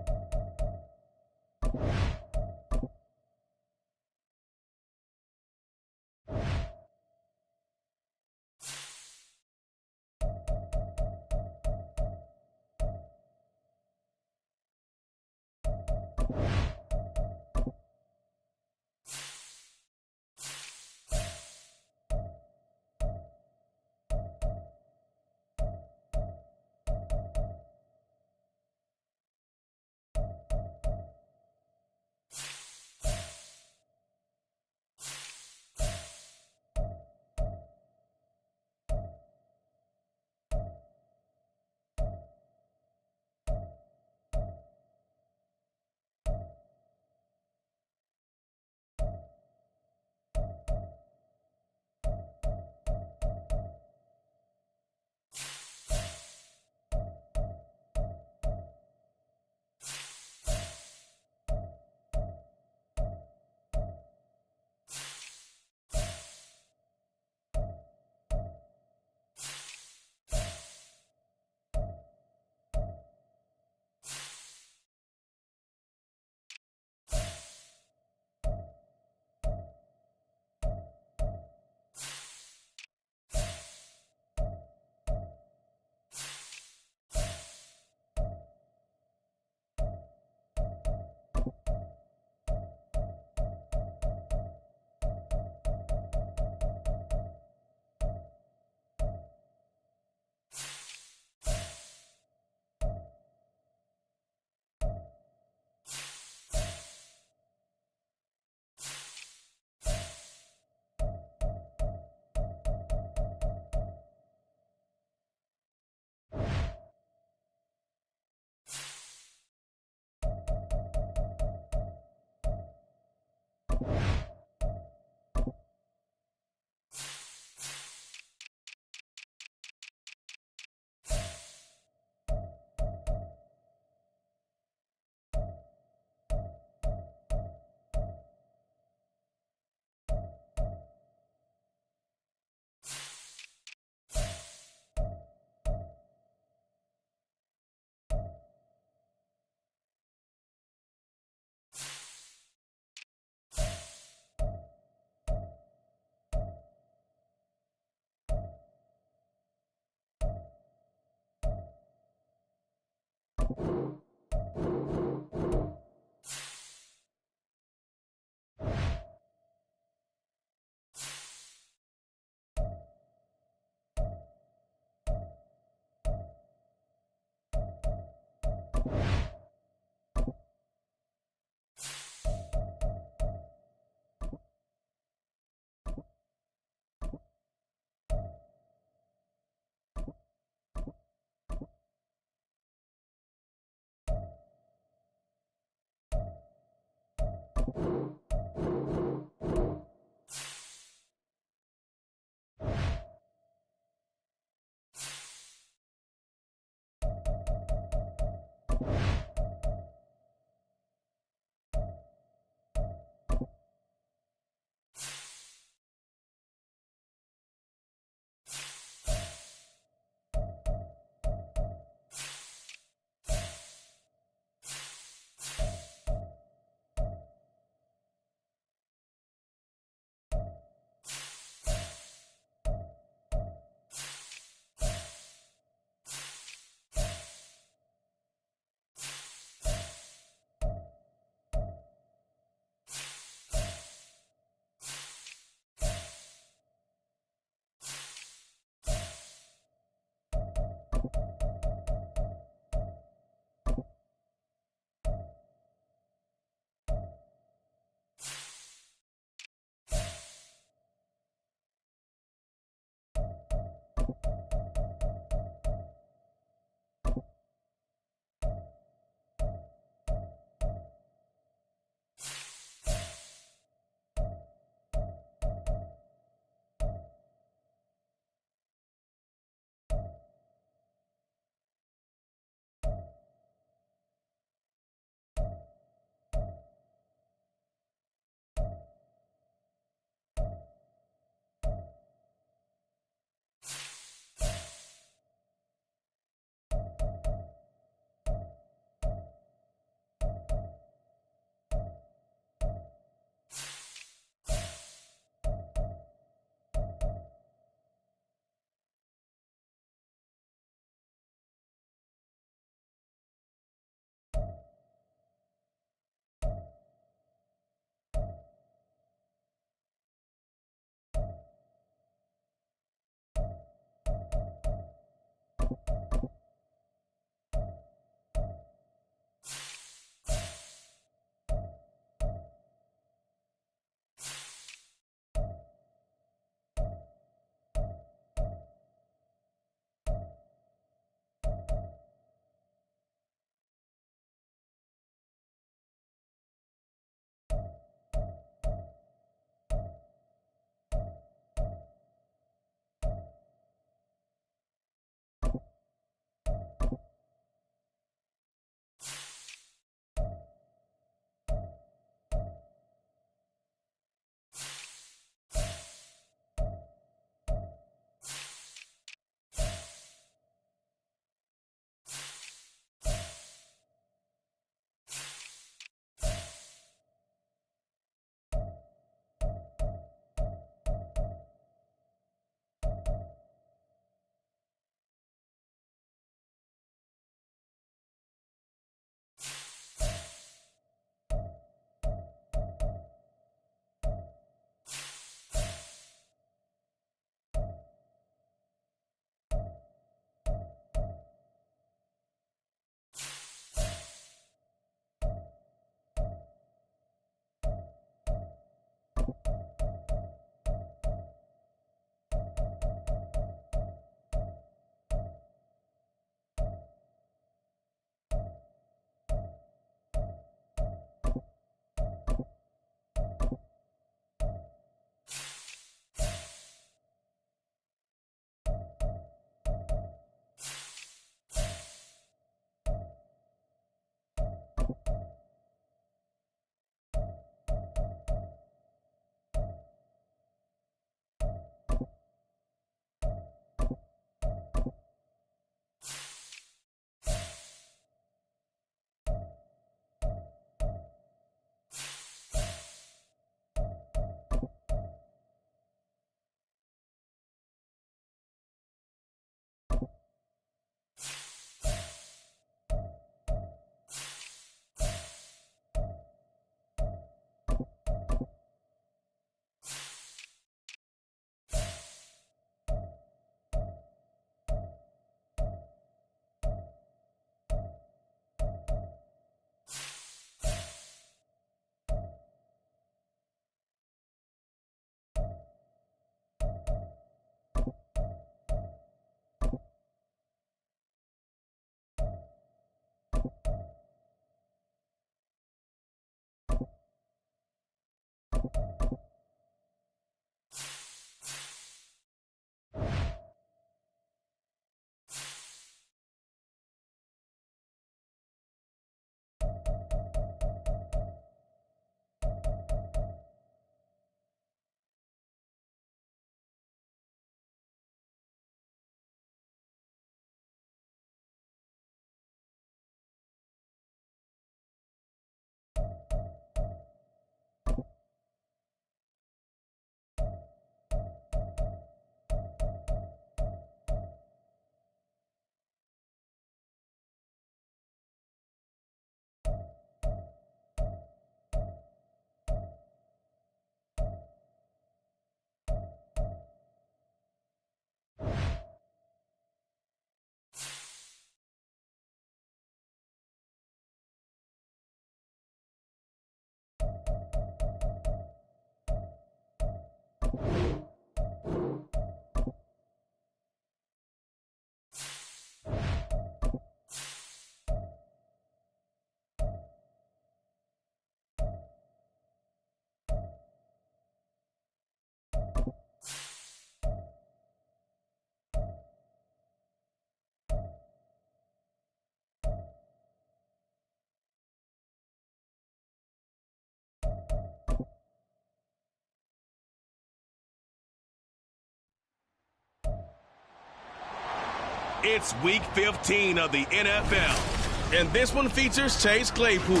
It's Week 15 of the NFL, and this one features Chase Claypool.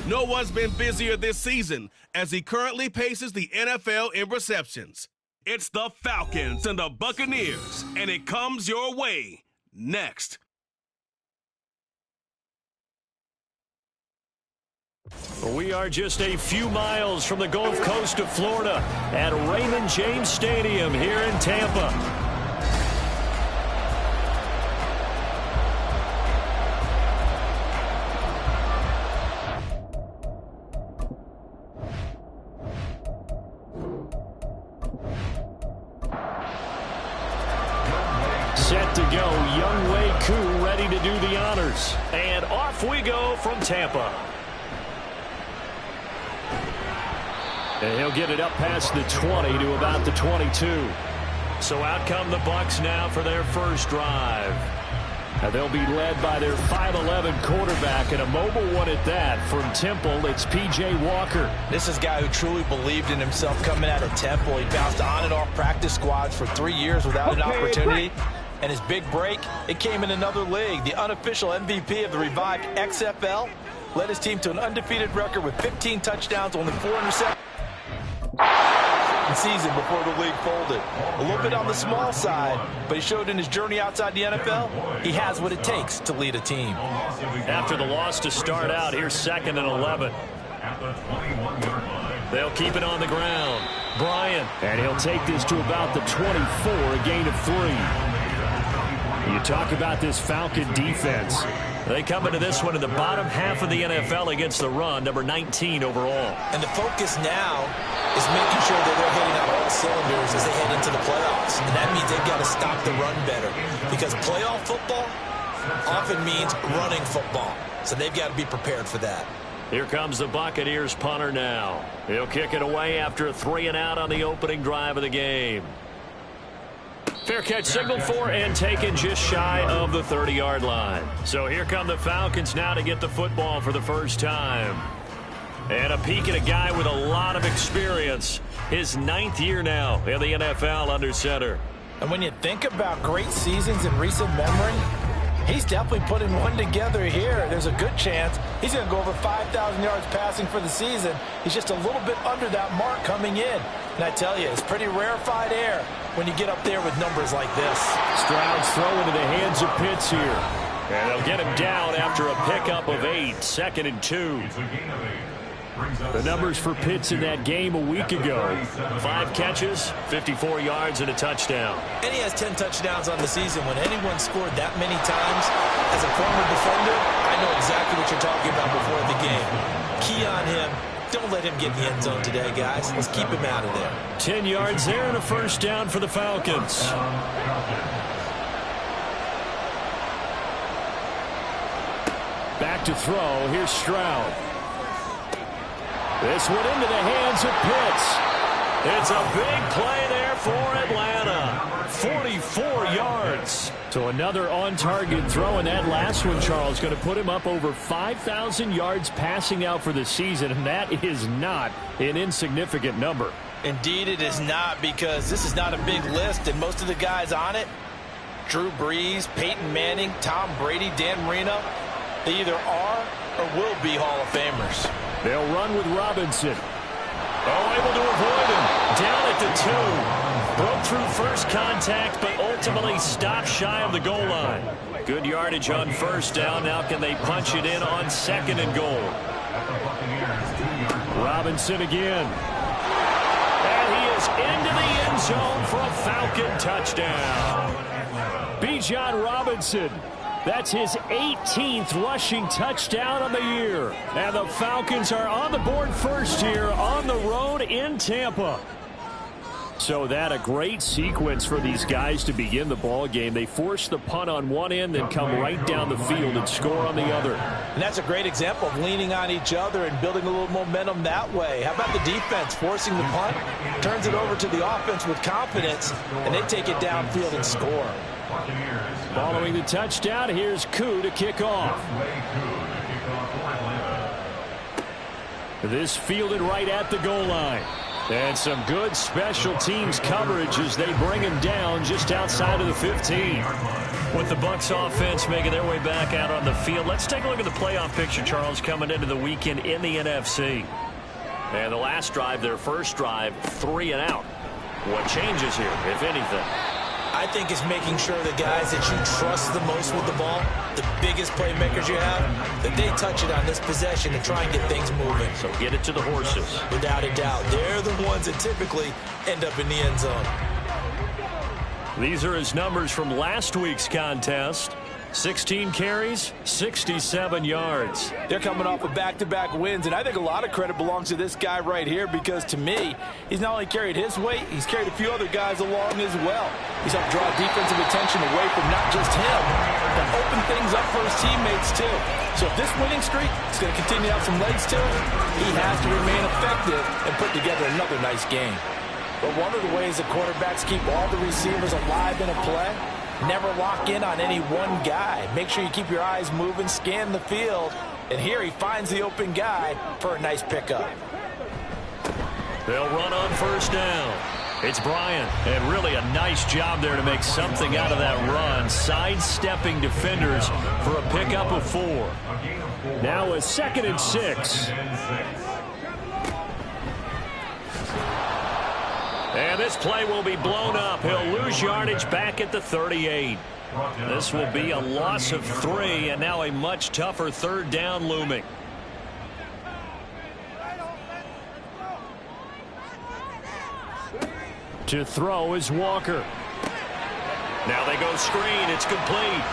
No one's been busier this season as he currently paces the NFL in receptions. It's the Falcons and the Buccaneers, and it comes your way next.
We are just a few miles from the Gulf Coast of Florida at Raymond James Stadium here in Tampa. Set to go, Young Wei Koo ready to do the honors. And off we go from Tampa. And he'll get it up past the 20 to about the 22. So out come the Bucs now for their first drive. Now they'll be led by their 5'11 quarterback and a mobile one at that. From Temple, it's P.J. Walker.
This is a guy who truly believed in himself coming out of Temple. He bounced on and off practice squads for 3 years without an opportunity. And his big break, it came in another league. The unofficial MVP of the revived XFL led his team to an undefeated record with 15 touchdowns, only 4 interceptions. Season before the league folded. A little bit on the small side, but he showed in his journey outside the NFL, he has what it takes to lead a team.
After the loss to start out, here's 2nd and 11. They'll keep it on the ground. Bryant, and he'll take this to about the 24, a gain of 3. You talk about this Falcon defense. They come into this one in the bottom half of the NFL against the run, number 19 overall.
And the focus now is making sure that they're hitting on all cylinders as they head into the playoffs. And that means they've got to stop the run better. Because playoff football often means running football. So they've got to be prepared for that.
Here comes the Buccaneers punter now. He'll kick it away after a 3-and-out on the opening drive of the game. Fair catch signaled for and taken just shy of the 30-yard line. So here come the Falcons now to get the football for the first time. And a peek at a guy with a lot of experience. His 9th year now in the NFL under center.
And when you think about great seasons in recent memory, he's definitely putting one together here. There's a good chance he's going to go over 5,000 yards passing for the season. He's just a little bit under that mark coming in. And I tell you, it's pretty rarefied air when you get up there with numbers like this.
Stroud's throw into the hands of Pitts here. And they'll get him down after a pickup of 8, 2nd and 2. The numbers for Pitts in that game a week ago. 5 catches, 54 yards, and a touchdown.
And he has 10 touchdowns on the season. When anyone scored that many times, as a former defender, I know exactly what you're talking about before the game. Key on him. Don't let him get in the end zone today, guys. Let's keep him out of there.
10 yards there and a first down for the Falcons. Back to throw. Here's Stroud. This one into the hands of Pitts. It's a big play there for Atlanta. 44 yards. So another on-target throw, and that last one, Charles, going to put him up over 5,000 yards passing out for the season, and that is not an insignificant number.
Indeed it is not, because this is not a big list, and most of the guys on it, Drew Brees, Peyton Manning, Tom Brady, Dan Marino, they either are or will be Hall of Famers.
They'll run with Robinson. Oh, able to avoid him. Down at the 2. Broke through first contact, but ultimately stopped shy of the goal line. Good yardage on first down. Now can they punch it in on 2nd and goal? Robinson again. And he is into the end zone for a Falcon touchdown. Bijan Robinson. That's his 18th rushing touchdown on the year. And the Falcons are on the board first here on the road in Tampa. So that a great sequence for these guys to begin the ball game. They force the punt on one end, then come right down the field and score on the other.
And that's a great example of leaning on each other and building a little momentum that way. How about the defense forcing the punt, turns it over to the offense with confidence, and they take it downfield and score.
Following the touchdown, here's Koo to kick off. This fielded right at the goal line.
And some good special teams coverage as they bring him down just outside of the 15.
With the Bucs offense making their way back out on the field, let's take a look at the playoff picture, Charles, coming into the weekend in the NFC. And the last drive, their first drive, 3 and out. What changes here, if anything?
I think it's making sure the guys that you trust the most with the ball, the biggest playmakers you have, that they touch it on this possession and try and get things moving.
So get it to the horses.
Without a doubt. They're the ones that typically end up in the end zone.
These are his numbers from last week's contest. 16 carries, 67 yards.
They're coming off of back-to-back wins, and I think a lot of credit belongs to this guy right here because, to me, he's not only carried his weight, he's carried a few other guys along as well. He's helped draw defensive attention away from not just him, but open things up for his teammates, too. So if this winning streak is going to continue to have some legs to it, he has to remain effective and put together another nice game. But one of the ways that quarterbacks keep all the receivers alive in a play, never lock in on any one guy. Make sure you keep your eyes moving, scan the field, and here he finds the open guy for a nice pickup.
They'll run on first down. It's Bryant, and really a nice job there to make something out of that run, sidestepping defenders for a pickup of 4.
Now a 2nd and 6.
And this play will be blown up. He'll lose yardage back at the 38. This will be a loss of 3, and now a much tougher 3rd down looming.
To throw is Walker.
Now they go screen. It's complete.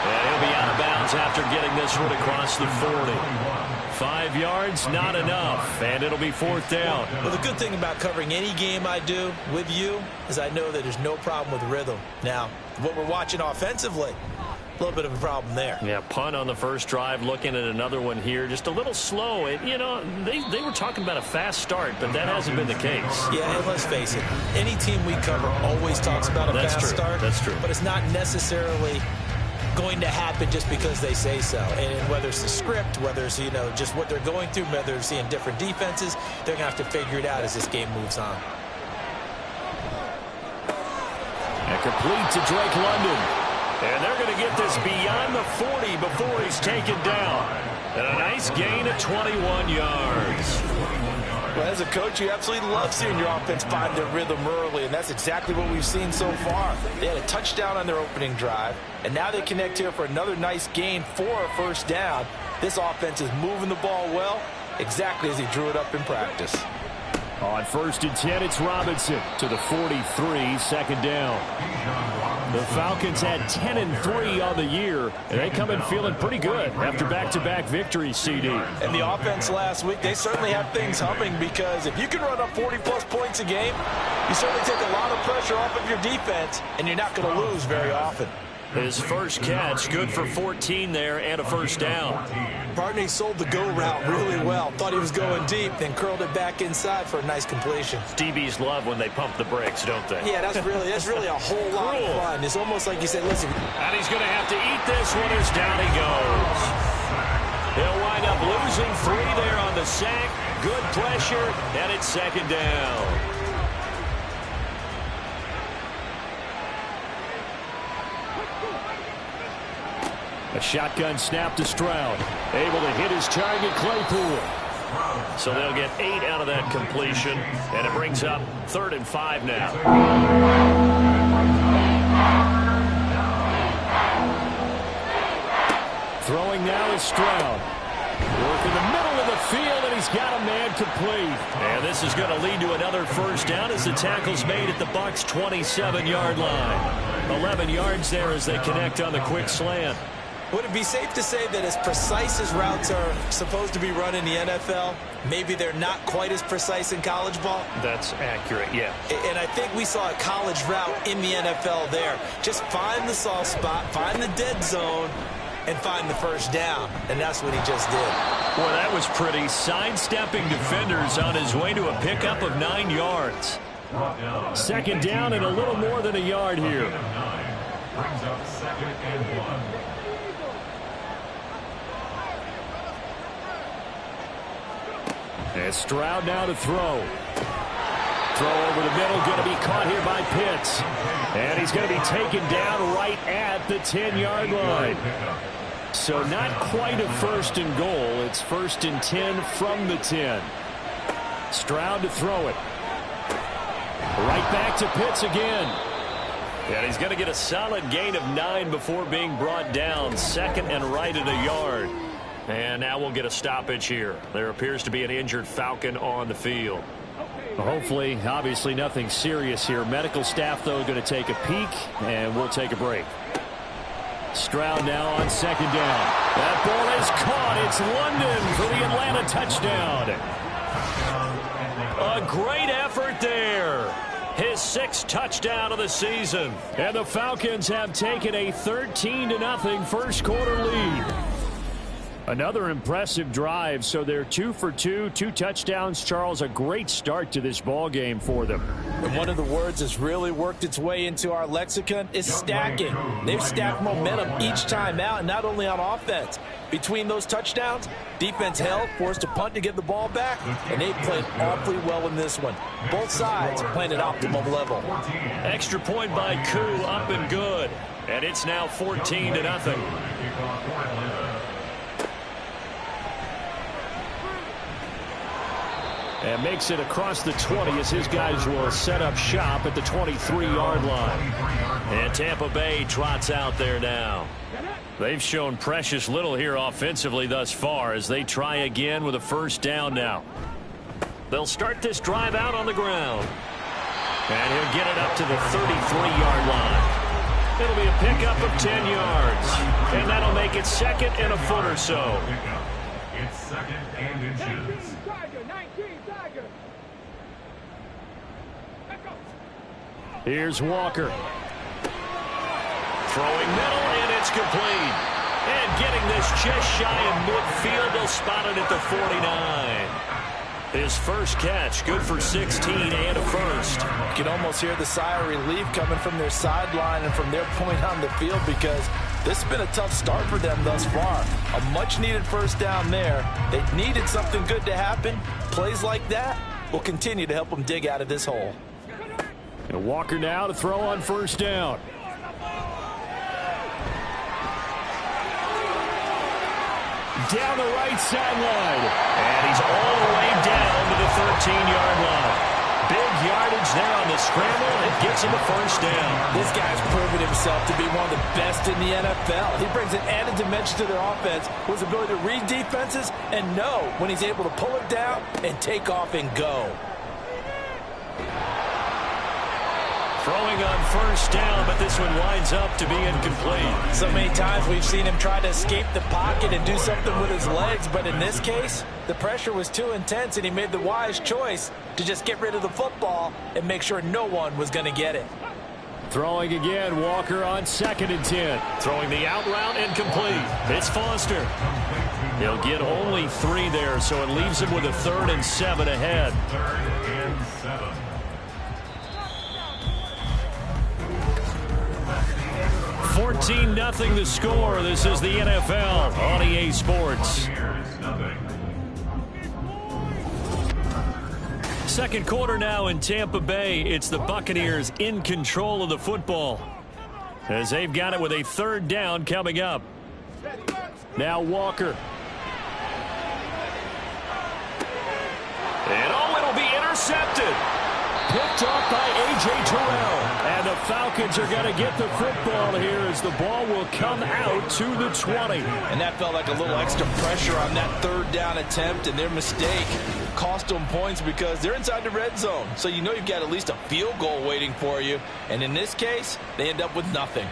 And he'll be out of bounds after getting this one across the 40. 5 yards, not enough, and it'll be 4th down.
Well, the good thing about covering any game I do with you is I know that there's no problem with rhythm. Now, what we're watching offensively, a little bit of a problem there.
Yeah, punt on the first drive, looking at another one here. Just a little slow. You know, they were talking about a fast start, but that hasn't been the case.
Yeah, and let's face it, any team we cover always talks about a fast start.
That's true.
But it's not necessarily going to happen just because they say so. And whether it's the script, whether it's, just what they're going through, whether they're seeing different defenses, they're going to have to figure it out as this game moves on.
And complete to Drake London.
And they're going to get this beyond the 40 before he's taken down. And a nice gain of 21 yards.
Well, as a coach, you absolutely love seeing your offense find their rhythm early, and that's exactly what we've seen so far. They had a touchdown on their opening drive, and now they connect here for another nice gain for a 1st down. This offense is moving the ball well, exactly as he drew it up in practice.
On 1st and 10, it's Robinson to the 43, 2nd down. The Falcons had 10 and 3 on the year, and they come in feeling pretty good after back-to-back victories, CD.
And the offense last week, they certainly have things humming because if you can run up 40-plus points a game, you certainly take a lot of pressure off of your defense, and you're not going to lose very often.
His first catch, good for 14 there and a 1st down.
Barney sold the go route really well. Thought he was going deep, then curled it back inside for a nice completion.
DBs love when they pump the brakes, don't they?
Yeah, that's really a whole lot of fun. It's almost like you said, listen.
And he's going to have to eat this one as down he goes. He'll wind up losing 3 there on the sack. Good pressure, and it's 2nd down.
A shotgun snap to Stroud. Able to hit his target, Claypool.
So they'll get 8 out of that completion, and it brings up 3rd and 5 now.
Throwing now is Stroud. Work in the middle of the field, and he's got a man complete.
And this is going to lead to another 1st down as the tackle's made at the Bucs' 27-yard line. 11 yards there as they connect on the quick slant.
Would it be safe to say that as precise as routes are supposed to be run in the NFL, maybe they're not quite as precise in college ball?
That's accurate, yeah.
And I think we saw a college route in the NFL there. Just find the soft spot, find the dead zone, and find the 1st down. And that's what he just did.
Boy, that was pretty. Sidestepping defenders on his way to a pickup of 9 yards.
2nd down and a little more than a yard here.
Brings up 2nd and 1.
And Stroud now to throw. Throw over the middle, going to be caught here by Pitts. And he's going to be taken down right at the 10-yard line. So not quite a first and goal. It's 1st and 10 from the 10. Stroud to throw it. Right back to Pitts again.
And he's going to get a solid gain of 9 before being brought down. 2nd and right at a yard. And now we'll get a stoppage here. There appears to be an injured Falcon on the field.
Hopefully, obviously nothing serious here. Medical staff, though, going to take a peek, and we'll take a break. Stroud now on 2nd down. That ball is caught. It's London for the Atlanta touchdown.
A great effort there. His 6th touchdown of the season.
And the Falcons have taken a 13-0 first quarter lead. Another impressive drive, so they're 2 for 2, 2 touchdowns. Charles, a great start to this ball game for them.
And one of the words that's really worked its way into our lexicon is stacking. They've stacked momentum each time out, and not only on offense. Between those touchdowns, defense held, forced a punt to get the ball back, and they played awfully well in this one. Both sides playing at optimum level.
Extra point by Koo, up and good. And it's now 14-0.
And makes it across the 20 as his guys will set up shop at the 23-yard line.
And Tampa Bay trots out there now.
They've shown precious little here offensively thus far as they try again with a 1st down now.
They'll start this drive out on the ground. And he'll get it up to the 33-yard line. It'll be a pickup of 10 yards. And that'll make it 2nd and a foot or so.
It's 2nd and inches.
Here's Walker.
Throwing middle, and it's complete. And getting this just shy of midfield, they'll spot it at the 49. His first catch, good for 16 and a first.
You can almost hear the sigh of relief coming from their sideline and from their point on the field, because this has been a tough start for them thus far. A much-needed 1st down there. They needed something good to happen. Plays like that will continue to help them dig out of this hole.
And Walker now to throw on 1st down. Down the right sideline.
And he's all the way down to the 13-yard line. Big yardage there on the scramble, and it gets him a 1st down.
This guy's proven himself to be one of the best in the NFL. He brings an added dimension to their offense with his ability to read defenses and know when he's able to pull it down and take off and go.
Throwing on 1st down, but this one winds up to be incomplete.
So many times we've seen him try to escape the pocket and do something with his legs, but in this case, the pressure was too intense, and he made the wise choice to just get rid of the football and make sure no one was going to get it.
Throwing again, Walker on 2nd and 10.
Throwing the out route, incomplete. It's Foster. He'll get only 3 there, so it leaves him with a 3rd and 7 ahead.
3rd and 7.
14-0 the score. This is the NFL on EA Sports.
Second quarter now in Tampa Bay. It's the Buccaneers in control of the football, as they've got it with a 3rd down coming up.
Now Walker.
And it'll be intercepted.
Picked off by A.J. Terrell. And the Falcons are going to get the football here as the ball will come out to the 20.
And that felt like a little extra pressure on that 3rd down attempt, and their mistake cost them points because they're inside the red zone. So you know you've got at least a field goal waiting for you. And in this case, they end up with nothing.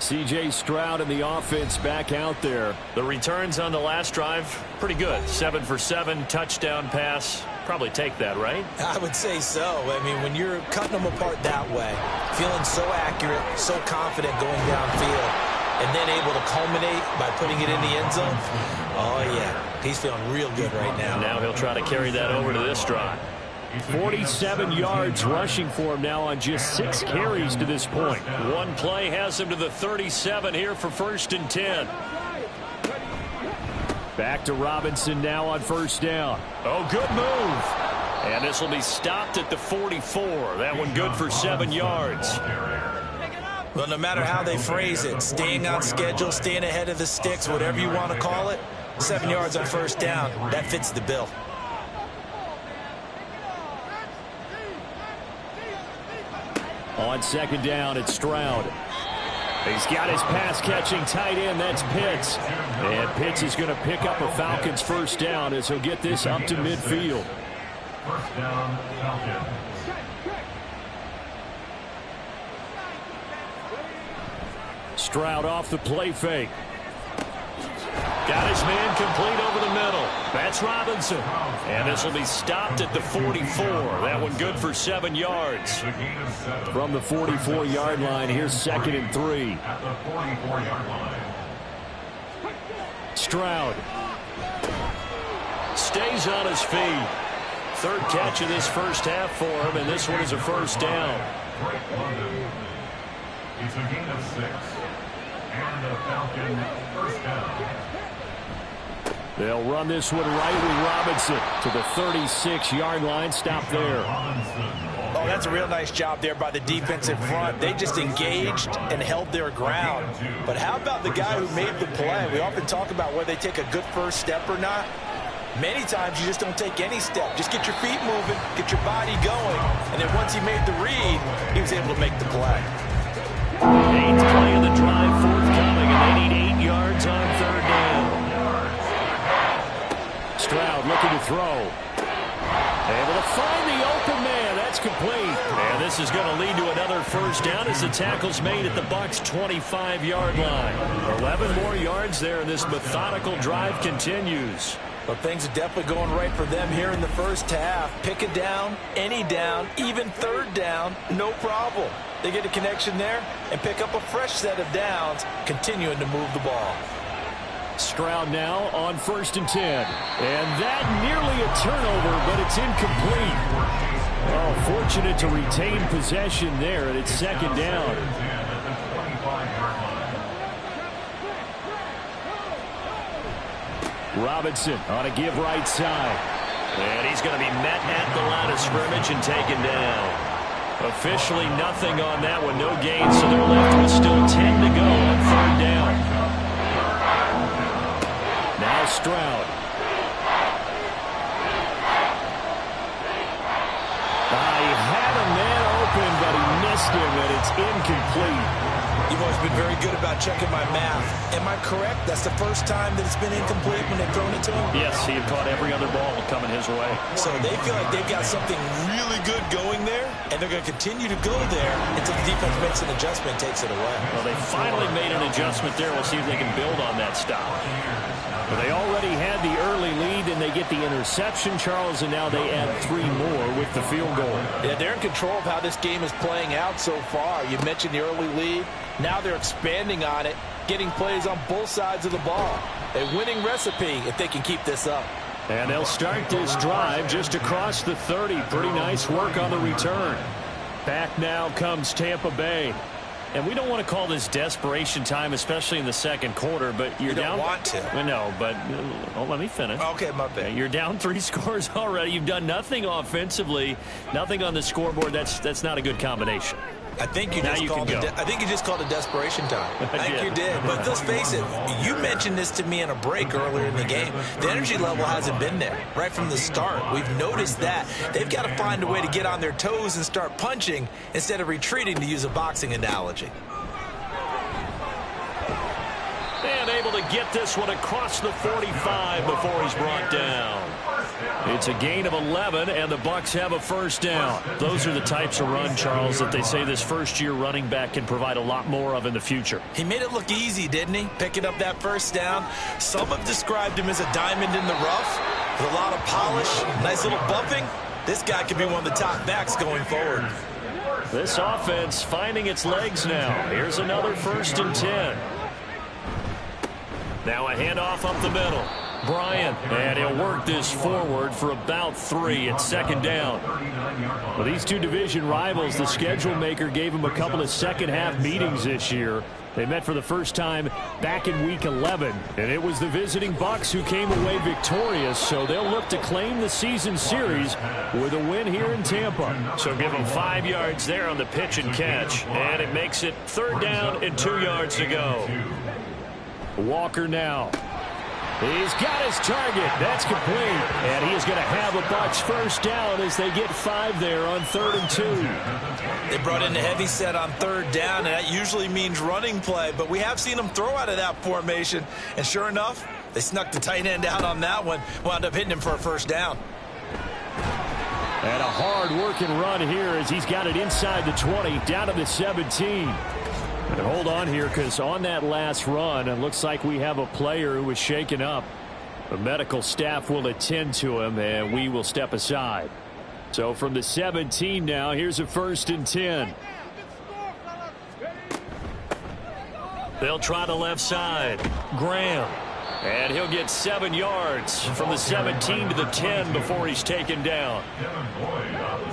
C.J. Stroud and the offense back out there.
The returns on the last drive, pretty good. 7 for 7, touchdown pass. Probably take that, right?
I would say so. I mean, when you're cutting them apart that way, feeling so accurate, so confident going downfield, and then able to culminate by putting it in the end zone, oh, yeah, he's feeling real good right now.
Now he'll try to carry that over to this drive.
47 yards rushing for him now on just 6 carries to this point.
One play has him to the 37 here for 1st and 10.
Back to Robinson now on 1st down.
Oh, good move. And this will be stopped at the 44. That one good for 7 yards.
Well, no matter how they phrase it, staying on schedule, staying ahead of the sticks, whatever you want to call it, 7 yards on first down, that fits the bill.
On second down, it's Stroud. He's got his pass-catching tight end. That's Pitts. And Pitts is going to pick up a Falcons first down as he'll get this up to midfield.
First down, Falcons.
Stroud off the play fake.
Got his man complete over the middle. That's Robinson. And this will be stopped at the 44. That one good for 7 yards.
From the 44-yard line, here's 2nd and 3.
At the 44-yard line.
Stroud.
Stays on his feet. Third catch of this first half for him, and this one is a first down.
Drake London. It's a gain of 6. And a Falcon first down.
They'll run this one right with Robinson to the 36-yard line. Stop there.
Oh, that's a real nice job there by the defensive front. They just engaged and held their ground. But how about the guy who made the play? We often talk about whether they take a good first step or not. Many times you just don't take any step. Just get your feet moving, get your body going. And then once he made the read, he was able to make the play.
8th play of the drive forthcoming, and they need 8 yards on third down.
Stroud looking to throw. Able to find the open man. That's complete.
And this is going to lead to another first down as the tackle's made at the Bucs' 25-yard line. 11 more yards there, and this methodical drive continues.
Well, things are definitely going right for them here in the first half. Pick a down, any down, even third down, no problem. They get a connection there and pick up a fresh set of downs, continuing to move the ball.
Stroud now on 1st and 10. And that nearly a turnover, but it's incomplete. Oh, fortunate to retain possession there, and it's 2nd down. Robinson on a give right side.
And he's going to be met at the line of scrimmage and taken down. Officially nothing on that one, no gain, so they're left with still 10 to go on third down.
Now Stroud. He had a man open, but he missed him, and it's incomplete.
You've always been very good about checking my math. Am I correct? That's the first time that it's been incomplete when they've thrown it to him?
Yes, he had caught every other ball coming his way.
So they feel like they've got something really good going there, and they're going to continue to go there until the defense makes an adjustment and takes it away.
Well, they finally made an adjustment there. We'll see if they can build on that stop.
Well, they already had the early lead, and they get the interception, Charles, and now they add 3 more with the field goal.
Yeah, they're in control of how this game is playing out so far. You mentioned the early lead. Now they're expanding on it, getting plays on both sides of the ball. A winning recipe if they can keep this up.
And they'll start this drive just across the 30. Pretty nice work on the return. Back now comes Tampa Bay. And we don't want to call this desperation time, especially in the second quarter, but you're down.
You don't want to.
Well, no, but let me finish.
Okay, my bad.
You're down 3 scores already. You've done nothing offensively, nothing on the scoreboard. That's not a good combination.
I think you just called it. I think you just called it desperation time. I think you did. But let's face it. You mentioned this to me in a break earlier in the game. The energy level hasn't been there right from the start. We've noticed that they've got to find a way to get on their toes and start punching instead of retreating, to use a boxing analogy.
And able to get this one across the 45 before he's brought down.
It's a gain of 11, and the Bucs have a first down. Those are the types of run, Charles, that they say this first-year running back can provide a lot more of in the future.
He made it look easy, didn't he? Picking up that first down. Some have described him as a diamond in the rough with a lot of polish, nice little bumping. This guy could be one of the top backs going forward.
This offense finding its legs now. Here's another 1st and 10. Now a handoff up the middle. Bryant, and he'll work this forward for about 3 at 2nd down.
Well, these two division rivals, the schedule maker gave them a couple of second-half meetings this year. They met for the first time back in Week 11, and it was the visiting Bucs who came away victorious, so they'll look to claim the season series with a win here in Tampa.
So give them 5 yards there on the pitch and catch, and it makes it 3rd down and 2 yards to go.
Walker now. He's got his target. That's complete. And he is going to have a Bucs first down as they get 5 there on 3rd and 2.
They brought in the heavy set on 3rd down, and that usually means running play. But we have seen them throw out of that formation. And sure enough, they snuck the tight end out on that one. Wound up hitting him for a first down.
And a hard-working run here as he's got it inside the 20, down to the 17. And hold on here, because on that last run, it looks like we have a player who was shaken up. The medical staff will attend to him, and we will step aside. So from the 17 now, here's a 1st and 10.
They'll try the left side. Graham. And he'll get 7 yards from the 17 to the 10 before he's taken down.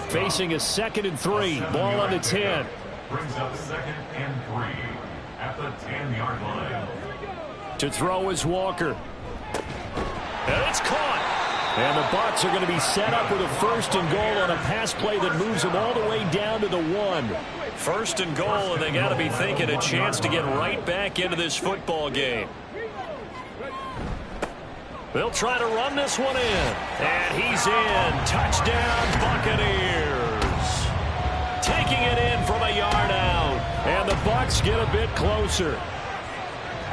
Facing a 2nd and 3. Ball on the 10.
Brings up 2nd and 3 at the 10-yard line.
To throw is Walker.
And it's caught.
And the Bucs are going to be set up with a 1st and goal on a pass play that moves them all the way down to the 1.
1st and goal, and they got to be thinking a chance to get right back into this football game. They'll try to run this one in. And he's in. Touchdown, Buccaneers. Taking it in from a yard out.
And the Bucs get a bit closer.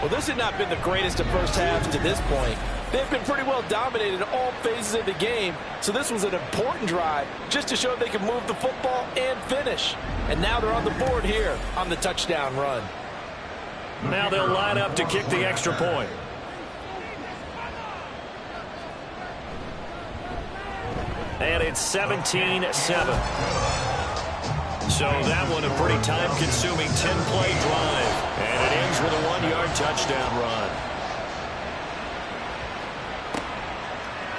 Well, this has not been the greatest of first halves to this point. They've been pretty well dominated in all phases of the game, so this was an important drive just to show they can move the football and finish. And now they're on the board here on the touchdown run.
Now they'll line up to kick the extra point. And it's 17-7. So that one a pretty time-consuming 10-play drive. And it ends with a 1-yard touchdown run.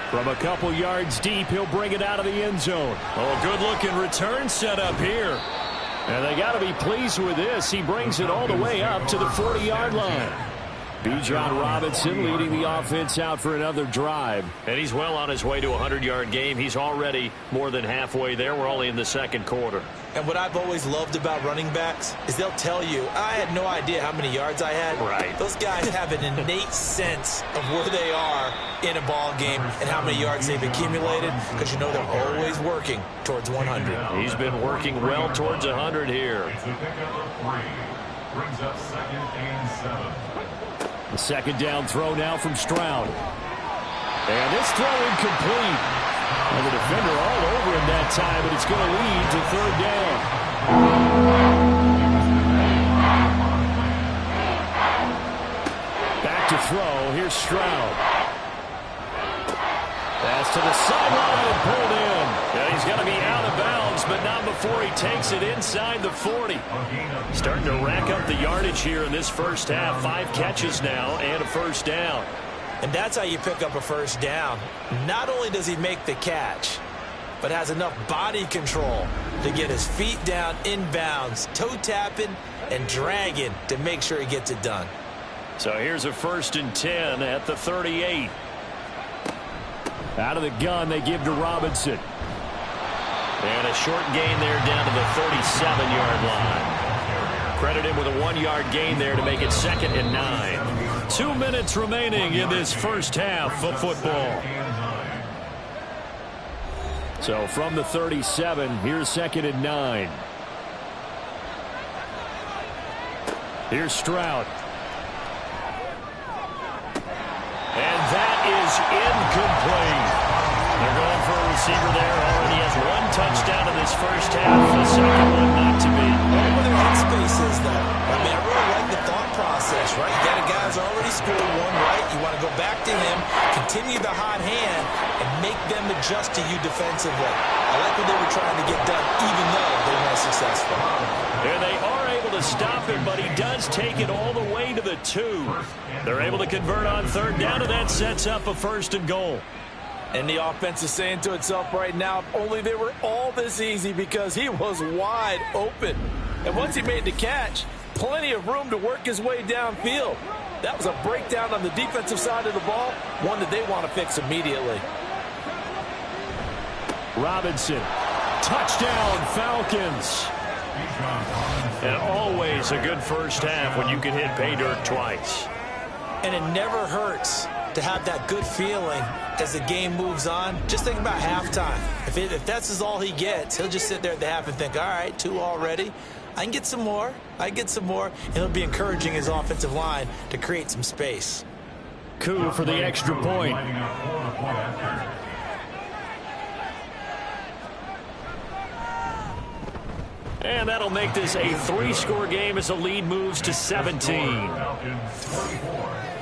From a couple yards deep, he'll bring it out of the end zone.
Oh, good-looking return set up here.
And they got to be pleased with this. He brings it all the way up to the 40-yard line. Bijan Robinson leading the offense out for another drive.
And he's well on his way to a 100-yard game. He's already more than halfway there. We're only in the 2nd quarter.
And what I've always loved about running backs is they'll tell you, I had no idea how many yards I had.
Right.
Those guys have an innate sense of where they are in a ball game and how many yards they've accumulated, because you know they're always working towards 100.
He's been working well towards 100 here.
It's a pickup of 3. Brings up 2nd and 7.
The 2nd down throw now from Stroud. And this throw incomplete. And the defender all over him that time, but it's going to lead to 3rd down. Back to throw. Here's Stroud. Pass to the sideline and pulled in.
Yeah, he's going to be out of bounds, but not before he takes it inside the 40. Starting to rack up the yardage here in this first half. 5 catches now and a first down.
And that's how you pick up a first down. Not only does he make the catch, but has enough body control to get his feet down inbounds, toe tapping and dragging to make sure he gets it done.
So here's a 1st and 10 at the 38.
Out of the gun, they give to Robinson.
And a short gain there down to the 37-yard line. Credit him with a 1-yard gain there to make it 2nd and 9. 2 minutes remaining in this first half of football.
So from the 37, here's 2nd and 9. Here's Stroud.
And that is incomplete. They're going for a receiver there. Already has 1 touchdown in this first half. The second one not to be.
Where their headspace is, though. I mean, I really like the thought process, right? You got a guy who's already scored 1, right? You want to go back to him, continue the hot hand, and make them adjust to you defensively. I like what they were trying to get done, even though they weren't successful.
And they are able to stop him, but he does take it all the way to the 2. They're able to convert on 3rd down, and that sets up a 1st and goal.
And the offense is saying to itself right now, if only they were all this easy, because he was wide open. And once he made the catch, plenty of room to work his way downfield. That was a breakdown on the defensive side of the ball, one that they want to fix immediately.
Robinson, touchdown Falcons.
And always a good first half when you can hit pay dirt twice.
And it never hurts to have that good feeling as the game moves on. Just think about halftime. If that's all he gets, he'll just sit there at the half and think, all right, 2 already. I can get some more. And it'll be encouraging his offensive line to create some space.
Coup for the extra point.
And that'll make this a 3-score game as the lead moves to 17.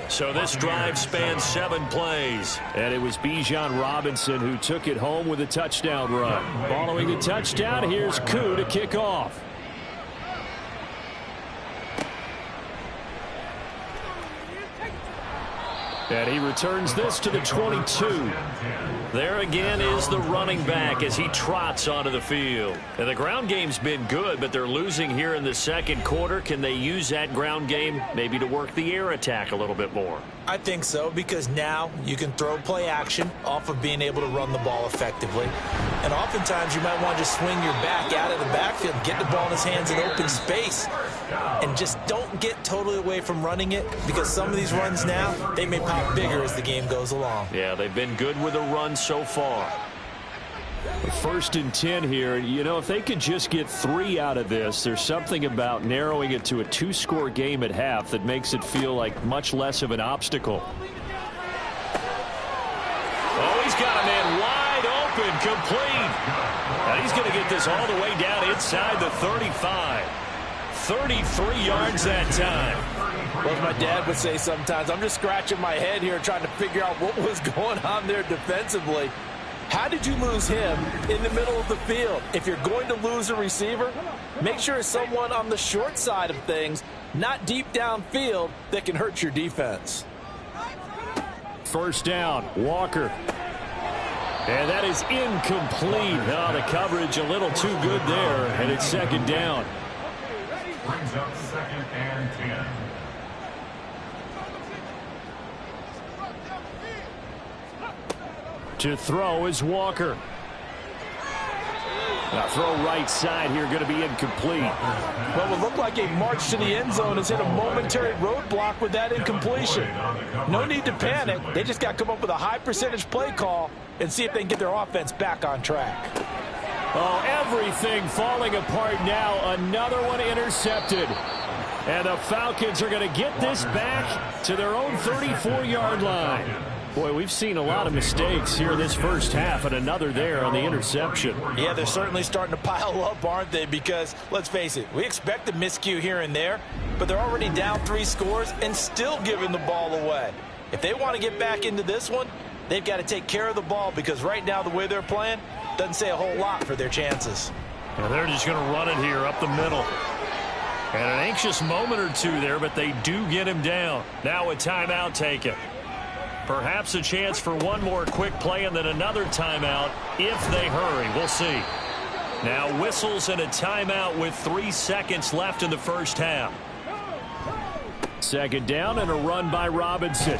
So this drive spans 7 plays.
And it was Bijan Robinson who took it home with a touchdown run. Following the touchdown, here's Coup to kick off. And he returns this to the 22.
There again is the running back as he trots onto the field. And the ground game's been good, but they're losing here in the second quarter. Can they use that ground game maybe to work the air attack a little bit more?
I think so, because now you can throw play action off of being able to run the ball effectively. And oftentimes you might want to just swing your back out of the backfield and get the ball in his hands in open space. And just don't get totally away from running it, because some of these runs now, they may pop bigger as the game goes along.
Yeah, they've been good with the run so far.
1st and 10 here. You know, if they could just get 3 out of this, there's something about narrowing it to a 2-score game at half that makes it feel like much less of an obstacle.
Oh, he's got a man wide open, complete. And he's going to get this all the way down inside the 35. 33 yards that time.
Well, as my dad would say sometimes, I'm just scratching my head here trying to figure out what was going on there defensively. How did you lose him in the middle of the field? If you're going to lose a receiver, make sure it's someone on the short side of things, not deep downfield, that can hurt your defense.
1st down, Walker. And that is incomplete. Oh, the coverage a little too good there, and it's 2nd down.
Brings up 2nd and 10.
To throw is Walker. Now throw right side here, going to be incomplete.
Well, it would look like a march to the end zone has hit a momentary roadblock with that incompletion. No need to panic. They just got to come up with a high percentage play call and see if they can get their offense back on track.
Oh, everything falling apart now. Another one intercepted. And the Falcons are going to get this back to their own 34-yard line. Boy, we've seen a lot of mistakes here this first half, and another there on the interception.
Yeah, they're certainly starting to pile up, aren't they? Because, let's face it, we expect a miscue here and there, but they're already down 3 scores and still giving the ball away. If they want to get back into this one, they've got to take care of the ball, because right now the way they're playing doesn't say a whole lot for their chances.
And they're just going to run it here up the middle. And an anxious moment or two there, but they do get him down. Now a timeout taken. Perhaps a chance for one more quick play and then another timeout if they hurry. We'll see. Now whistles and a timeout with 3 seconds left in the first half.
2nd down and a run by Robinson.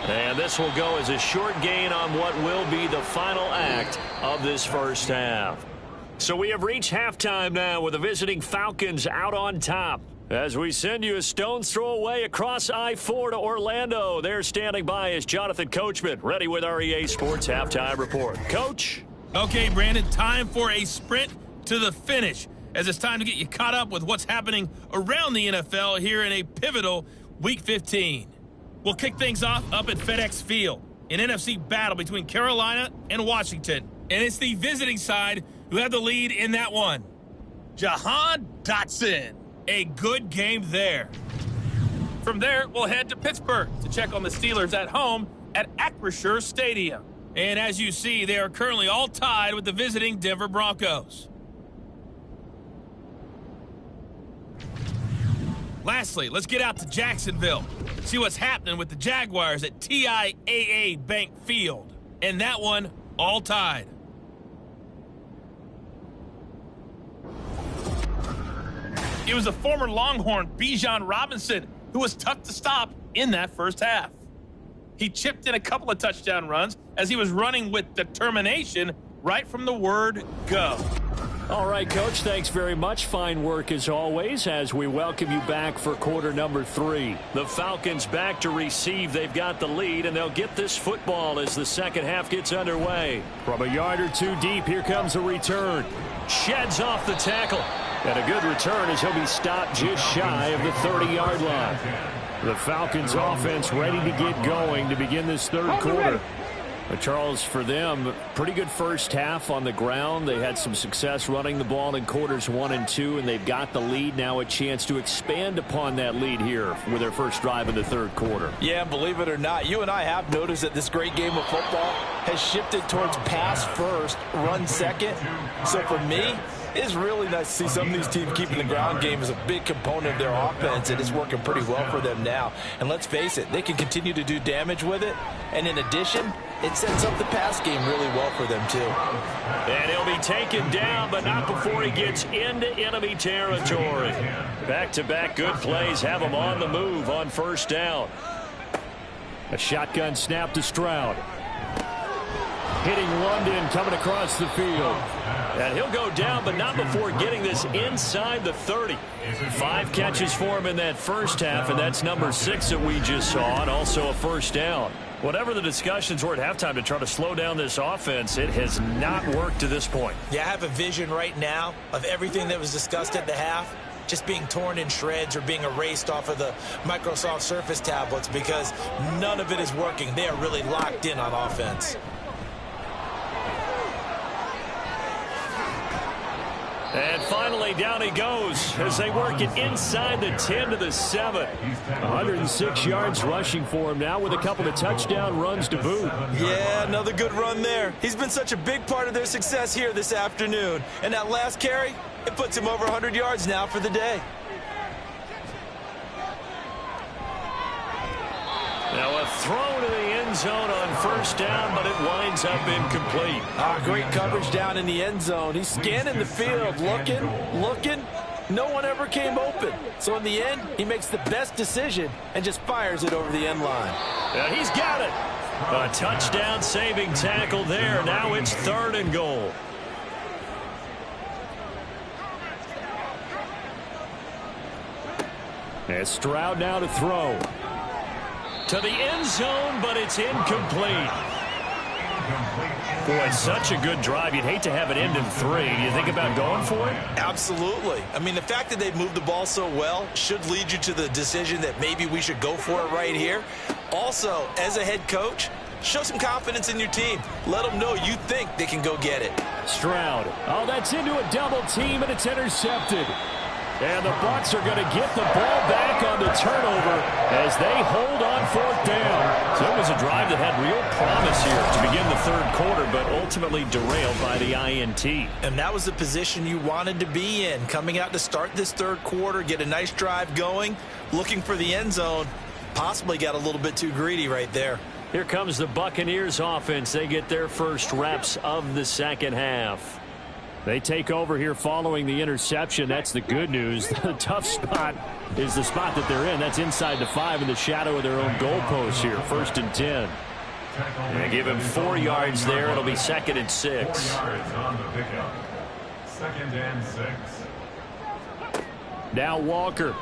And this will go as a short gain on what will be the final act of this first half. So we have reached halftime now with the visiting Falcons out on top. As we send you a stone's throw away across I-4 to Orlando. There standing by is Jonathan Coachman, ready with our EA Sports Halftime Report. Coach?
Okay, Brandon, time for a sprint to the finish, as it's time to get you caught up with what's happening around the NFL here in a pivotal Week 15. We'll kick things off up at FedEx Field, an NFC battle between Carolina and Washington. And it's the visiting side who have the lead in that one. Jahan Dotson. A good game there. From there, we'll head to Pittsburgh to check on the Steelers at home at Acrisure Stadium. And as you see, they are currently all tied with the visiting Denver Broncos. Lastly, let's get out to Jacksonville. See what's happening with the Jaguars at TIAA Bank Field. And that one, all tied. It was the former Longhorn Bijan Robinson who was tough to stop in that first half. He chipped in a couple of touchdown runs as he was running with determination right from the word go.
All right, Coach, thanks very much. Fine work as always as we welcome you back for quarter number 3.
The Falcons back to receive. They've got the lead, and they'll get this football as the second half gets underway.
From a yard or two deep, here comes a return.
Sheds off the tackle.
And a good return as he'll be stopped just shy of the 30-yard line. The Falcons offense ready to get going to begin this third quarter. But Charles, for them, pretty good first half on the ground. They had some success running the ball in quarters 1 and 2, and they've got the lead. Now a chance to expand upon that lead here with their first drive in the third quarter.
Yeah, believe it or not, you and I have noticed that this great game of football has shifted towards pass first, run second. So for me, it's really nice to see some of these teams keeping the ground game as a big component of their offense, and it's working pretty well for them now. And let's face it, they can continue to do damage with it. And in addition, it sets up the pass game really well for them, too.
And he'll be taken down, but not before he gets into enemy territory. Back-to-back good plays have him on the move on first down.
A shotgun snap to Stroud. Hitting London coming across the field.
And he'll go down, but not before getting this inside the 30. 5 catches for him in that first half, and that's number 6 that we just saw, and also a first down. Whatever the discussions were at halftime to try to slow down this offense, it has not worked to this point.
Yeah, I have a vision right now of everything that was discussed at the half just being torn in shreds or being erased off of the Microsoft Surface tablets because none of it is working. They are really locked in on offense.
And finally, down he goes as they work it inside the 10 to the 7.
106 yards rushing for him now with a couple of touchdown runs to boot.
Yeah, another good run there. He's been such a big part of their success here this afternoon. And that last carry, it puts him over 100 yards now for the day.
Now a throw to the end zone on first down, but it winds up incomplete.
Great coverage down in the end zone. He's scanning the field, looking. No one ever came open. So in the end, he makes the best decision and just fires it over the end line.
And he's got it. A touchdown saving tackle there. Now it's 3rd and goal.
And Stroud now to throw.
To the end zone, but it's incomplete. Boy, such a good drive. You'd hate to have it end in 3. Do you think about going for it?
Absolutely. I mean, the fact that they've moved the ball so well should lead you to the decision that maybe we should go for it right here. Also, as a head coach, show some confidence in your team. Let them know you think they can go get it.
Stroud. Oh, that's into a double team, and it's intercepted. And the Bucs are going to get the ball back on the turnover as they hold on 4th down.
So it was a drive that had real promise here to begin the third quarter, but ultimately derailed by the INT.
And that was the position you wanted to be in. Coming out to start this third quarter, get a nice drive going, looking for the end zone. Possibly got a little bit too greedy right there.
Here comes the Buccaneers offense. They get their first reps of the second half.
They take over here following the interception. That's the good news. The tough spot is the spot that they're in. That's inside the 5 in the shadow of their own goalpost here. 1st and 10.
They give him 4 yards there. It'll be 2nd and 6.
4 yards on the pickup. 2nd and 6.
Now Walker.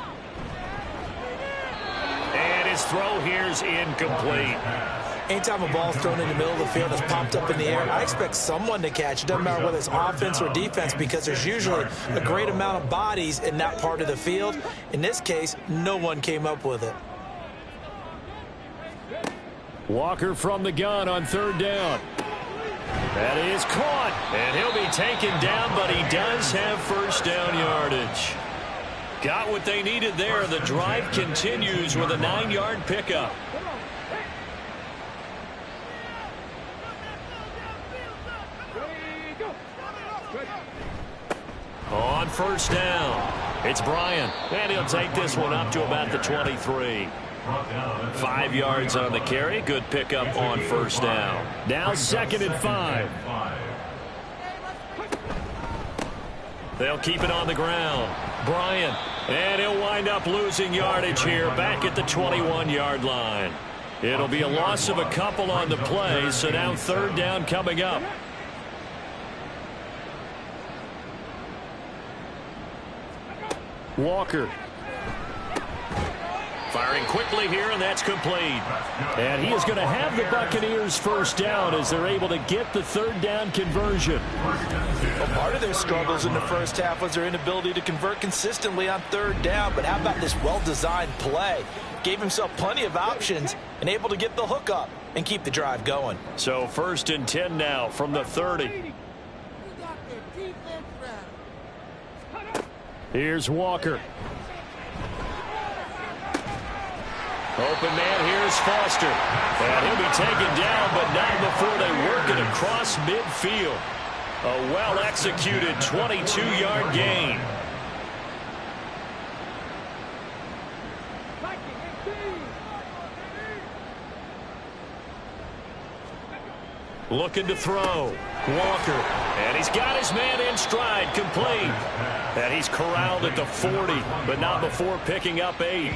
And his throw here's incomplete.
Anytime a ball's thrown in the middle of the field that's popped up in the air, I expect someone to catch. It doesn't matter whether it's offense or defense because there's usually a great amount of bodies in that part of the field. In this case, no one came up with it.
Walker from the gun on 3rd down.
That is caught. And he'll be taken down, but he does have first down yardage. Got what they needed there. The drive continues with a 9-yard pickup. On first down, it's Bryant, and he'll take this one up to about the 23. 5 yards on the carry. Good pickup on first down.
Now 2nd and 5.
They'll keep it on the ground. Bryant And he'll wind up losing yardage here back at the 21-yard line. It'll be a loss of a couple on the play, so now third down coming up.
Walker.
Firing quickly here, and that's complete.
And he is going to have the Buccaneers first down as they're able to get the third down conversion.
Well, part of their struggles in the first half was their inability to convert consistently on third down. But how about this well-designed play? Gave himself plenty of options and able to get the hook up and keep the drive going.
So first and 10 now from the 30.
Here's Walker.
Open man here is Foster. And he'll be taken down, but not before they work it across midfield. A well-executed 22-yard gain. Looking to throw. Walker. And he's got his man in stride. Complete. And he's corralled at the 40, but not before picking up 8.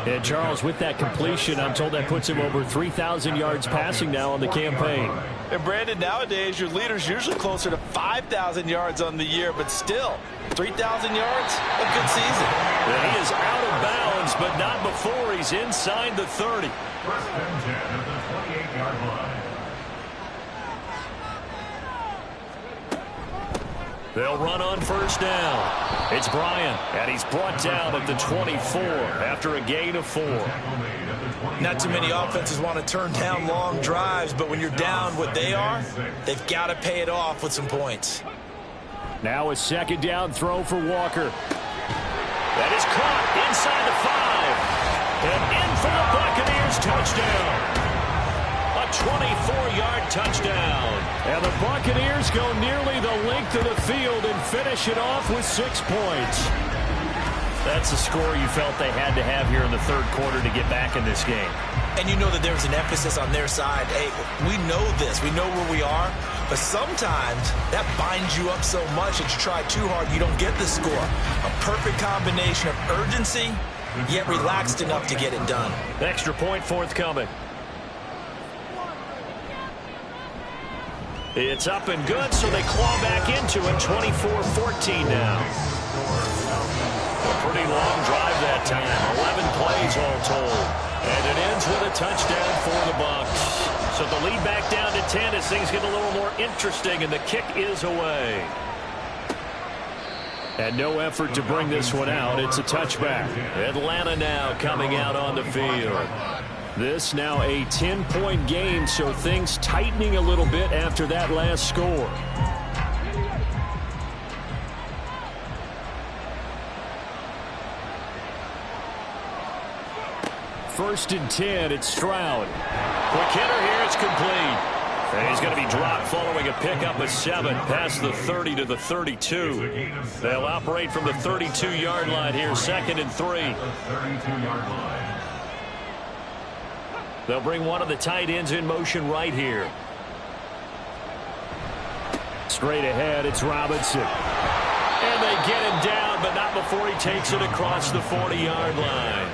And Charles, with that completion, I'm told that puts him over 3,000 yards passing now on the campaign.
And Brandon, nowadays your leader's usually closer to 5,000 yards on the year, but still, 3,000 yards, a good season.
And he is out of bounds, but not before he's inside the 30.
First and 10 at the 28-yard line.
They'll run on first down. It's Bryant, and he's brought down at the 24 after a gain of 4.
Not too many offenses want to turn down long drives, but when you're down what they are, they've got to pay it off with some points.
Now a second down throw for Walker.
That is caught inside the 5. And in for the Buccaneers touchdown. A 24-yard touchdown.
And the Buccaneers go nearly the length of the field and finish it off with 6 points.
That's a score you felt they had to have here in the third quarter to get back in this game.
And you know that there's an emphasis on their side. Hey, we know this. We know where we are. But sometimes that binds you up so much that you try too hard, you don't get the score. A perfect combination of urgency, yet relaxed enough to get it done.
Extra point forthcoming. It's up and good, so they claw back into it. 24-14 now. A pretty long drive that time. 11 plays all told. And it ends with a touchdown for the Bucs. So the lead back down to 10 as things get a little more interesting, and the kick is away.
And no effort to bring this one out. It's a touchback.
Atlanta now coming out on the field.
This now a 10-point game, so things tightening a little bit after that last score. First and 10, it's Stroud.
Quick hitter here, it's complete. And he's going to be dropped following a pickup of 7 past the 30 to the 32. They'll operate from the 32-yard line here, second and 3.
32-yard line.
They'll bring one of the tight ends in motion right here.
Straight ahead, it's Robinson.
And they get him down, but not before he takes it across the 40-yard line.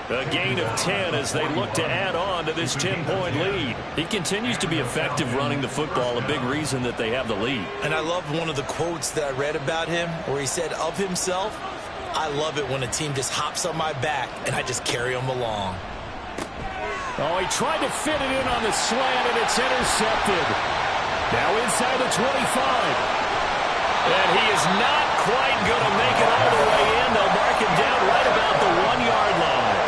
A gain of 10 as they look to add on to this 10-point lead. He continues to be effective running the football, a big reason that they have the lead.
And I love one of the quotes that I read about him where he said of himself, I love it when a team just hops on my back and I just carry them along.
Oh, he tried to fit it in on the slant, and it's intercepted. Now inside the 25.
And he is not quite going to make it all the way in. They'll mark him down right about the 1-yard line.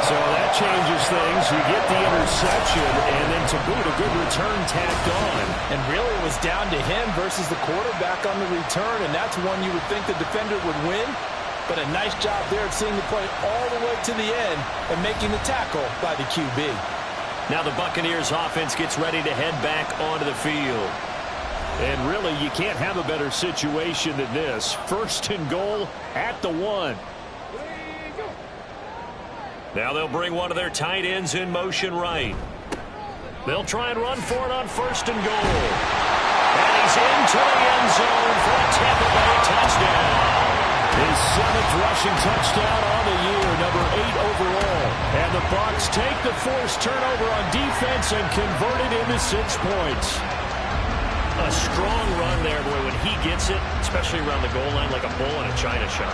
So that changes things. You get the interception, and then to boot, a good return tacked on.
And really it was down to him versus the quarterback on the return, and that's one you would think the defender would win. But a nice job there of seeing the play all the way to the end and making the tackle by the QB.
Now the Buccaneers offense gets ready to head back onto the field.
And really, you can't have a better situation than this. First and goal at the 1.
Now they'll bring one of their tight ends in motion right. They'll try and run for it on first and goal. And he's into the end zone for a Tampa Bay touchdown.
His 7th rushing touchdown on the year, number 8 overall. And the Bucs take the forced turnover on defense and convert it into 6 points.
A strong run there, boy, when he gets it, especially around the goal line, like a bull in a china shop.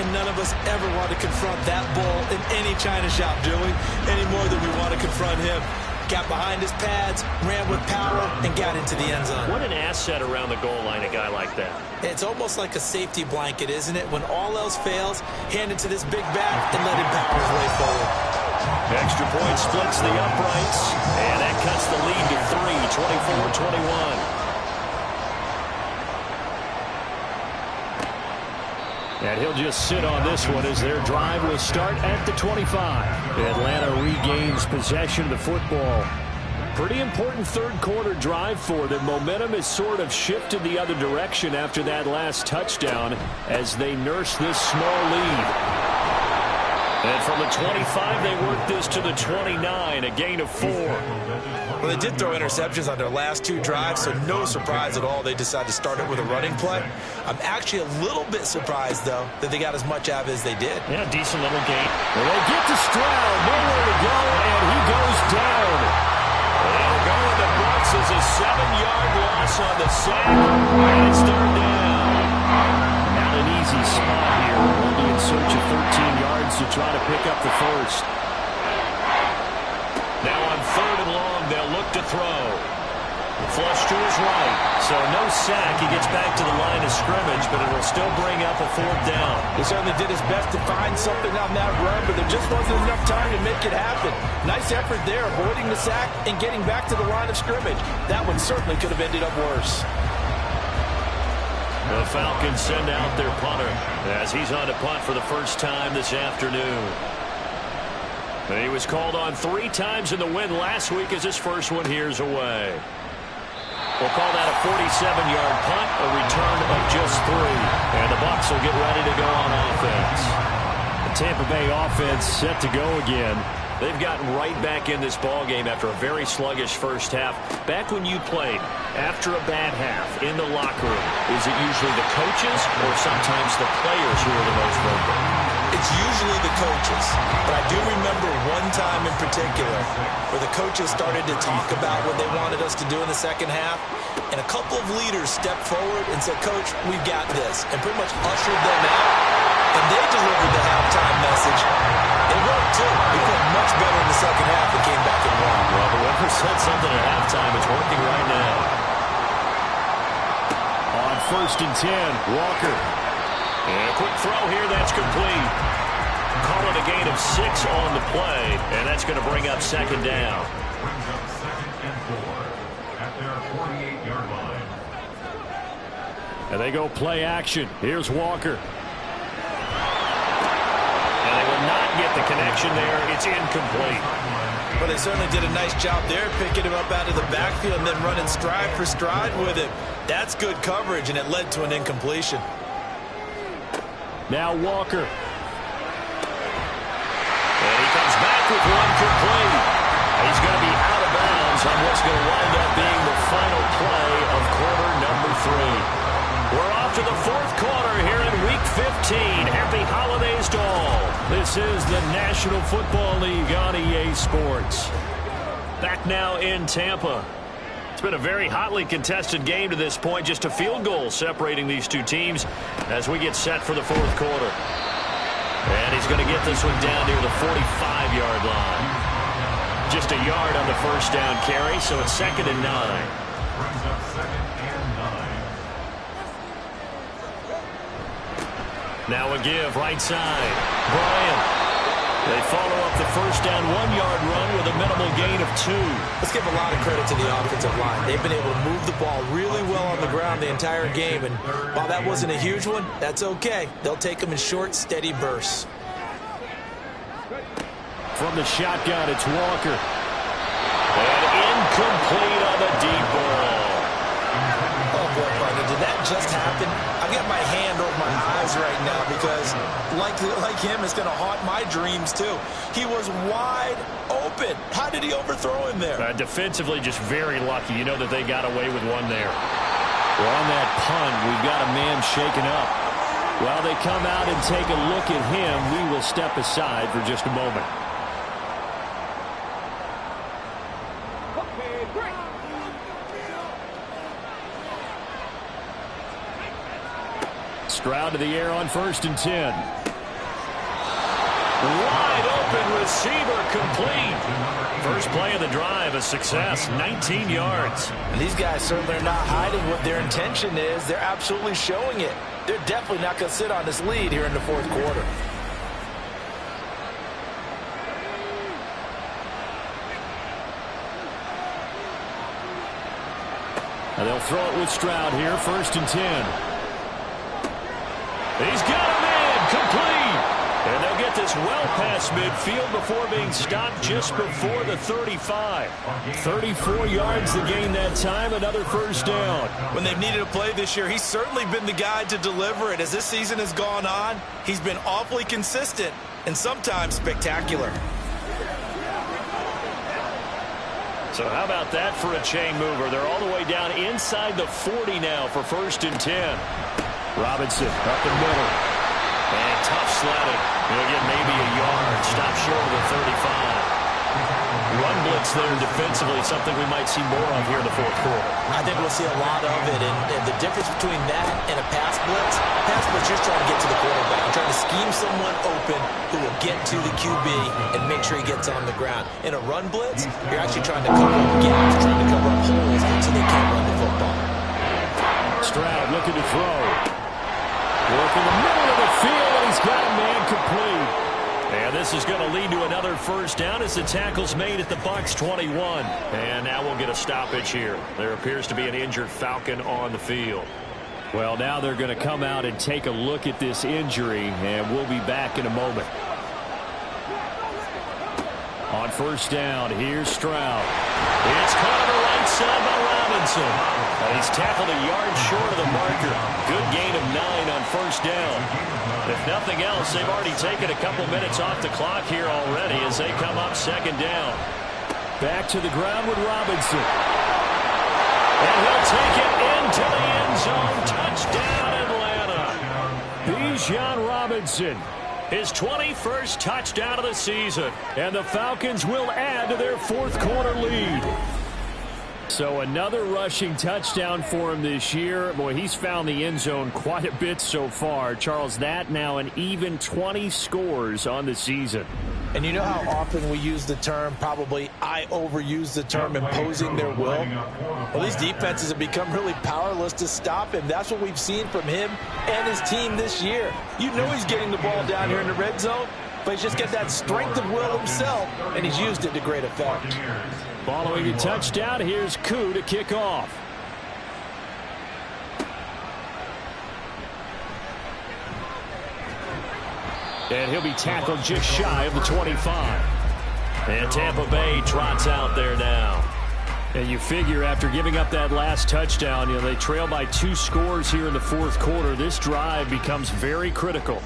And none of us ever want to confront that bull in any china shop, do we? Any more than we want to confront him. Got behind his pads, ran with power, and got into the end zone.
What an asset around the goal line, a guy like that.
It's almost like a safety blanket, isn't it? When all else fails, hand it to this big back and let him power his way forward.
Extra point splits the uprights, and that cuts the lead to 3, 24-21.
And he'll just sit on this one as their drive will start at the 25. Atlanta regains possession of the football. Pretty important third-quarter drive for them. Momentum has sort of shifted the other direction after that last touchdown as they nurse this small lead. And from the 25, they work this to the 29, a gain of 4.
Well, they did throw interceptions on their last 2 drives, so no surprise at all they decided to start it with a running play. I'm actually a little bit surprised, though, that they got as much out of it as they did.
Yeah, decent little gain.
Well, they get to Stroud, nowhere to go, and he goes down.
And going to Bucs is a 7-yard loss on the sack, and it's 3rd down.
Not an easy spot here. We'll be in search of 13 yards to try to pick up the first.
Now on 3rd and long, they'll look to throw. Flush to his right, so no sack. He gets back to the line of scrimmage, but it'll still bring up a 4th down.
He certainly did his best to find something on that run, but there just wasn't enough time to make it happen. Nice effort there, avoiding the sack and getting back to the line of scrimmage. That one certainly could have ended up worse.
The Falcons send out their punter as he's on to punt for the first time this afternoon. He was called on 3 times in the win last week as his first one here's away. We'll call that a 47-yard punt, a return of just 3. And the Bucs will get ready to go on offense.
The Tampa Bay offense set to go again.
They've gotten right back in this ballgame after a very sluggish first half. Back when you played after a bad half in the locker room, is it usually the coaches or sometimes the players who are the most vocal?
It's usually the coaches, but I do remember one time in particular where the coaches started to talk about what they wanted us to do in the second half, and a couple of leaders stepped forward and said, "Coach, we've got this," and pretty much ushered them out, and they delivered the halftime message. It worked, too. We played much better in the second half and came back and won.
Well, whoever said something at halftime, it's working right now.
On 1st and 10, Walker.
And a quick throw here, that's complete. Call it a gain of 6 on the play, and that's going to bring up 2nd down.
Brings up 2nd and 4 at their 48-yard line.
And they go play action. Here's Walker.
And they will not get the connection there. It's incomplete.
Well, they certainly did a nice job there, picking him up out of the backfield and then running stride for stride with it. That's good coverage, and it led to an incompletion.
Now Walker.
And he comes back with one complete. He's going to be out of bounds on what's going to wind up being the final play of quarter number 3. We're off to the 4th quarter here in Week 15. Happy holidays to all.
This is the National Football League on EA Sports.
Back now in Tampa. It's been a very hotly contested game to this point. Just a field goal separating these two teams as we get set for the 4th quarter. And he's going to get this one down near the 45-yard line. Just a yard on the first down carry, so it's 2nd and 9.
Brings up 2nd and 9.
Now a give, right side. Bryant. They follow up the first down 1-yard run with a minimal gain of 2.
Let's give a lot of credit to the offensive line. They've been able to move the ball really well on the ground the entire game, and while that wasn't a huge one, that's okay. They'll take them in short, steady bursts.
From the shotgun, it's Walker.
And incomplete on the deep ball.
Oh, boy, partner, did that just happen? I've got my hand over my eyes right now because, like him, it's going to haunt my dreams, too. He was wide open. How did he overthrow him there?
Defensively, just very lucky. You know that they got away with one there.
Well, on that punt, we've got a man shaken up. While they come out and take a look at him, we will step aside for just a moment.
Okay, break.
Stroud to the air on 1st and 10.
Wide open receiver complete. First play of the drive, a success, 19 yards.
And these guys certainly are not hiding what their intention is. They're absolutely showing it. They're definitely not going to sit on this lead here in the 4th quarter.
And they'll throw it with Stroud here, 1st and 10.
He's got him in, complete. And they'll get this well past midfield before being stopped just before the 35.
34 yards to gain that time, another 1st down.
When they've needed a play this year, he's certainly been the guy to deliver it. As this season has gone on, he's been awfully consistent and sometimes spectacular.
So how about that for a chain mover? They're all the way down inside the 40 now for 1st and 10.
Robinson up the middle.
And tough sledding. He'll get maybe a yard. Stop short of the 35. Run blitz there defensively, something we might see more of here in the 4th quarter.
I think we'll see a lot of it. And the difference between that and a pass blitz just trying to get to the quarterback. You're trying to scheme someone open who will get to the QB and make sure he gets on the ground. In a run blitz, you're actually trying to cover up gaps, trying to cover up holes so they can't run the football.
Stroud looking to throw. Work in the middle of the field, and he's got a man complete.
And this is going to lead to another 1st down as the tackle's made at the Bucs 21. And now we'll get a stoppage here. There appears to be an injured Falcon on the field.
Well, now they're going to come out and take a look at this injury, and we'll be back in a moment. On 1st down, here's Stroud.
It's caught on the right side by Robinson. He's tackled a yard short of the marker. Good gain of 9 on 1st down. If nothing else, they've already taken a couple minutes off the clock here already as they come up 2nd down.
Back to the ground with Robinson.
And he'll take it into the end zone. Touchdown, Atlanta.
Bijan Robinson.
His 21st touchdown of the season.
And the Falcons will add to their 4th quarter lead. So another rushing touchdown for him this year. Boy, he's found the end zone quite a bit so far. Charles, that now an even 20 scores on the season.
And you know how often we use the term, probably I overuse the term, imposing their will? Well, these defenses have become really powerless to stop him. That's what we've seen from him and his team this year. You know he's getting the ball down here in the red zone, but he's just got that strength of will himself, and he's used it to great effect.
Following a touchdown, here's Koo to kick off. And he'll be tackled just shy of the 25.
And Tampa Bay trots out there now.
And you figure after giving up that last touchdown, they trail by 2 scores here in the 4th quarter. This drive becomes very critical.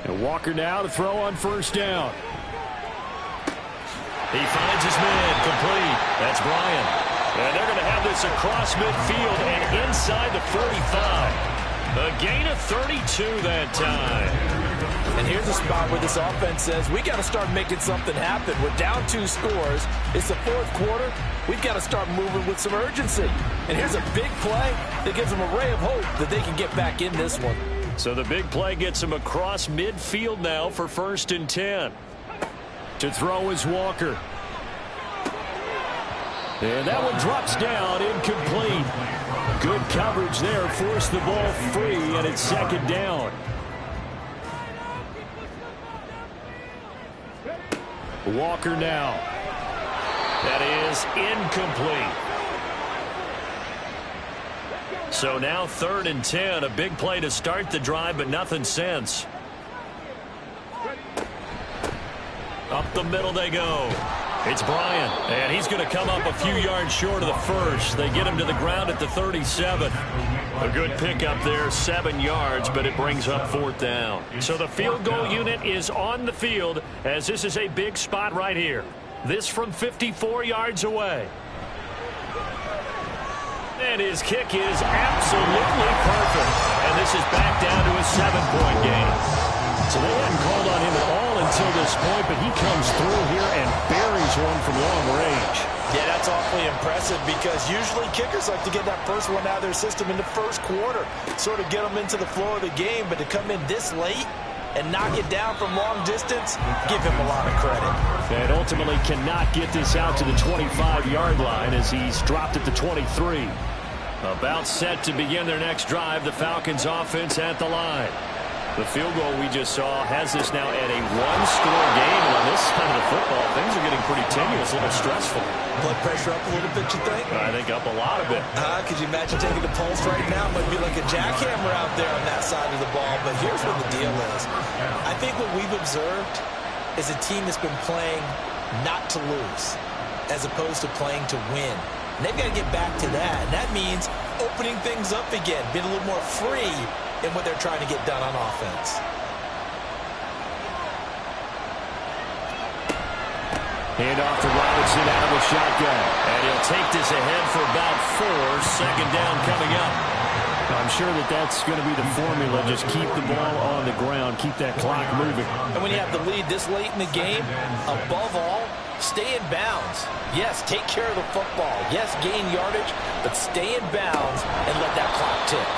And Walker now to throw on 1st down.
He finds his man complete. That's Bryant. And they're going to have this across midfield and inside the 45. A gain of 32 that time.
And here's a spot where this offense says, we got to start making something happen. We're down 2 scores. It's the 4th quarter. We've got to start moving with some urgency. And here's a big play that gives them a ray of hope that they can get back in this one.
So the big play gets him across midfield now for 1st and 10.
To throw is Walker. And that one drops down, incomplete. Good coverage there, forced the ball free, and it's 2nd down. Walker now.
That is incomplete. So now 3rd and 10, a big play to start the drive, but nothing since. Up the middle they go. It's Bryant, and he's going to come up a few yards short of the first. They get him to the ground at the 37. A good pickup there, 7 yards, but it brings up 4th down. So the field goal unit is on the field, as this is a big spot right here. This from 54 yards away. And his kick is absolutely perfect. And this is back down to a 7-point game.
So they hadn't called on him at all until this point, but he comes through here and buries one from long range.
Yeah, that's awfully impressive because usually kickers like to get that first one out of their system in the first quarter, sort of get them into the flow of the game, but to come in this late and knock it down from long distance, give him a lot of credit.
And ultimately cannot get this out to the 25-yard line as he's dropped at the 23.
About set to begin their next drive, the Falcons offense at the line. The field goal we just saw has this now at a one-score game. And on this side of the football, things are getting pretty tenuous, a little stressful.
Blood pressure up a little bit, you think?
I think up a lot of it.
Could you imagine taking the pulse right now? It might be like a jackhammer out there on that side of the ball. But here's what the deal is. I think what we've observed is a team that's been playing not to lose as opposed to playing to win. And they've got to get back to that. And that means opening things up again, being a little more free in what they're trying to get done on offense.
Hand off to Robinson out of the shotgun.
And he'll take this ahead for about 4. Second down coming up.
I'm sure that that's going to be the formula. Just keep the ball on the ground. Keep that clock moving.
And when you have the lead this late in the game, above all, stay in bounds. Yes, take care of the football. Yes, gain yardage, but stay in bounds and let that clock tick.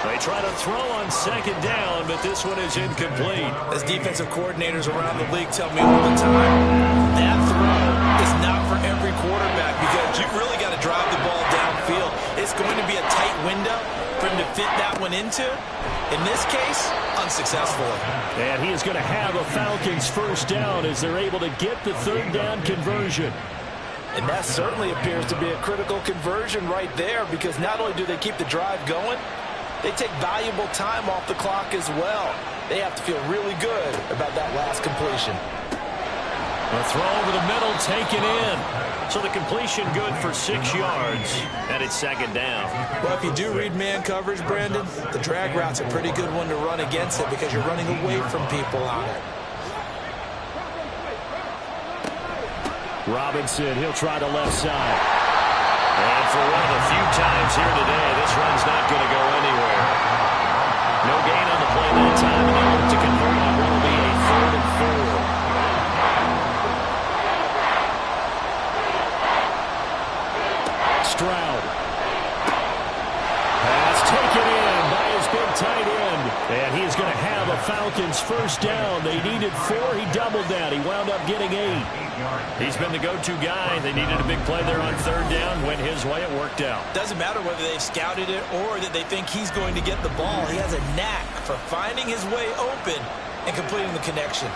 They try to throw on second down, but this one is incomplete.
As defensive coordinators around the league tell me all the time, that throw is not for every quarterback because you've really got to drive the ball downfield. It's going to be a tight window for him to fit that one into. In this case, unsuccessfully.
And he is going to have a Falcons first down as they're able to get the third down conversion.
And that certainly appears to be a critical conversion right there because not only do they keep the drive going, they take valuable time off the clock as well. They have to feel really good about that last completion.
A throw over the middle taken in. So the completion good for 6 yards, and it's second down.
Well, if you do read man coverage, Brandon, the drag route's a pretty good one to run against it because you're running away from people on it.
Robinson, he'll try the left side.
And for one of the few times here today, this run's not going to go anywhere. No gain on the play that time, and they look to convert on what will be a 3rd and 4.
Stroud. Pass taken in by his big tight end. And he's going to have a Falcons first down. They needed 4. He doubled that. He wound up getting 8.
He's been the go-to guy. They needed a big play there on third down. Went his way. It worked out.
Doesn't matter whether they've scouted it or that they think he's going to get the ball. He has a knack for finding his way open and completing the connection.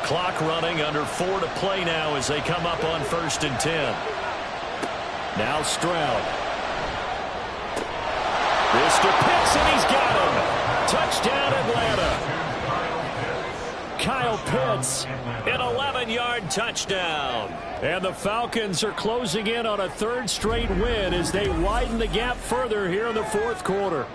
Clock running, under 4 to play now as they come up on 1st and 10.
Now Stroud. This to Pitts, and he's got him. Touchdown, Atlanta. Kyle Pitts,
an 11-yard touchdown.
And the Falcons are closing in on a 3rd straight win as they widen the gap further here in the 4th quarter.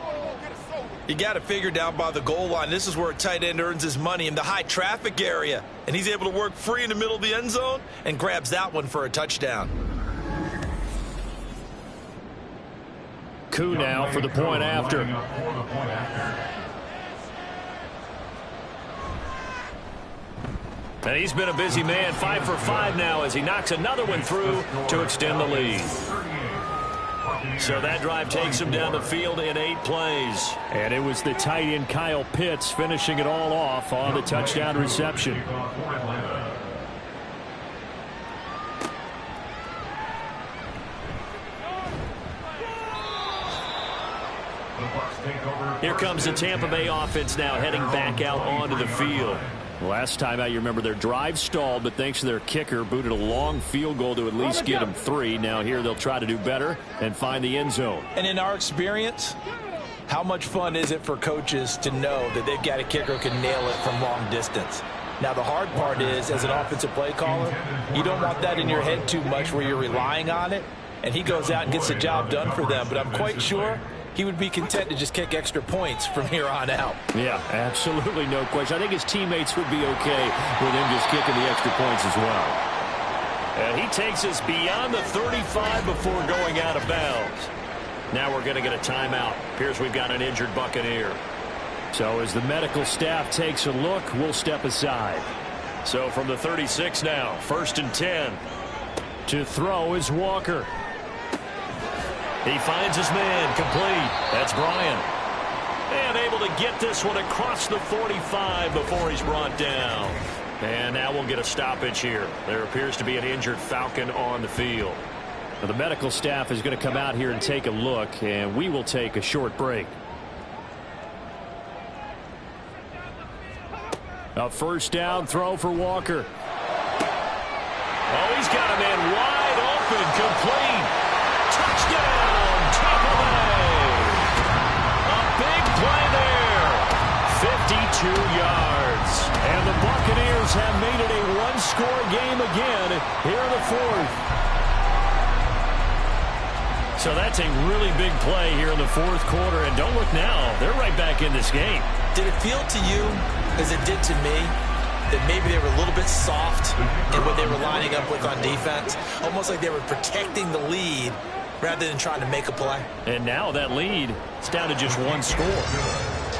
You got to figure down by the goal line. This is where a tight end earns his money in the high traffic area. And he's able to work free in the middle of the end zone and grabs that one for a touchdown.
Coup now for the point after.
And he's been a busy man, 5 for 5 now as he knocks another one through to extend the lead. So that drive takes him down the field in 8 plays.
And it was the tight end Kyle Pitts finishing it all off on the touchdown reception.
Here comes the Tampa Bay offense now heading back out onto the field.
Last time out, you remember their drive stalled, but thanks to their kicker, booted a long field goal to at least get them 3. Now here they'll try to do better and find the end zone.
And in our experience, how much fun is it for coaches to know that they've got a kicker who can nail it from long distance? Now, the hard part is, as an offensive play caller, you don't want that in your head too much where you're relying on it, and he goes out and gets the job done for them. But I'm quite sure he would be content to just kick extra points from here on out.
Yeah, absolutely no question. I think his teammates would be okay with him just kicking the extra points as well.
And he takes us beyond the 35 before going out of bounds. Now we're going to get a timeout. Appears we've got an injured Buccaneer.
So as the medical staff takes a look, we'll step aside.
So from the 36 now, 1st and 10.
To throw is Walker.
He finds his man, complete. That's Bryant. And able to get this one across the 45 before he's brought down. And now we'll get a stoppage here. There appears to be an injured Falcon on the field.
Now the medical staff is going to come out here and take a look, and we will take a short break. A first down throw for Walker.
Oh, he's got a man wide open, complete. Touchdown, Tampa Bay. A big play there. 52 yards. And the Buccaneers have made it a one-score game again here in the 4th. So that's a really big play here in the 4th quarter. And don't look now, they're right back in this game.
Did it feel to you, as it did to me, that maybe they were a little bit soft in what they were lining up with on defense? Almost like they were protecting the lead rather than trying to make a play.
And now that lead, it's down to just one score.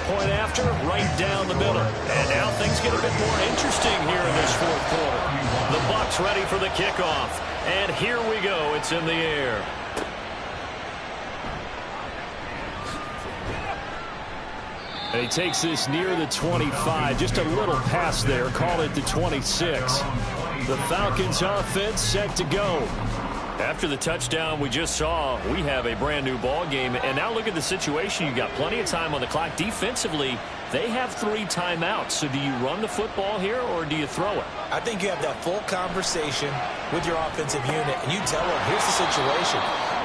Point after, right down the middle. And now things get a bit more interesting here in this 4th quarter. The Bucs ready for the kickoff. And here we go. It's in the air.
And he takes this near the 25. Just a little pass there. Call it the 26. The Falcons offense set to go.
After the touchdown we just saw, we have a brand new ball game. And now look at the situation. You've got plenty of time on the clock. Defensively, they have 3 timeouts. So do you run the football here or do you throw it?
I think you have that full conversation with your offensive unit, and you tell them, here's the situation.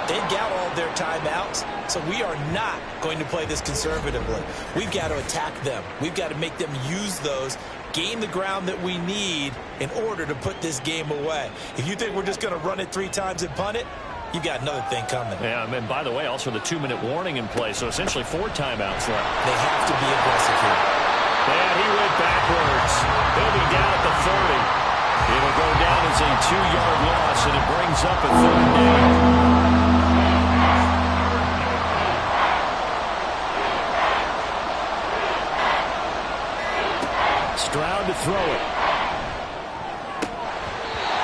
They've got all their timeouts, so we are not going to play this conservatively. We've got to attack them. We've got to make them use those, gain the ground that we need in order to put this game away. If you think we're just going to run it 3 times and punt it, you've got another thing coming.
Yeah, and by the way, also the 2-minute warning in play, so essentially 4 timeouts left.
They have to be aggressive here.
And he went backwards. He'll be down at the 30. It'll go down as a 2-yard loss, and it brings up a 3rd down.
Stroud to throw it.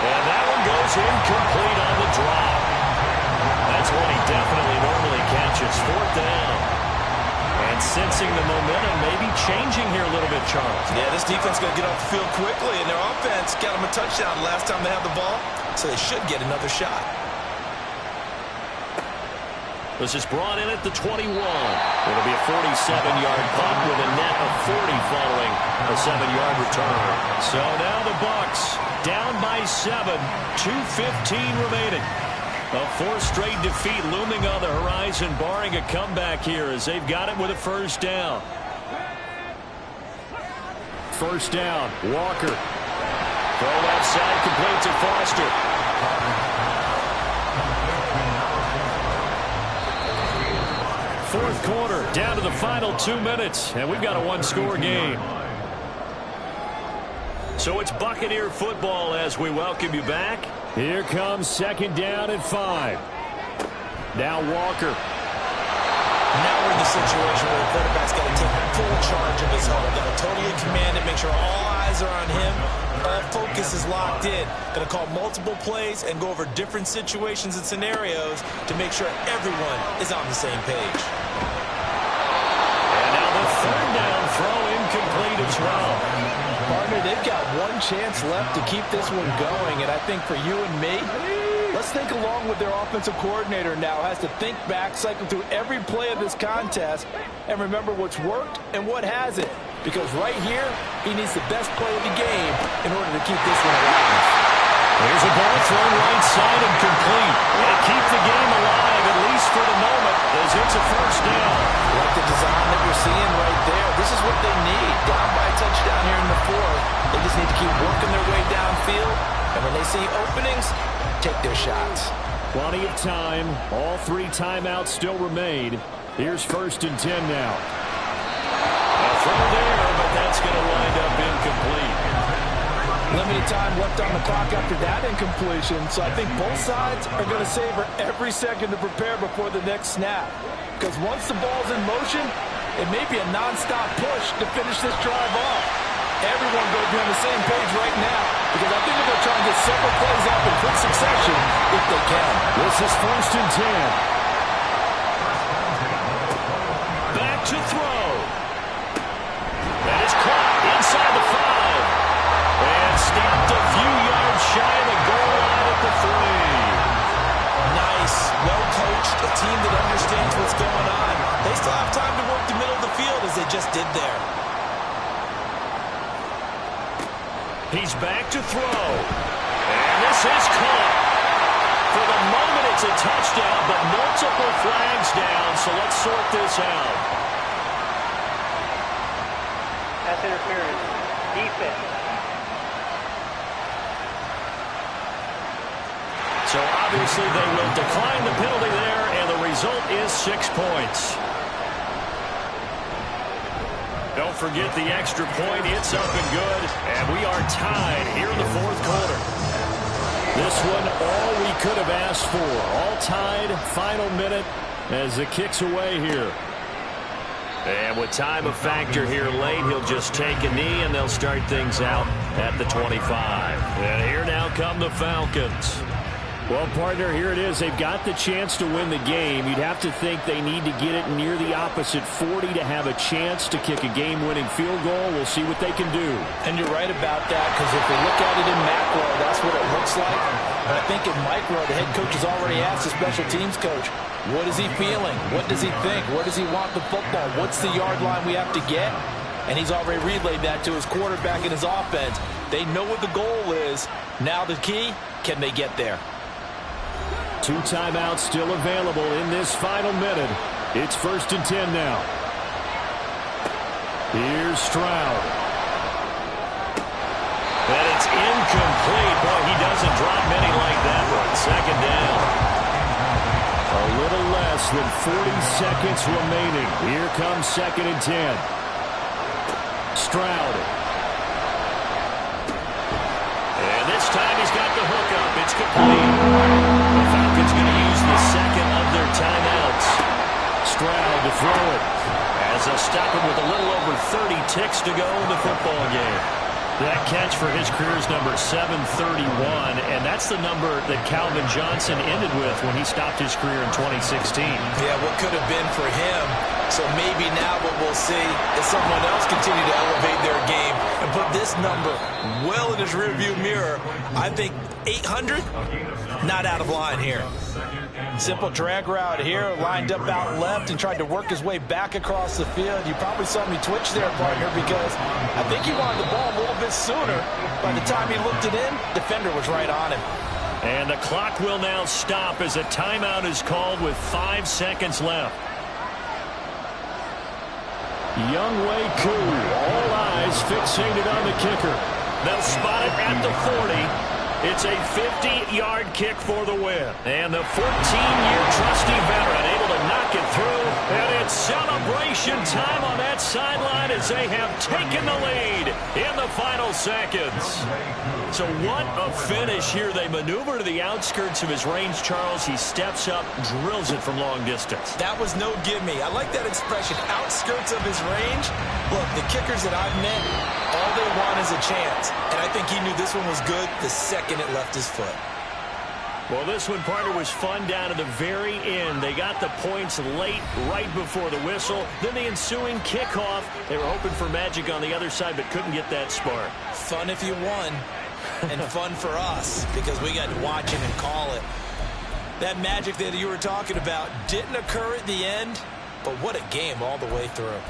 And that one goes incomplete on the drop. That's one he definitely normally catches. 4th down. And sensing the momentum maybe changing here a little bit, Charles.
Yeah, this defense is going to get off the field quickly, and their offense got them a touchdown last time they had the ball, so they should get another shot.
This is brought in at the 21. It'll be a 47-yard punt with a net of 40 following a 7-yard return. So now the Bucs down by 7, 2:15 remaining. A 4th straight defeat looming on the horizon, barring a comeback here as they've got it with a 1st down.
1st down, Walker.
Throw left side, complete to Foster.
Fourth quarter, down to the final 2 minutes, and we've got a one-score game.
So it's Buccaneer football as we welcome you back.
Here comes 2nd down and 5. Now Walker.
Now we're in the situation where the quarterback's got to take full charge of his home. Got to totally command it, make sure all eyes are on him. All focus is locked in. Going to call multiple plays and go over different situations and scenarios to make sure everyone is on the same page.
And now the 3rd down throw incomplete as well.
Partner, they've got one chance left to keep this one going, and I think for you and me, let's think along with their offensive coordinator now. Has to think back, cycle through every play of this contest, and remember what's worked and what hasn't. Because right here, he needs the best play of the game in order to keep this one alive.
There's a ball thrown right side and complete. And keep the game alive, at least for the moment, as it's a 1st down.
Like the design that we're seeing right there. This is what they need. Down by a touchdown here in the 4th. They just need to keep working their way downfield. And when they see openings, take their shots.
Plenty of time. All 3 timeouts still remain. Here's 1st and 10 now.
A throw there, but that's going to wind up incomplete.
Limited time left on the clock after that incompletion, so I think both sides are going to savor every second to prepare before the next snap. Because once the ball's in motion, it may be a non-stop push to finish this drive off. Everyone go be on the same page right now, because I think they'll try and get several plays up in quick succession if they can.
This is 1st and 10.
Back to throw. That is caught inside the 5. And stopped a few yards shy of the goal line at the 3.
Nice, well coached, a team that understands what's going on. They still have time to work the middle of the field as they just did there.
He's back to throw. And this is caught. For the moment, it's a touchdown, but multiple flags down, so let's sort this out.
That's interference. Defense.
So obviously they will decline the penalty there, and the result is 6 points. Don't forget the extra point. It's up and good, and we are tied here in the 4th quarter.
This one, all we could have asked for. All tied, final minute as the kick's away here.
And with time a factor here late, he'll just take a knee, and they'll start things out at the 25. And here now come the Falcons.
Well, partner, here it is. They've got the chance to win the game. You'd have to think they need to get it near the opposite 40 to have a chance to kick a game-winning field goal. We'll see what they can do.
And you're right about that, because if they look at it in macro, that's what it looks like. But I think in micro, the head coach has already asked the special teams coach, what is he feeling? What does he think? Where does he want the football? What's the yard line we have to get? And he's already relayed that to his quarterback and his offense. They know what the goal is. Now the key, can they get there?
2 timeouts still available in this final minute. It's 1st and 10 now. Here's Stroud.
And it's incomplete. Boy, he doesn't drop many like that one. 2nd down.
A little less than 40 seconds remaining. Here comes 2nd and 10. Stroud.
And this time he's got the hook up. It's complete. The Falcons going to use the 2nd of their timeouts.
Stroud to throw it.
As they'll stop him with a little over 30 ticks to go in the football game.
That catch for his career is number 731, and that's the number that Calvin Johnson ended with when he stopped his career in 2016.
Yeah, what could have been for him. So maybe now what we'll see is someone else continue to elevate their game and put this number well in his rearview mirror. I think 800, not out of line here. Simple drag route here, lined up out left and tried to work his way back across the field. You probably saw me twitch there, partner, because I think he wanted the ball a little bit sooner. By the time he looked it in, defender was right on him.
And the clock will now stop as a timeout is called with 5 seconds left.
Younghoe Koo, all eyes fixated on the kicker.
They'll spot it at the 40. It's a 50-yard kick for the win. And the 14-year trusty veteran able to knock it through. And it's celebration time on that sideline as they have taken the lead in the final seconds. So what a finish here. They maneuver to the outskirts of his range, Charles. He steps up, drills it from long distance.
That was no gimme. I like that expression, outskirts of his range. Look, the kickers that I've met, all they want is a chance. And I think he knew this one was good the second it left his foot.
Well, this one, partner, was fun down to the very end. They got the points late, right before the whistle. Then the ensuing kickoff. They were hoping for magic on the other side, but couldn't get that spark.
Fun if you won, and fun for us, because we got to watch it and call it. That magic that you were talking about didn't occur at the end, but what a game all the way through.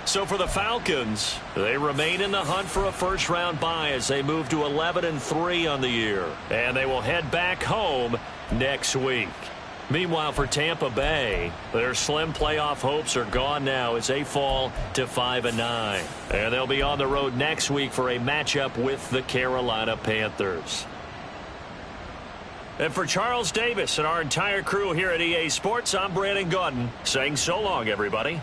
So for the Falcons, they remain in the hunt for a first-round bye as they move to 11-3 on the year. And they will head back home next week. Meanwhile, for Tampa Bay, their slim playoff hopes are gone now as they fall to 5-9. And they'll be on the road next week for a matchup with the Carolina Panthers. And for Charles Davis and our entire crew here at EA Sports, I'm Brandon Gaudin saying so long, everybody.